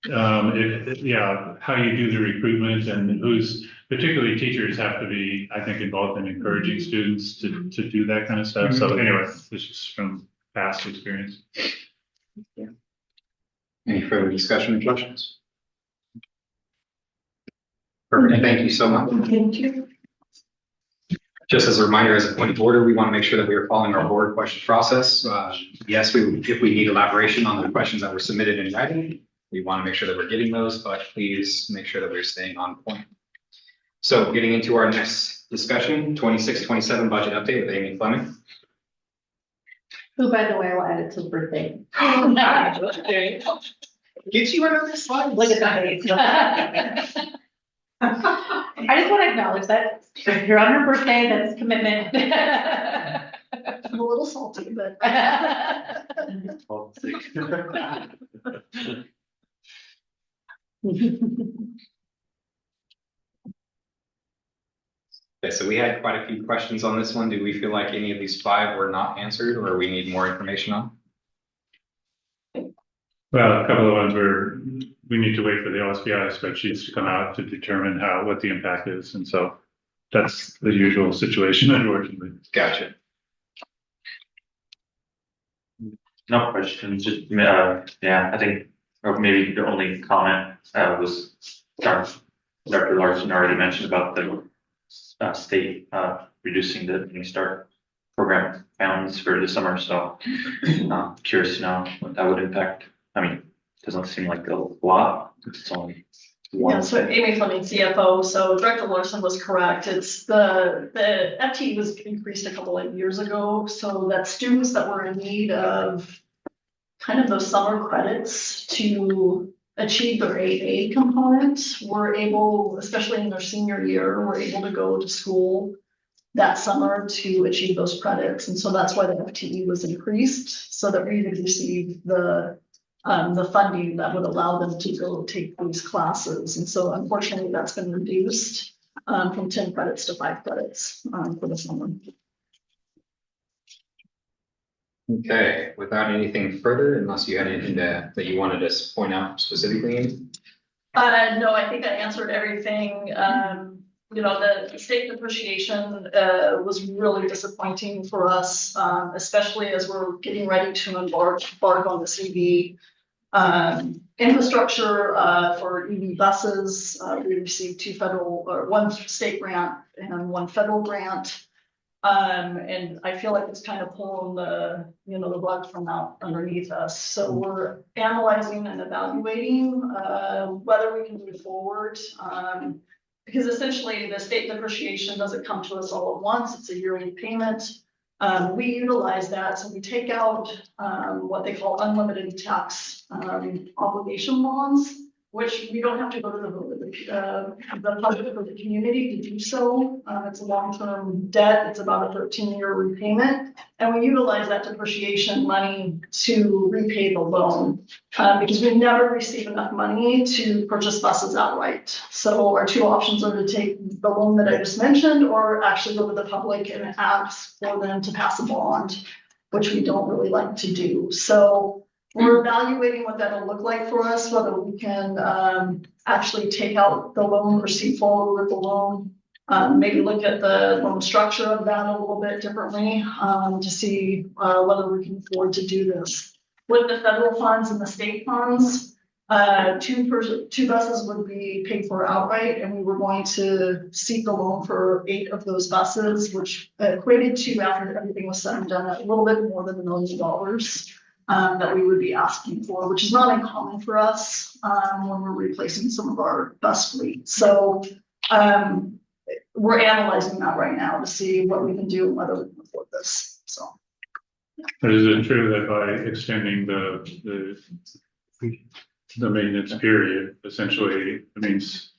D: how you do the recruitment and who's, particularly teachers have to be, I think, involved in encouraging students to do that kind of stuff. So anyway, this is from past experience.
A: Any further discussion or questions? Perfect, thank you so much.
F: Thank you.
A: Just as a reminder, as a point of order, we want to make sure that we are following our board question process. Yes, if we need elaboration on the questions that were submitted in writing, we want to make sure that we're getting those, but please make sure that we're staying on point. So getting into our next discussion, 26-27 budget update with Amy Fleming.
F: Who, by the way, will add it to the birthday.
A: Get you another slide.
F: Look at that. I just want to acknowledge that if you're on her birthday, that's commitment.
M: I'm a little salty, but.
A: Okay, so we had quite a few questions on this one. Do we feel like any of these 5 were not answered or we need more information on?
D: Well, a couple of ones where we need to wait for the OSBI spreadsheets to come out to determine what the impact is. And so that's the usual situation, unfortunately.
A: Gotcha.
L: No questions, just, I think, or maybe the only comment, was Dr. Larson already mentioned about the state, reducing the New Start program funds for the summer. So, curious to know what that would impact. I mean, it doesn't seem like a lot, it's only one.
M: Yeah, so Amy Fleming, CFO, so Director Larson was correct, it's the FTE was increased a couple of years ago, so that students that were in need of kind of those summer credits to achieve their AA component were able, especially in their senior year, were able to go to school that summer to achieve those credits, and so that's why the FTE was increased, so that we would receive the funding that would allow them to go take these classes. And so unfortunately, that's been reduced from 10 credits to 5 credits for the summer.
A: Okay, without anything further, unless you had anything that you wanted to point out specifically, Amy?
M: No, I think I answered everything. You know, the state depreciation was really disappointing for us, especially as we're getting ready to embark on this EV infrastructure for EV buses. We received 2 federal, or 1 state grant and 1 federal grant. And I feel like it's kind of pulling the rug from out underneath us. So we're analyzing and evaluating whether we can move forward. Because essentially the state depreciation doesn't come to us all at once, it's a yearly payment. We utilize that, so we take out what they call unlimited tax obligation bonds, which we don't have to go to the public or the community to do so. It's a long-term debt, it's about a 13-year repayment, and we utilize that depreciation money to repay the loan because we never receive enough money to purchase buses outright. So our 2 options are to take the loan that I just mentioned, or actually go to the public and ask for them to pass a bond, which we don't really like to do. So we're evaluating what that'll look like for us, whether we can actually take out the loan, proceed forward with the loan, maybe look at the loan structure of that a little bit differently to see whether we can afford to do this. With the federal funds and the state funds, Two buses would be paid for outright, and we were going to seek a loan for 8 of those buses, which equated to, after everything was said and done, a little bit more than $1 million. That we would be asking for, which is not uncommon for us, when we're replacing some of our bus fleet. So, we're analyzing that right now to see what we can do and whether we can afford this, so.
D: But is it true that by extending the maintenance period, essentially, it means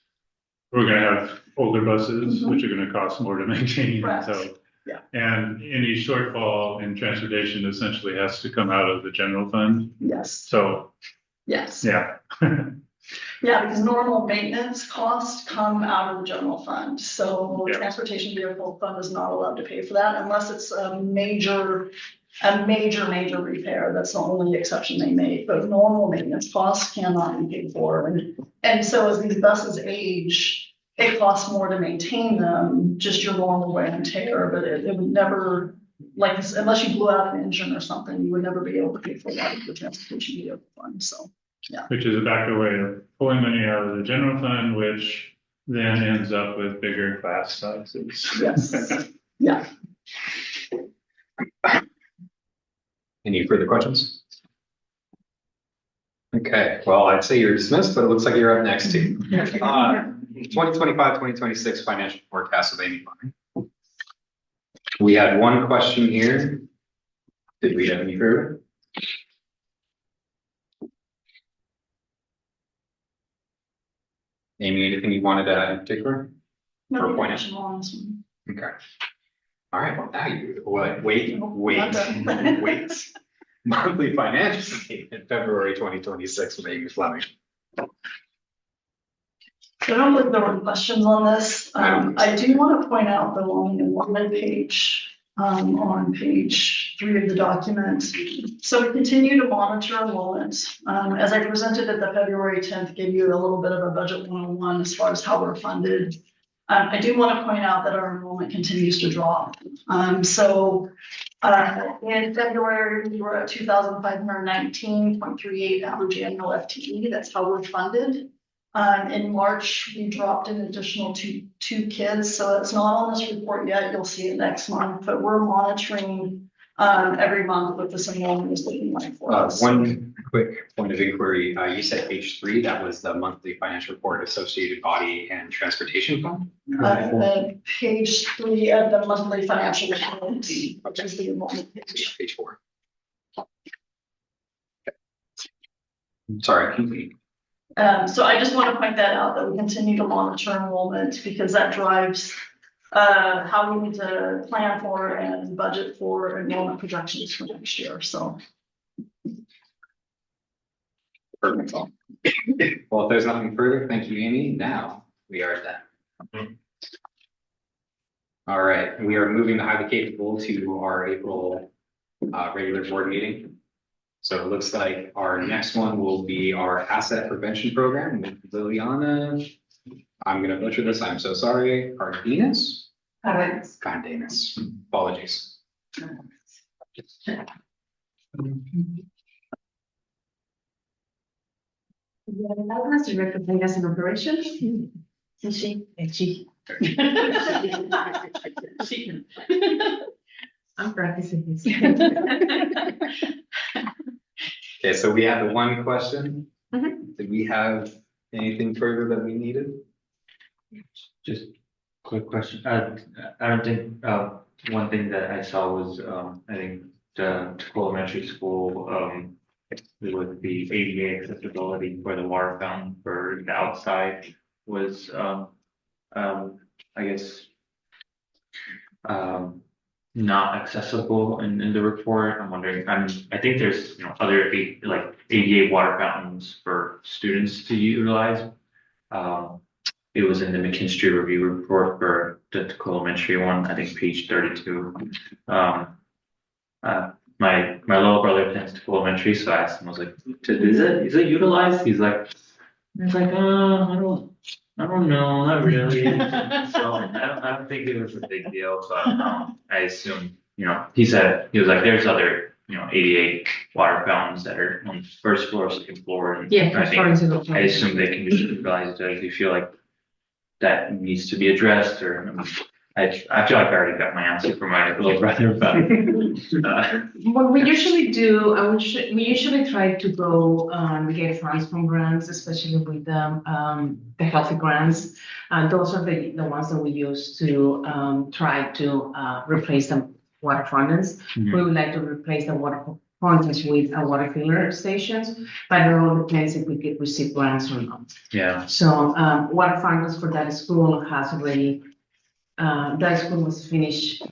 D: we're gonna have older buses, which are gonna cost more to maintain,
M: Correct.
D: so.
M: Yeah.
D: And any shortfall in transportation essentially has to come out of the general fund,
M: Yes,
D: so,
M: yes.
D: yeah.
M: Yeah, because normal maintenance costs come out of the general fund, so
D: Yeah.
M: transportation vehicle fund is not allowed to pay for that unless it's a major repair. That's the only exception they make, but normal maintenance costs cannot be paid for. And so as these buses age, it costs more to maintain them, just your normal wear and tear, but it would never, like, unless you blew out an engine or something, you would never be able to pay for that with the transportation vehicle fund, so, yeah.
D: Which is a backer way of pulling money out of the general fund, which then ends up with bigger class sizes.
M: Yes, yeah.
A: Any further questions? Okay, well, I'd say you're dismissed, but it looks like you're up next too. 2025-2026 financial forecast of Amy Fleming. We had one question here. Did we have any further? Amy, anything you wanted to add in particular?
M: No,
A: Or point out?
M: additional on this one.
A: Okay. All right, well, now you, wait.
M: Not done.
A: Wait. Monthly financial statement, February 2026 with Amy Fleming.
M: So I don't think there were questions on this. I do want to point out though on the enrollment page, on page 3 of the document. So we continue to monitor enrollment. As I presented at the February 10th, gave you a little bit of a budget 101 as far as how we're funded. I do want to point out that our enrollment continues to drop. In February, we were at 2,519.38 average annual FTE. That's how we're funded. In March, we dropped an additional two kids, so it's not on this report yet. You'll see it next month, but we're monitoring every month what this enrollment is looking like for us.
A: One quick point of inquiry, you said page 3, that was the monthly financial report, associated body and transportation fund?
M: Page 3 of the monthly financial report, which is the enrollment page.
A: Page 4. Sorry, continue.
M: So I just want to point that out, that we continue to monitor enrollment because that drives how we need to plan for and budget for enrollment projections for next year, so.
A: Perfect. Well, if there's nothing further, thank you, Amy. Now we are done. All right, we are moving the highly capable to our April regular board meeting. So it looks like our next one will be our asset prevention program with Liliana. I'm gonna butcher this, I'm so sorry. Cardenas? Cardenas, apologies.
F: Has to represent us in operations. Is she? I'm practicing this.
A: Okay, so we had the one question.
F: Mhm.
A: Did we have anything further that we needed?
L: Just quick question. I don't think, one thing that I saw was, I think the Tukwila Elementary School, with the ADA accessibility for the water fountain for the outside was, I guess, not accessible in the report. I'm wondering, I think there's, other like ADA water fountains for students to utilize. It was in the McKinstry review report for the Tukwila Elementary one, I think page 32. My little brother attends Tukwila Elementary, so I asked him, I was like, is it utilized? He's like, I don't know, not really. So I don't think it was a big deal, but I assume, he said, he was like, there's other 88 water fountains that are on the first floor, second floor. And
B: Yeah,
L: I
B: first
L: think-
B: floor and second floor.
L: I assume they can be utilized. Do you feel like that needs to be addressed, or I feel like I already got my answer for my little brother, but
G: What we usually do, we usually try to go get funds from grants, especially with the healthy grants. And those are the ones that we use to try to replace the water fountains. We would like to replace the water fountains with water filler stations, but it all depends if we could receive grants or not.
L: yeah.
G: So water fountains for that school has already, that school was finished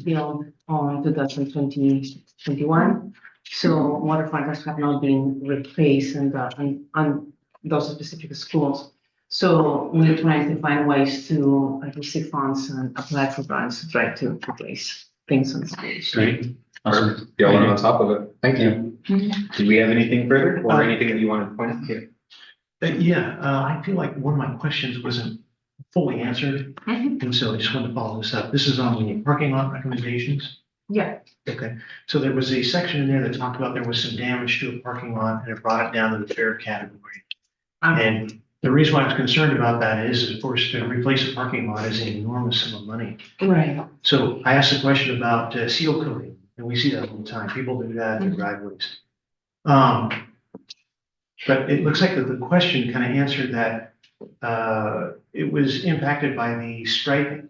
G: built on 2021. So water fountains have not been replaced on those specific schools. So we're trying to find ways to receive funds and apply for grants to try to replace things on schools.
L: Great.
A: Perfect. Y'all are on top of it. Thank you. Do we have anything further or anything that you wanted to point out here?
E: I feel like one of my questions wasn't fully answered, and so I just wanted to follow this up. This is on the parking lot recommendations.
G: Yeah.
E: Okay, so there was a section in there that talked about there was some damage to a parking lot, and it brought it down to the fair category. And the reason why I was concerned about that is, of course, to replace a parking lot is an enormous sum of money.
G: Right.
E: So I asked a question about seal coating, and we see that all the time. People do that in driveways. But it looks like that the question kind of answered that it was impacted by the striping.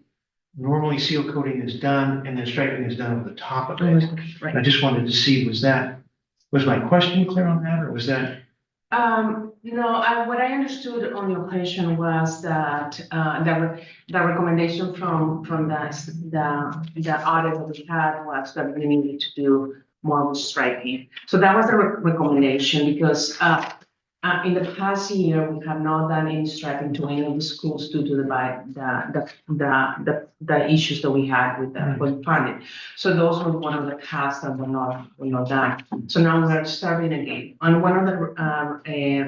E: Normally seal coating is done and then striping is done over the top of it.
G: Right.
E: I just wanted to see, was my question clear on that, or was that?
G: No, what I understood on your question was that the recommendation from the audit that we had was that we needed to do more with striping. So that was the recommendation, because in the past year, we have not done any striping to any of the schools due to the issues that we had with funding. So those were one of the tasks that were not done. So now we're starting again. And one of the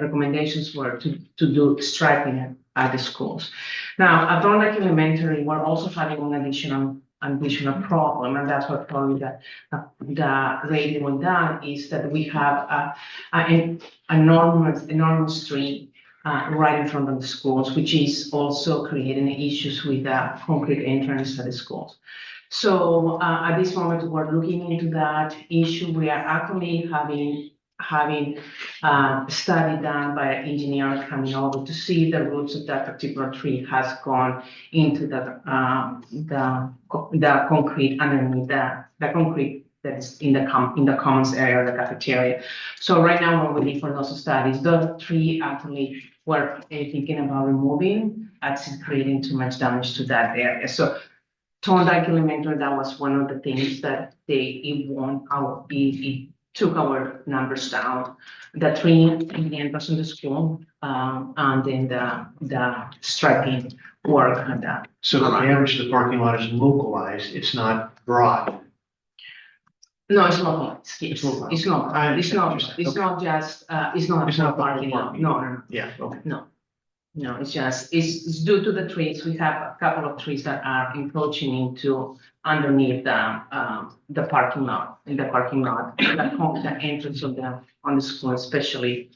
G: recommendations were to do striping at the schools. Now, at Thorndike Elementary, we're also having an additional problem, and that's what probably the rate went down, is that we have an enormous tree right in front of the schools, which is also creating issues with the concrete entrance at the schools. So at this moment, we're looking into that issue. We are actually having a study done by an engineer coming over to see the roots of that particular tree has gone into the concrete underneath the concrete that is in the commons area of the cafeteria. So right now we're waiting for those studies. The tree actually we're thinking about removing, as it's creating too much damage to that area. So Thorndike Elementary, that was one of the things that it took our numbers down. The tree in the entrance of the school, and then the striping work and that.
E: So the damage to the parking lot is localized, it's not broad.
G: No, it's not.
E: It's local.
G: It's not. It's not just. It's not a parking lot. No.
E: Yeah, okay.
G: No, it's just, it's due to the trees. We have a couple of trees that are encroaching into underneath the parking lot, the entrance of on the school especially.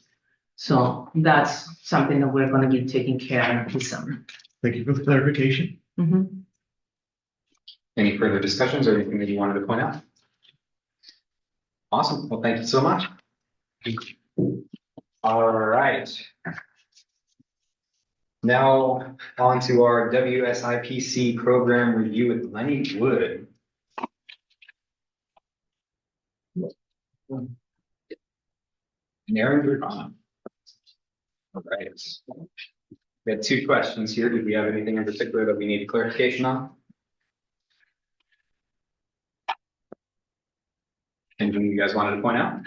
G: So that's something that we're gonna be taking care of this summer.
E: Thank you for the clarification.
A: Any further discussions or anything that you wanted to point out? Awesome. Well, thank you so much. All right. Now on to our WSIPC program review with Lenny Wood. And Aaron Burkhan. All right. We had two questions here. Did we have anything in particular that we need clarification on? Anything you guys wanted to point out?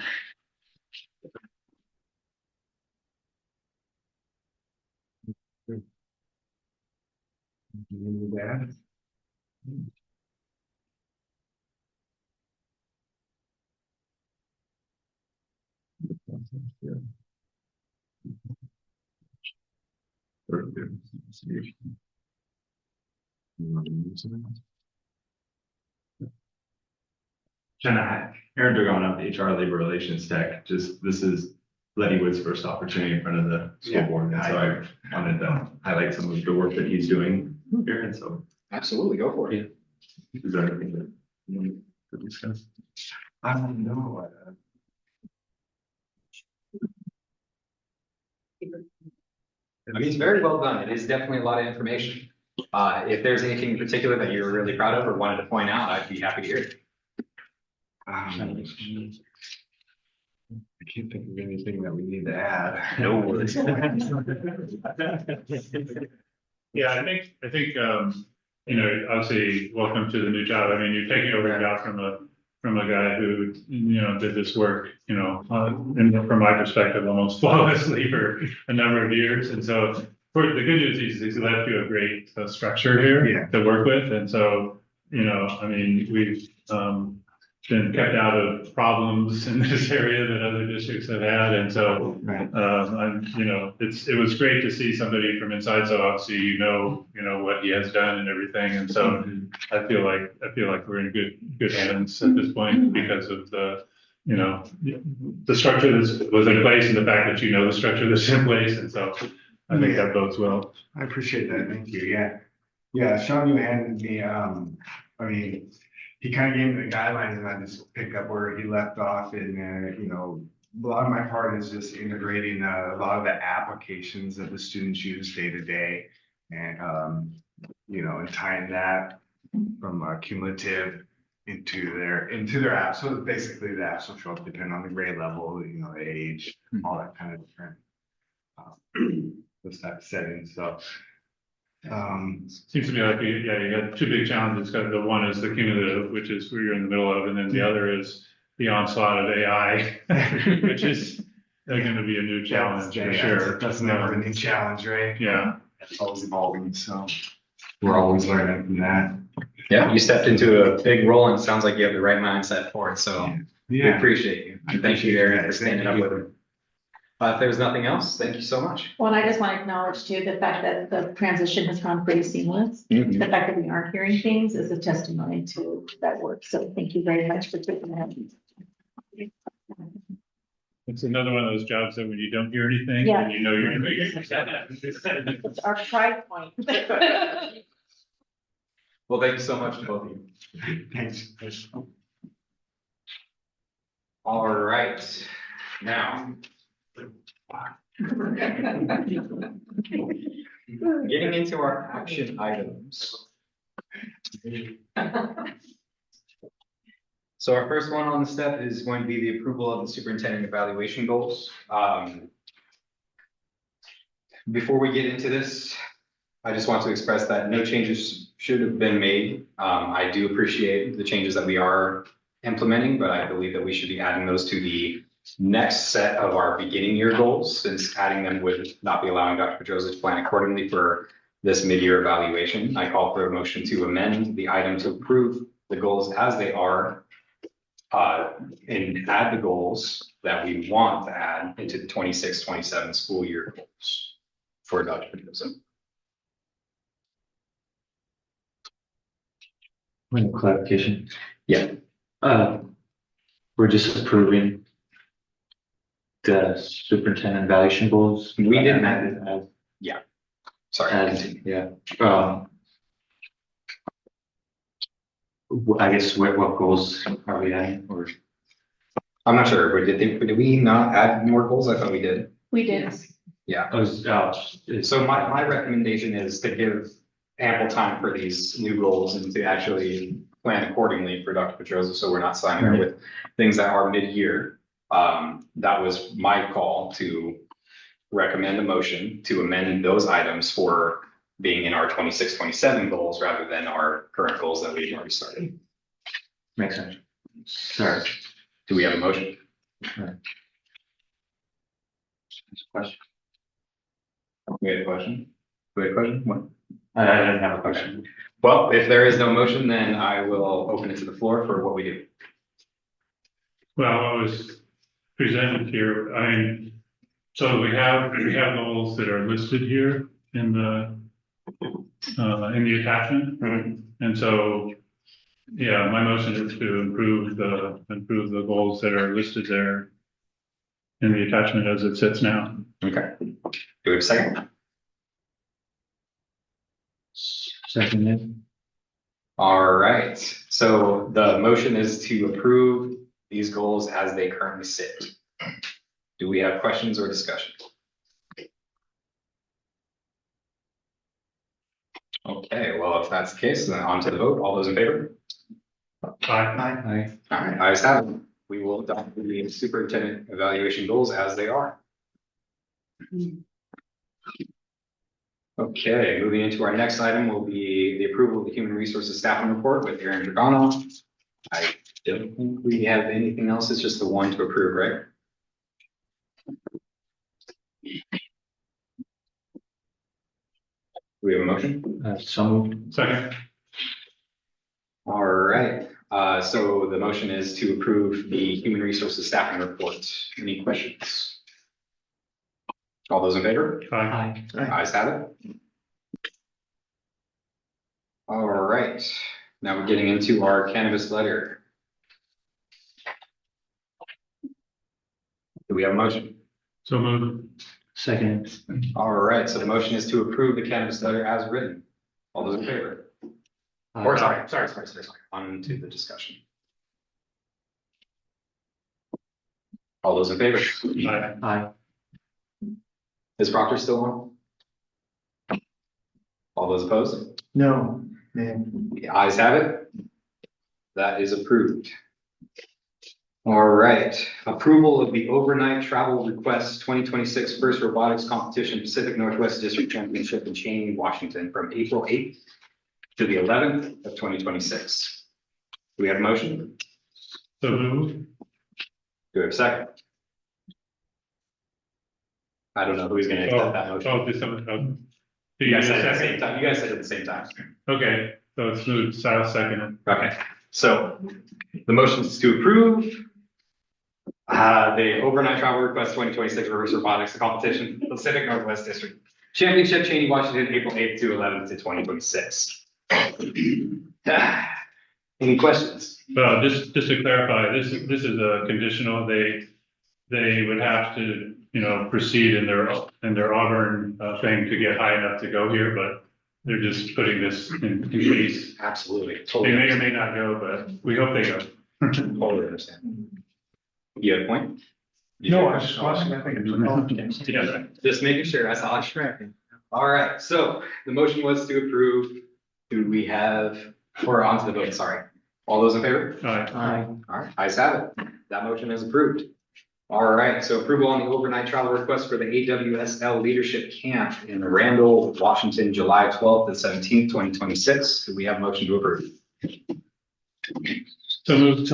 O: Aaron Dragon, I'm HR Labor Relations Tech. This is Letty Wood's first opportunity in front of the school board. And so I wanted to highlight some of the work that he's doing here. And so.
A: Absolutely, go for it.
O: Is there anything that you want to discuss? I don't know.
A: I mean, it's very well done. It is definitely a lot of information. If there's anything in particular that you're really proud of or wanted to point out, I'd be happy to hear it.
O: I can't think of anything that we need to add.
A: No worries.
D: Yeah, I think, you know, obviously, welcome to the new job. I mean, you're taking over a job from a guy who, you know, did this work, you know, and from my perspective, almost flawlessly for a number of years. And so the good news is he's left you a great structure here to work with. And so, you know, I mean, we've been kept out of problems in this area that other districts have had. And so, you know, it was great to see somebody from inside. So obviously, you know what he has done and everything. And so I feel like we're in good hands at this point because of the, you know, the structure that was in place and the fact that you know the structure that's in place. And so I think that bodes well.
P: I appreciate that. Thank you. Yeah. Sean, you handed me, I mean, he kind of gave me the guidelines and I just picked up where he left off and, you know, a lot of my part is just integrating a lot of the applications that the students use day to day and, you know, and tying that from cumulative into their app. So basically the apps will show up depending on the grade level, you know, age, all that kind of different those type of settings. So
D: seems to me like you had two big challenges. The one is the cumulative, which is where you're in the middle of, and then the other is the onslaught of AI, which is going to be a new challenge for sure.
P: That's never a new challenge, right?
D: Yeah,
P: it's always evolving. So we're always learning from that.
A: Yeah, you stepped into a big role and it sounds like you have the right mindset for it. So we appreciate you. And thank you, Aaron, for standing up with him. If there's nothing else, thank you so much.
F: Well, and I just want to acknowledge too, the fact that the transition has gone pretty seamless.
A: Mhm.
F: The fact that we aren't hearing things is a testimony to that work. So thank you very much for taking that.
D: it's another one of those jobs that when you don't hear anything,
F: Yeah.
D: then you know you're doing it.
F: It's our pride point.
A: Well, thank you so much to both of you.
P: Thanks.
A: All right, now. Getting into our action items. So our first one on the step is going to be the approval of the superintendent evaluation goals. Before we get into this, I just want to express that no changes should have been made. I do appreciate the changes that we are implementing, but I believe that we should be adding those to the next set of our beginning year goals, since adding them would not be allowing Dr. Pedroza to plan accordingly for this mid-year evaluation. I call for a motion to amend the item to approve the goals as they are, and add the goals that we want to add into the 26-27 school year goals for Dr. Pedroza.
L: One clarification.
A: Yeah.
L: We're just approving the superintendent evaluation goals.
A: We didn't add it as, yeah. Sorry.
L: Yeah. I guess what goals are we adding, or?
A: I'm not sure. Did we not add more goals? I thought we did.
F: We did.
A: Yeah. So my recommendation is to give ample time for these new goals and to actually plan accordingly for Dr. Pedroza, so we're not signing her with things that are mid-year. That was my call to recommend a motion to amend those items for being in our 26-27 goals rather than our current goals that we've already started.
L: Makes sense. Sorry.
A: Do we have a motion?
L: Question.
A: We had a question? We had a question? What?
L: I didn't have a question.
A: Well, if there is no motion, then I will open it to the floor for what we do.
D: Well, I was presented here, I mean, so we have goals that are listed here in the attachment.
A: Mm-hmm.
D: And so Yeah, my motion is to improve the goals that are listed there in the attachment as it sits now.
A: Okay. Do we have a second?
L: Seconded.
A: All right, so the motion is to approve these goals as they currently sit. Do we have questions or discussion? Okay, well, if that's the case, then on to the vote. All those in favor?
D: Aye.
A: All right, ayes have it. We will adopt the superintendent evaluation goals as they are. Okay, moving into our next item will be the approval of the human resources staffing report with Aaron Dragano. I don't think we have anything else. It's just the one to approve, right? Do we have a motion?
L: So moved.
D: Second.
A: All right, so the motion is to approve the human resources staffing report. Any questions? All those in favor?
D: Aye.
A: Ayes have it. All right, now we're getting into our cannabis letter. Do we have a motion?
D: So moved.
L: Second.
A: All right, so the motion is to approve the cannabis letter as written. All those in favor? Or sorry. On to the discussion. All those in favor?
D: Aye.
L: Aye.
A: Is Proctor still on? All those opposed?
E: No, man.
A: The ayes have it. That is approved. All right, approval of the overnight travel request 2026 First Robotics Competition Pacific Northwest District Championship in Cheney, Washington from April 8th to the 11th of 2026. Do we have a motion?
D: So moved.
A: Do we have a second? I don't know who's gonna accept that motion.
D: Oh, do
A: You
D: you
A: guys
D: need
A: said
D: a
A: it at the same
D: second?
A: time. You guys said it at the same time.
D: Okay, so it's moved, Sal seconded.
A: Okay, so the motion is to approve the overnight travel request 2026 reverse robotics competition, Pacific Northwest District Championship, Cheney, Washington, April 8th to 11th to 2026. Any questions?
D: Well, just to clarify, this is a conditional, they would have to, proceed in their Auburn thing to get high enough to go here, but they're just putting this in case.
A: Absolutely.
D: They
A: Totally
D: may or may not go, but we hope they go.
A: Totally understand. You have a point?
E: No, I was just watching, I think it's.
D: Yeah.
A: Just making sure, that's all. All right, so the motion was to approve. Do we have, or on to the vote, sorry. All those in favor?
D: Aye.
A: All right, ayes have it. That motion is approved. All right, so approval on the overnight travel request for the AWSL Leadership Camp in Randall, Washington, July 12th to 17th, 2026. Do we have a motion to approve?
D: So moved.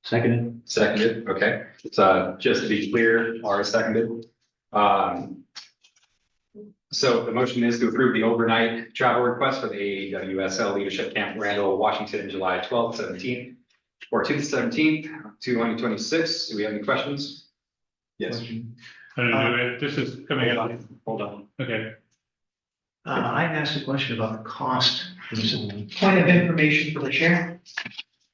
L: Seconded.
A: Seconded, okay. So just to be clear, Laura seconded. So the motion is to approve the overnight travel request for the AWSL Leadership Camp Randall, Washington, July 12th, 17th, or to the 17th, 2026. Do we have any questions? Yes.
D: I don't know, this is coming up.
A: Hold on.
D: Okay.
E: I asked a question about the cost.
K: Point of information for the chair.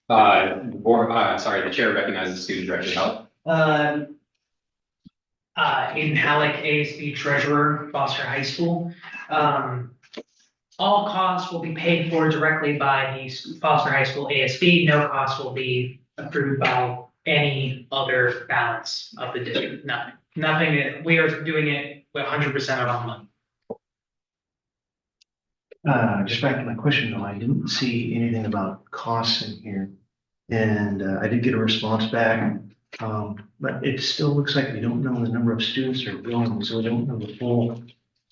A: The chair recognizes student director Halleck.
K: Aiden Halleck, ASB treasurer, Foster High School. All costs will be paid for directly by the Foster High School ASB. No cost will be approved by any other balance of the district. Nothing. We are doing it with 100% of our money.
E: Just back to my question though, I didn't see anything about costs in here. And I did get a response back, but it still looks like we don't know the number of students that are going, so we don't know the full.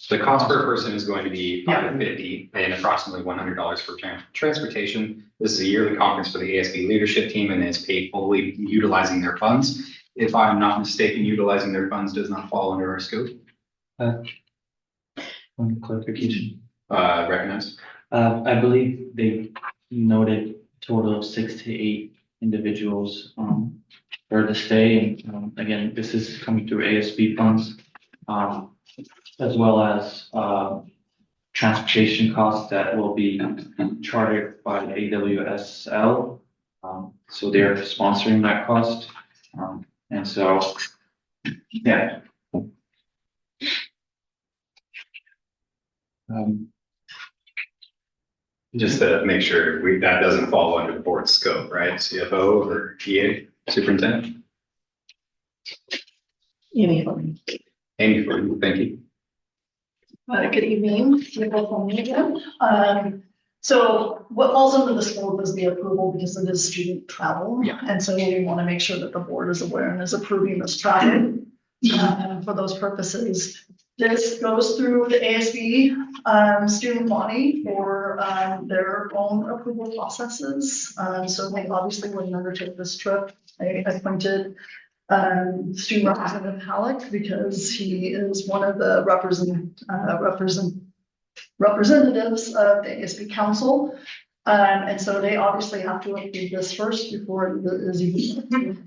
A: The cost per person is going to be $550 and approximately $100 for transportation. This is a yearly conference for the ASB leadership team and is paid fully utilizing their funds. If I'm not mistaken, utilizing their funds does not fall under our scope.
L: One clarification.
A: Recognize.
L: I believe they noted total of 6 to 8 individuals for the stay. And again, this is coming through ASB funds, as well as transportation costs that will be chartered by AWSL. So they're sponsoring that cost. And so, yeah.
A: Just to make sure that doesn't fall under the board's scope, right? CFO or TA, superintendent?
M: Amy Horn.
A: Amy, thank you.
M: Good evening, Nicole from me again. So what falls under the scope is the approval because it is student travel.
A: Yeah.
M: And so we want to make sure that the board is aware and is approving this travel. And for those purposes, this goes through the ASB student body for their own approval processes. So they obviously wouldn't undertake this trip. I appointed student representative Halleck because he is one of the representatives of the ASB council. And so they obviously have to approve this first before it is even.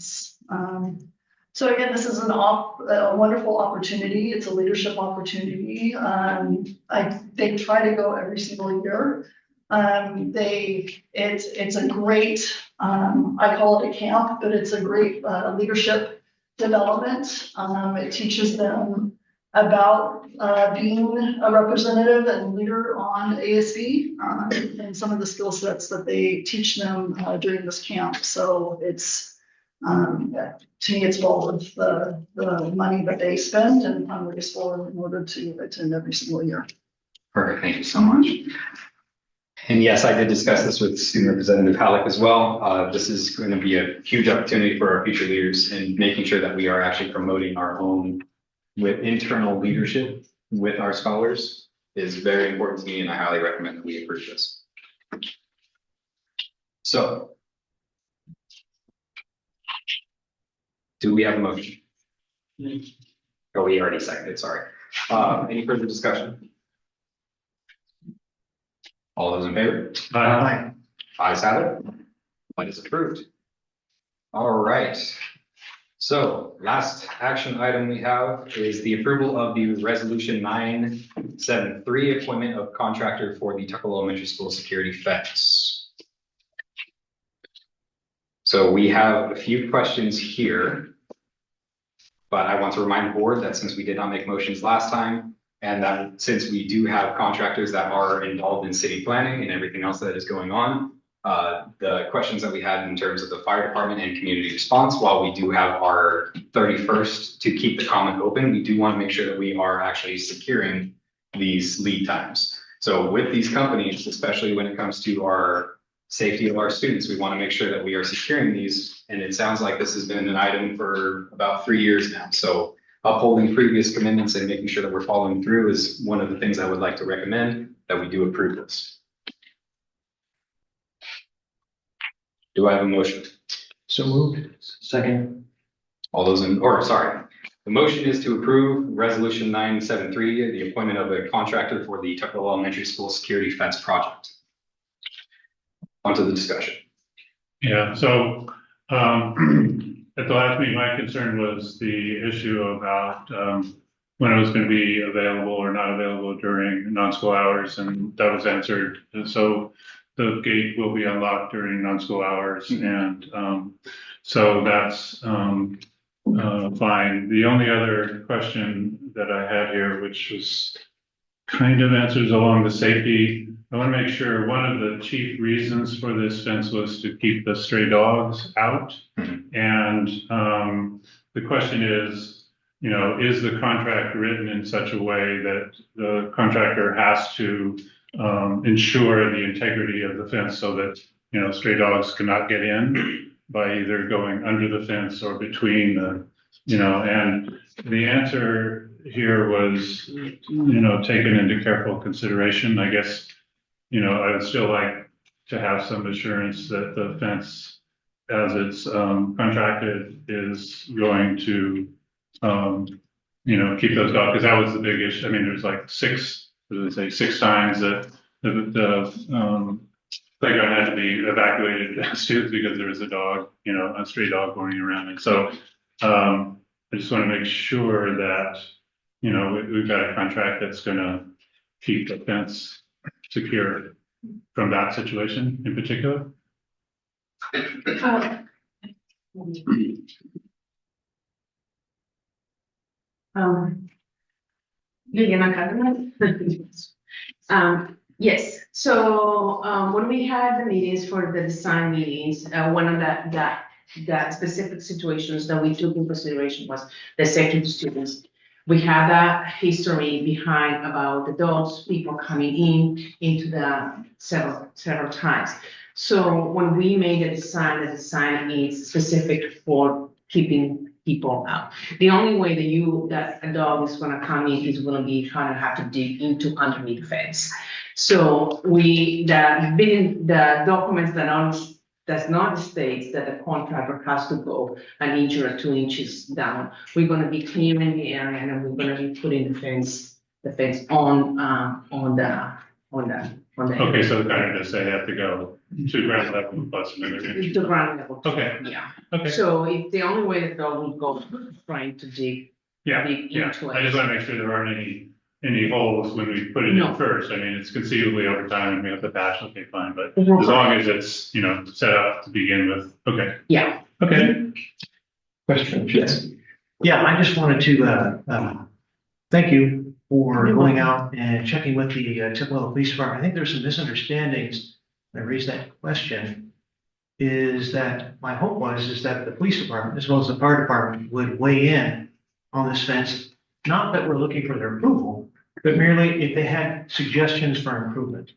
M: So again, this is a wonderful opportunity. It's a leadership opportunity. They try to go every single year. It's a great, I call it a camp, but it's a great leadership development. It teaches them about being a representative and leader on ASB and some of the skill sets that they teach them during this camp. So it's, to me, it's well worth the money that they spend and fundraise for in order to attend every single year.
A: Perfect, thank you so much. And yes, I did discuss this with Student Representative Halleck as well. This is going to be a huge opportunity for our future leaders and making sure that we are actually promoting our own with internal leadership with our scholars is very important to me, and I highly recommend that we approve this. So, do we have a motion? Oh, we already seconded, sorry. Any further discussion? All those in favor?
E: Aye.
A: Ayes have it. It is approved. All right. So last action item we have is the approval of the resolution 973 appointment of contractor for the Tuckahoe Elementary School security fence. So we have a few questions here, but I want to remind the board that since we did not make motions last time, and that since we do have contractors that are involved in city planning and everything else that is going on, the questions that we had in terms of the fire department and community response, while we do have our 31st to keep the comment open, we do want to make sure that we are actually securing these lead times. So with these companies, especially when it comes to our safety of our students, we want to make sure that we are securing these. And it sounds like this has been an item for about 3 years now. So upholding previous commitments and making sure that we're following through is one of the things I would like to recommend, that we do approve this. Do I have a motion?
E: So moved.
L: Second.
A: All those the motion is to approve resolution 973, the appointment of a contractor for the Tuckahoe Elementary School security fence project. On to the discussion.
D: Yeah, so at the last meeting, my concern was the issue about when it was going to be available or not available during non-school hours, and that was answered. And so the gate will be unlocked during non-school hours, and so that's fine. The only other question that I had here, which was kind of answers along the safety, I want to make sure one of the chief reasons for this fence was to keep the stray dogs out. And the question is, you know, is the contract written in such a way that the contractor has to ensure the integrity of the fence so that, you know, stray dogs cannot get in by either going under the fence or between the, you know, and the answer here was, you know, taken into careful consideration. I guess, you know, I would still like to have some assurance that the fence, as it's contracted, is going to, you know, keep those dogs, because that was the big issue. I mean, there's like six times that the playground had to be evacuated students because there was a dog, you know, a stray dog going around. And so I just want to make sure that, you know, we've got a contract that's going to keep the fence secure from that situation in particular?
G: Liliana Cardenas. Yes, so, when we had the meetings for the design meetings, one of that specific situations that we took in consideration was the safety of students. We had that history behind about those people coming into the several times. So when we made the design is specific for keeping people out. The only way that a dog is gonna come in is gonna be gonna have to dig into underneath the fence. So the documents does not state that the contractor has to go an inch or 2 inches down. We're gonna be clearing the area and then we're gonna be putting the fence on the.
D: Okay, so kind of just say they have to go to ground level plus another inch.
G: To ground level.
D: Okay.
G: Yeah.
D: Okay.
G: So it's the only way the dog will go trying to dig.
D: Yeah,
G: dig
D: yeah.
G: into it.
D: I just want to make sure there aren't any holes when we put it
G: No.
D: in first. I mean, it's conceivably over time and we have to patch, okay, fine, but
G: Right.
D: as long as it's, set up to begin with, okay.
G: Yeah.
D: Okay.
E: Question?
G: Yes.
E: Yeah, I just wanted to, thank you for going out and checking with the Tukwila Police Department. I think there's some misunderstandings. I raised that question. Is that my hope is that the police department as well as the fire department would weigh in on this fence. Not that we're looking for their approval, but merely if they had suggestions for improvement.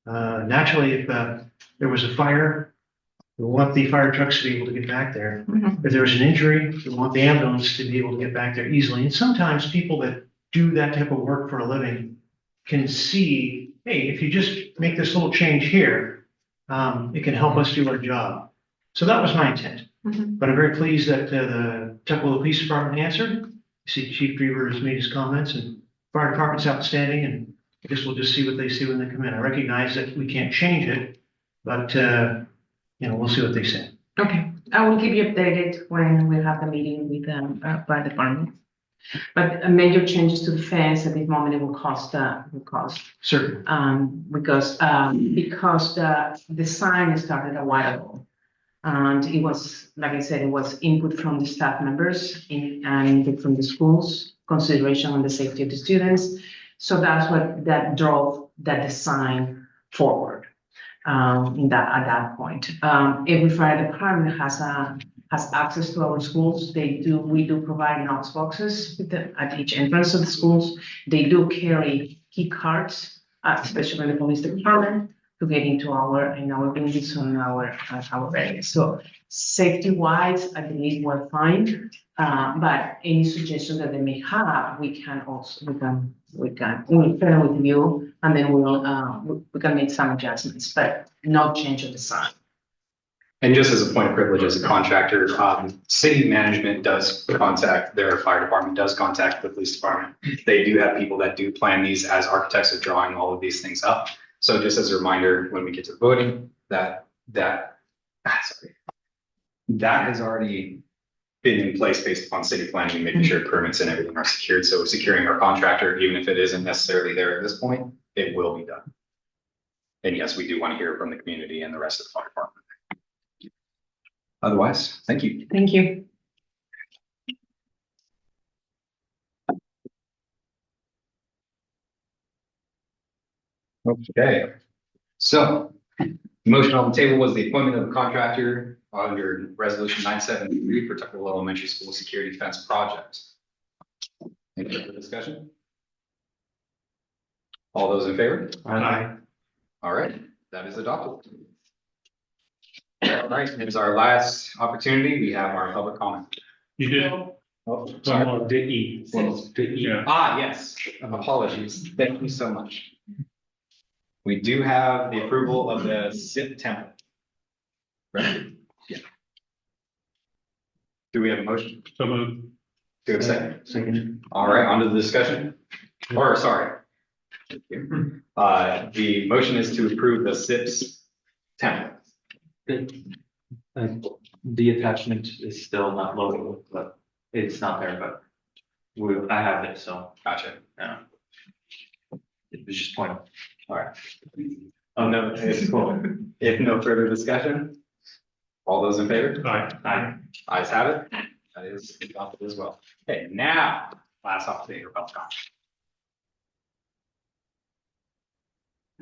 E: Naturally, if there was a fire, we want the fire trucks to be able to get back there. If there's an injury, we want the ambulance to be able to get back there easily. And sometimes people that do that type of work for a living can see, hey, if you just make this little change here, it can help us do our job. So that was my intent. But I'm very pleased that the Tukwila Police Department answered. I see Chief Drever has made his comments and fire department's outstanding, and I guess we'll just see what they see when they come in. I recognize that we can't change it, but we'll see what they say.
G: Okay, I will keep you updated when we have the meeting with the fire department. But major changes to the fence at this moment, it will cost.
E: Certainly.
G: Because the sign started a while ago. And it was, like I said, it was input from the staff members and input from the schools, consideration on the safety of the students. So that's that drove that design forward at that point. Every fire department has access to our schools. We do provide Knox boxes at each entrance of the schools. They do carry key cards, especially in the police department, to get into our buildings on our area. So safety wise, I believe we're fine. But any suggestions that they may have, we can share with you, and then we can make some adjustments, but no change of the sign.
A: And just as a point of privilege as a contractor, city management does contact, their fire department does contact the police department. They do have people that do plan these as architects of drawing all of these things up. So just as a reminder, when we get to voting, that has already been in place based upon city planning and making sure permits and everything are secured. So securing our contractor, even if it isn't necessarily there at this point, it will be done. And yes, we do want to hear from the community and the rest of the fire department. Otherwise, thank you.
G: Thank you.
A: Okay, so motion on the table was the appointment of a contractor under resolution 973 for Tukwila Elementary School Security Fence Project. Any further discussion? All those in favor?
E: Aye.
A: All right, that is adopted. All right, here's our last opportunity. We have our public comment.
D: You did.
A: Oh,
D: One
A: sorry.
D: more, did E. Yeah.
A: Yes, apologies. Thank you so much. We do have the approval of the SIP template. Right? Yeah. Do we have a motion?
D: So moved.
A: Do we have a second?
E: Second.
A: All right, on to the discussion. Or sorry. Thank you. The motion is to approve the SIPs template.
L: The attachment is still not loaded, but it's not there, but I have it, so.
A: Gotcha.
L: Yeah. It's just point.
A: All right. Oh, no, it's cool. If no further discussion, all those in favor?
D: Aye.
A: Ayes have it. That is adopted as well. Okay, now, last opportunity for public comment.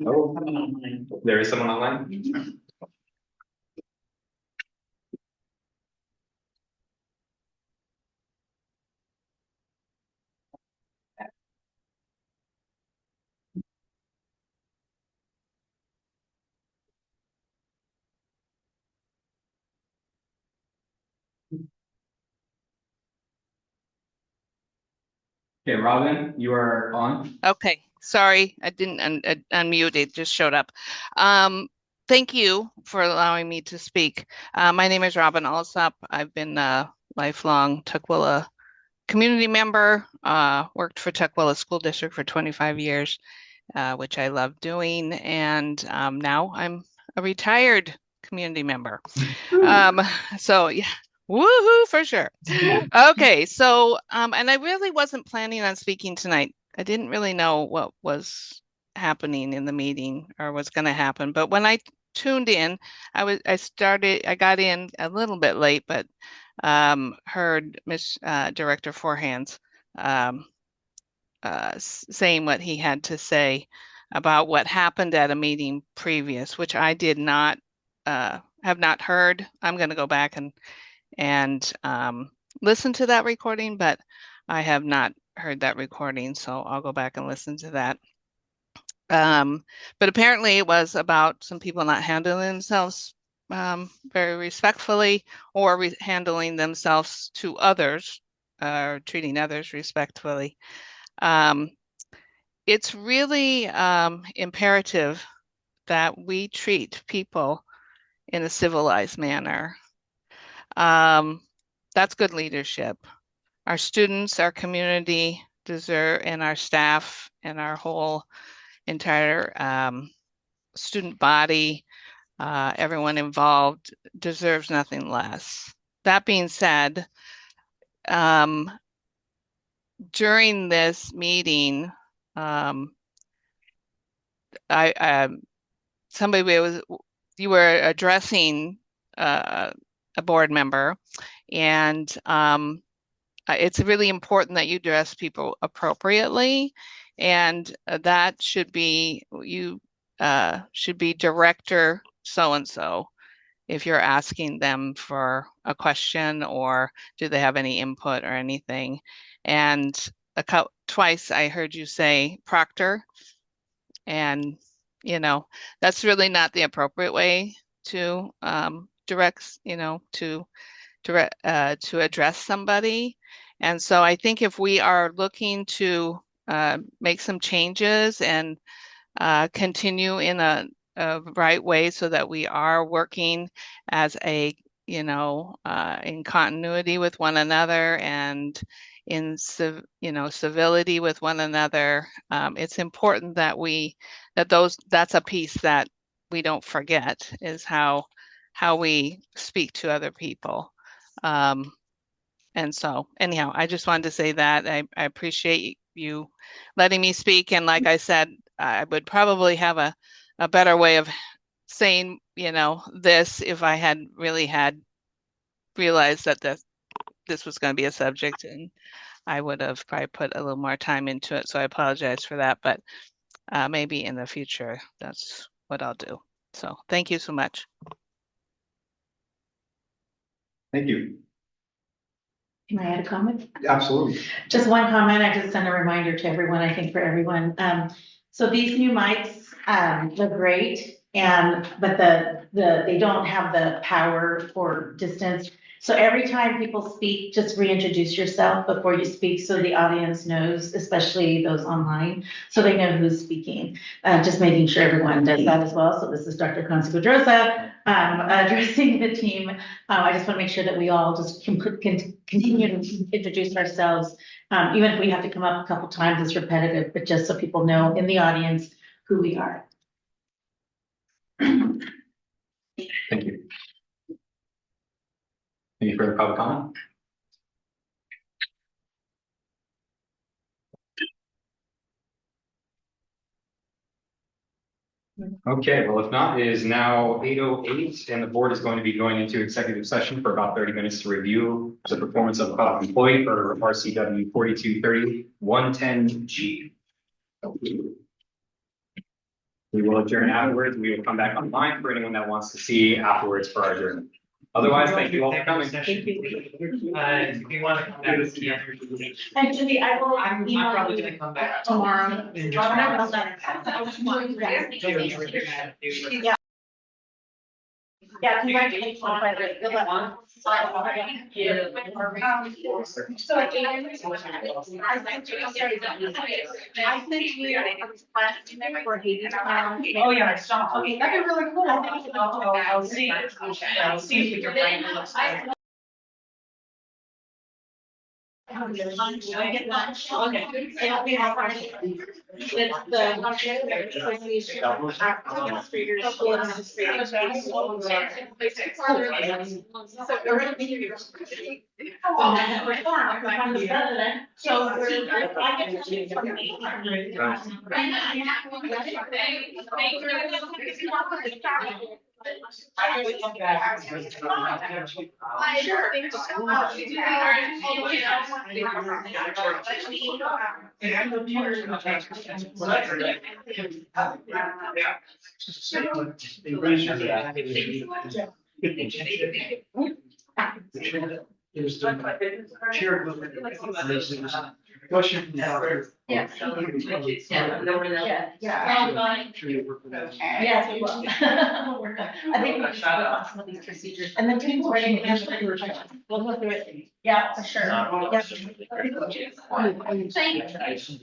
A: Oh, there is someone online? Okay, Robin, you are on.
Q: Okay, sorry, I didn't unmute, it just showed up. Thank you for allowing me to speak. My name is Robin Alsop. I've been a lifelong Tukwila community member, worked for Tukwila School District for 25 years, which I love doing, and now I'm a retired community member. So yeah. Woohoo for sure. Okay, so and I really wasn't planning on speaking tonight. I didn't really know what was happening in the meeting or what's going to happen, but when I tuned in, I got in a little bit late, but heard Miss Director Forehands saying what he had to say about what happened at a meeting previous, which I did not have not heard. I'm going to go back and listen to that recording, but I have not heard that recording, so I'll go back and listen to that. But apparently it was about some people not handling themselves very respectfully or handling themselves to others or treating others respectfully. It's really imperative that we treat people in a civilized manner. That's good leadership. Our students, our community deserve, and our staff and our whole entire student body, everyone involved deserves nothing less. That being said, during this meeting, you were addressing a board member, and it's really important that you address people appropriately, and that should be, you should be director so-and-so if you're asking them for a question or do they have any input or anything. And twice I heard you say Proctor, and you know, that's really not the appropriate way to direct, you know, to address somebody. And so I think if we are looking to make some changes and continue in a right way so that we are working as a, you know, in continuity with one another and in civility with one another, it's important that that's a piece that we don't forget, is how we speak to other people. And so anyhow, I just wanted to say that I appreciate you letting me speak. And like I said, I would probably have a better way of saying, you know, this if I had really had realized that this was going to be a subject, and I would have probably put a little more time into it. So I apologize for that, but maybe in the future, that's what I'll do. So thank you so much.
A: Thank you.
F: Can I add a comment?
A: Absolutely.
F: Just one comment. I just sent a reminder to everyone, I think for everyone. So these new mics look great, but they don't have the power for distance. So every time people speak, just reintroduce yourself before you speak so the audience knows, especially those online, so they know who's speaking. Just making sure everyone does that as well. So this is Dr. Consu-Pedrosa addressing the team. I just want to make sure that we all just continue to introduce ourselves, even if we have to come up a couple times, it's repetitive, but just so people know in the audience who we are.
A: Thank you. Any further public comment? Okay, well, if not, it is now 8:08, and the board is going to be going into executive session for about 30 minutes to review the performance of a employee for RCW 4230-110G. We will adjourn afterwards. We will come back online for anyone that wants to see afterwards for our adjournment. Otherwise, thank you all for coming.
F: Thank you.
K: If you want to come back with the other.
F: And Judy, I will
K: I'm
F: email
K: probably
F: you
K: gonna come back.
F: tomorrow.
K: And
F: Yeah. Yeah, congratulations. Good luck. So I sent you a request for Haiti.
K: Oh, yeah, I saw. Okay, that'd be really cool. I'll see. I'll see if we can find it.
F: I get lunch. Okay. It'll be on Friday. It's the association of administrators, school administrators. So we're gonna be here. I'm the president, so I get to choose from me. Sure.
E: There's the chair. Question.
F: Yeah. Yeah. Yes, we will. I think we should work on some of these procedures and then people writing. We'll go through it. Yeah, for sure. Yeah.
C: Thank you.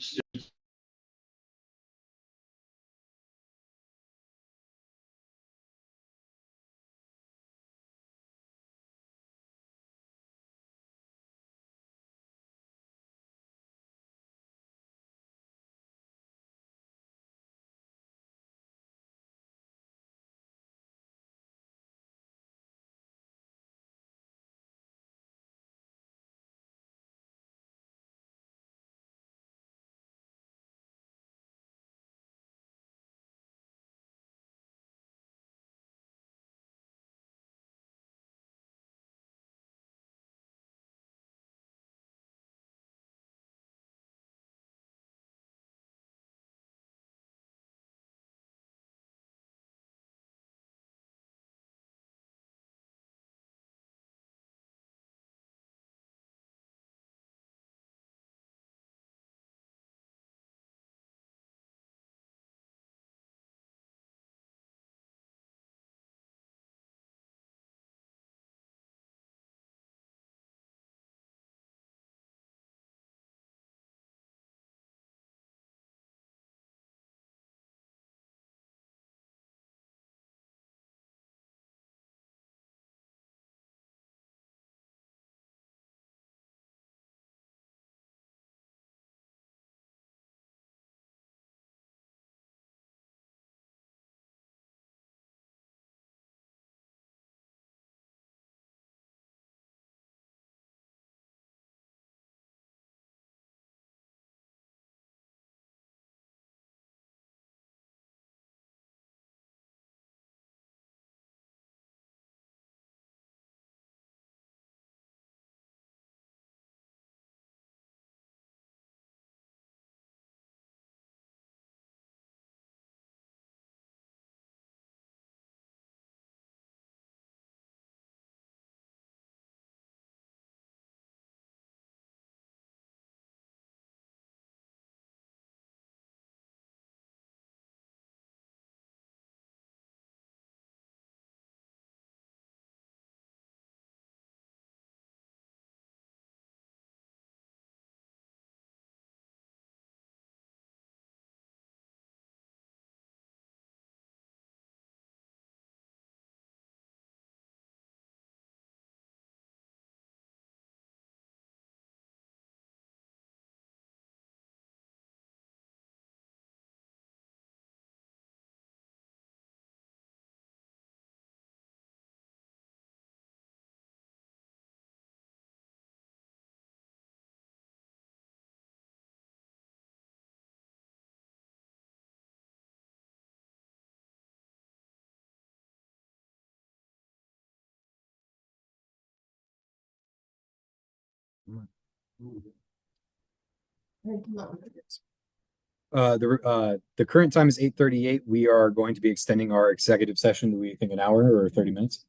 R: The current time is 8:38. We are going to be extending our executive session. Do we think an hour or 30 minutes?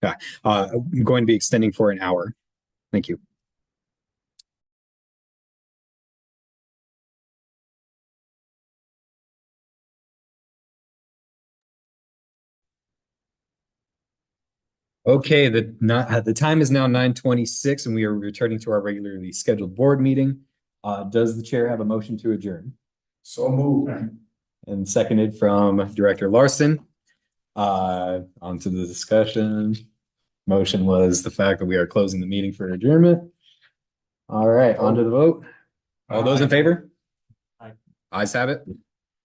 R: Yeah, I'm going to be extending for an hour. Thank you. Okay, the time is now 9:26 and we are returning to our regularly scheduled board meeting. Does the chair have a motion to adjourn?
H: So moved.
R: And seconded from Director Larson. Onto the discussion. Motion was the fact that we are closing the meeting for adjournment. All right, on to the vote. All those in favor?
E: Aye.
R: Ayes have it.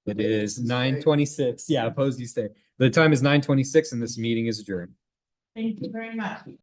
R: It is 9:26. Yeah, opposed, you stay. The time is 9:26 and this meeting is adjourned.
F: Thank you very much.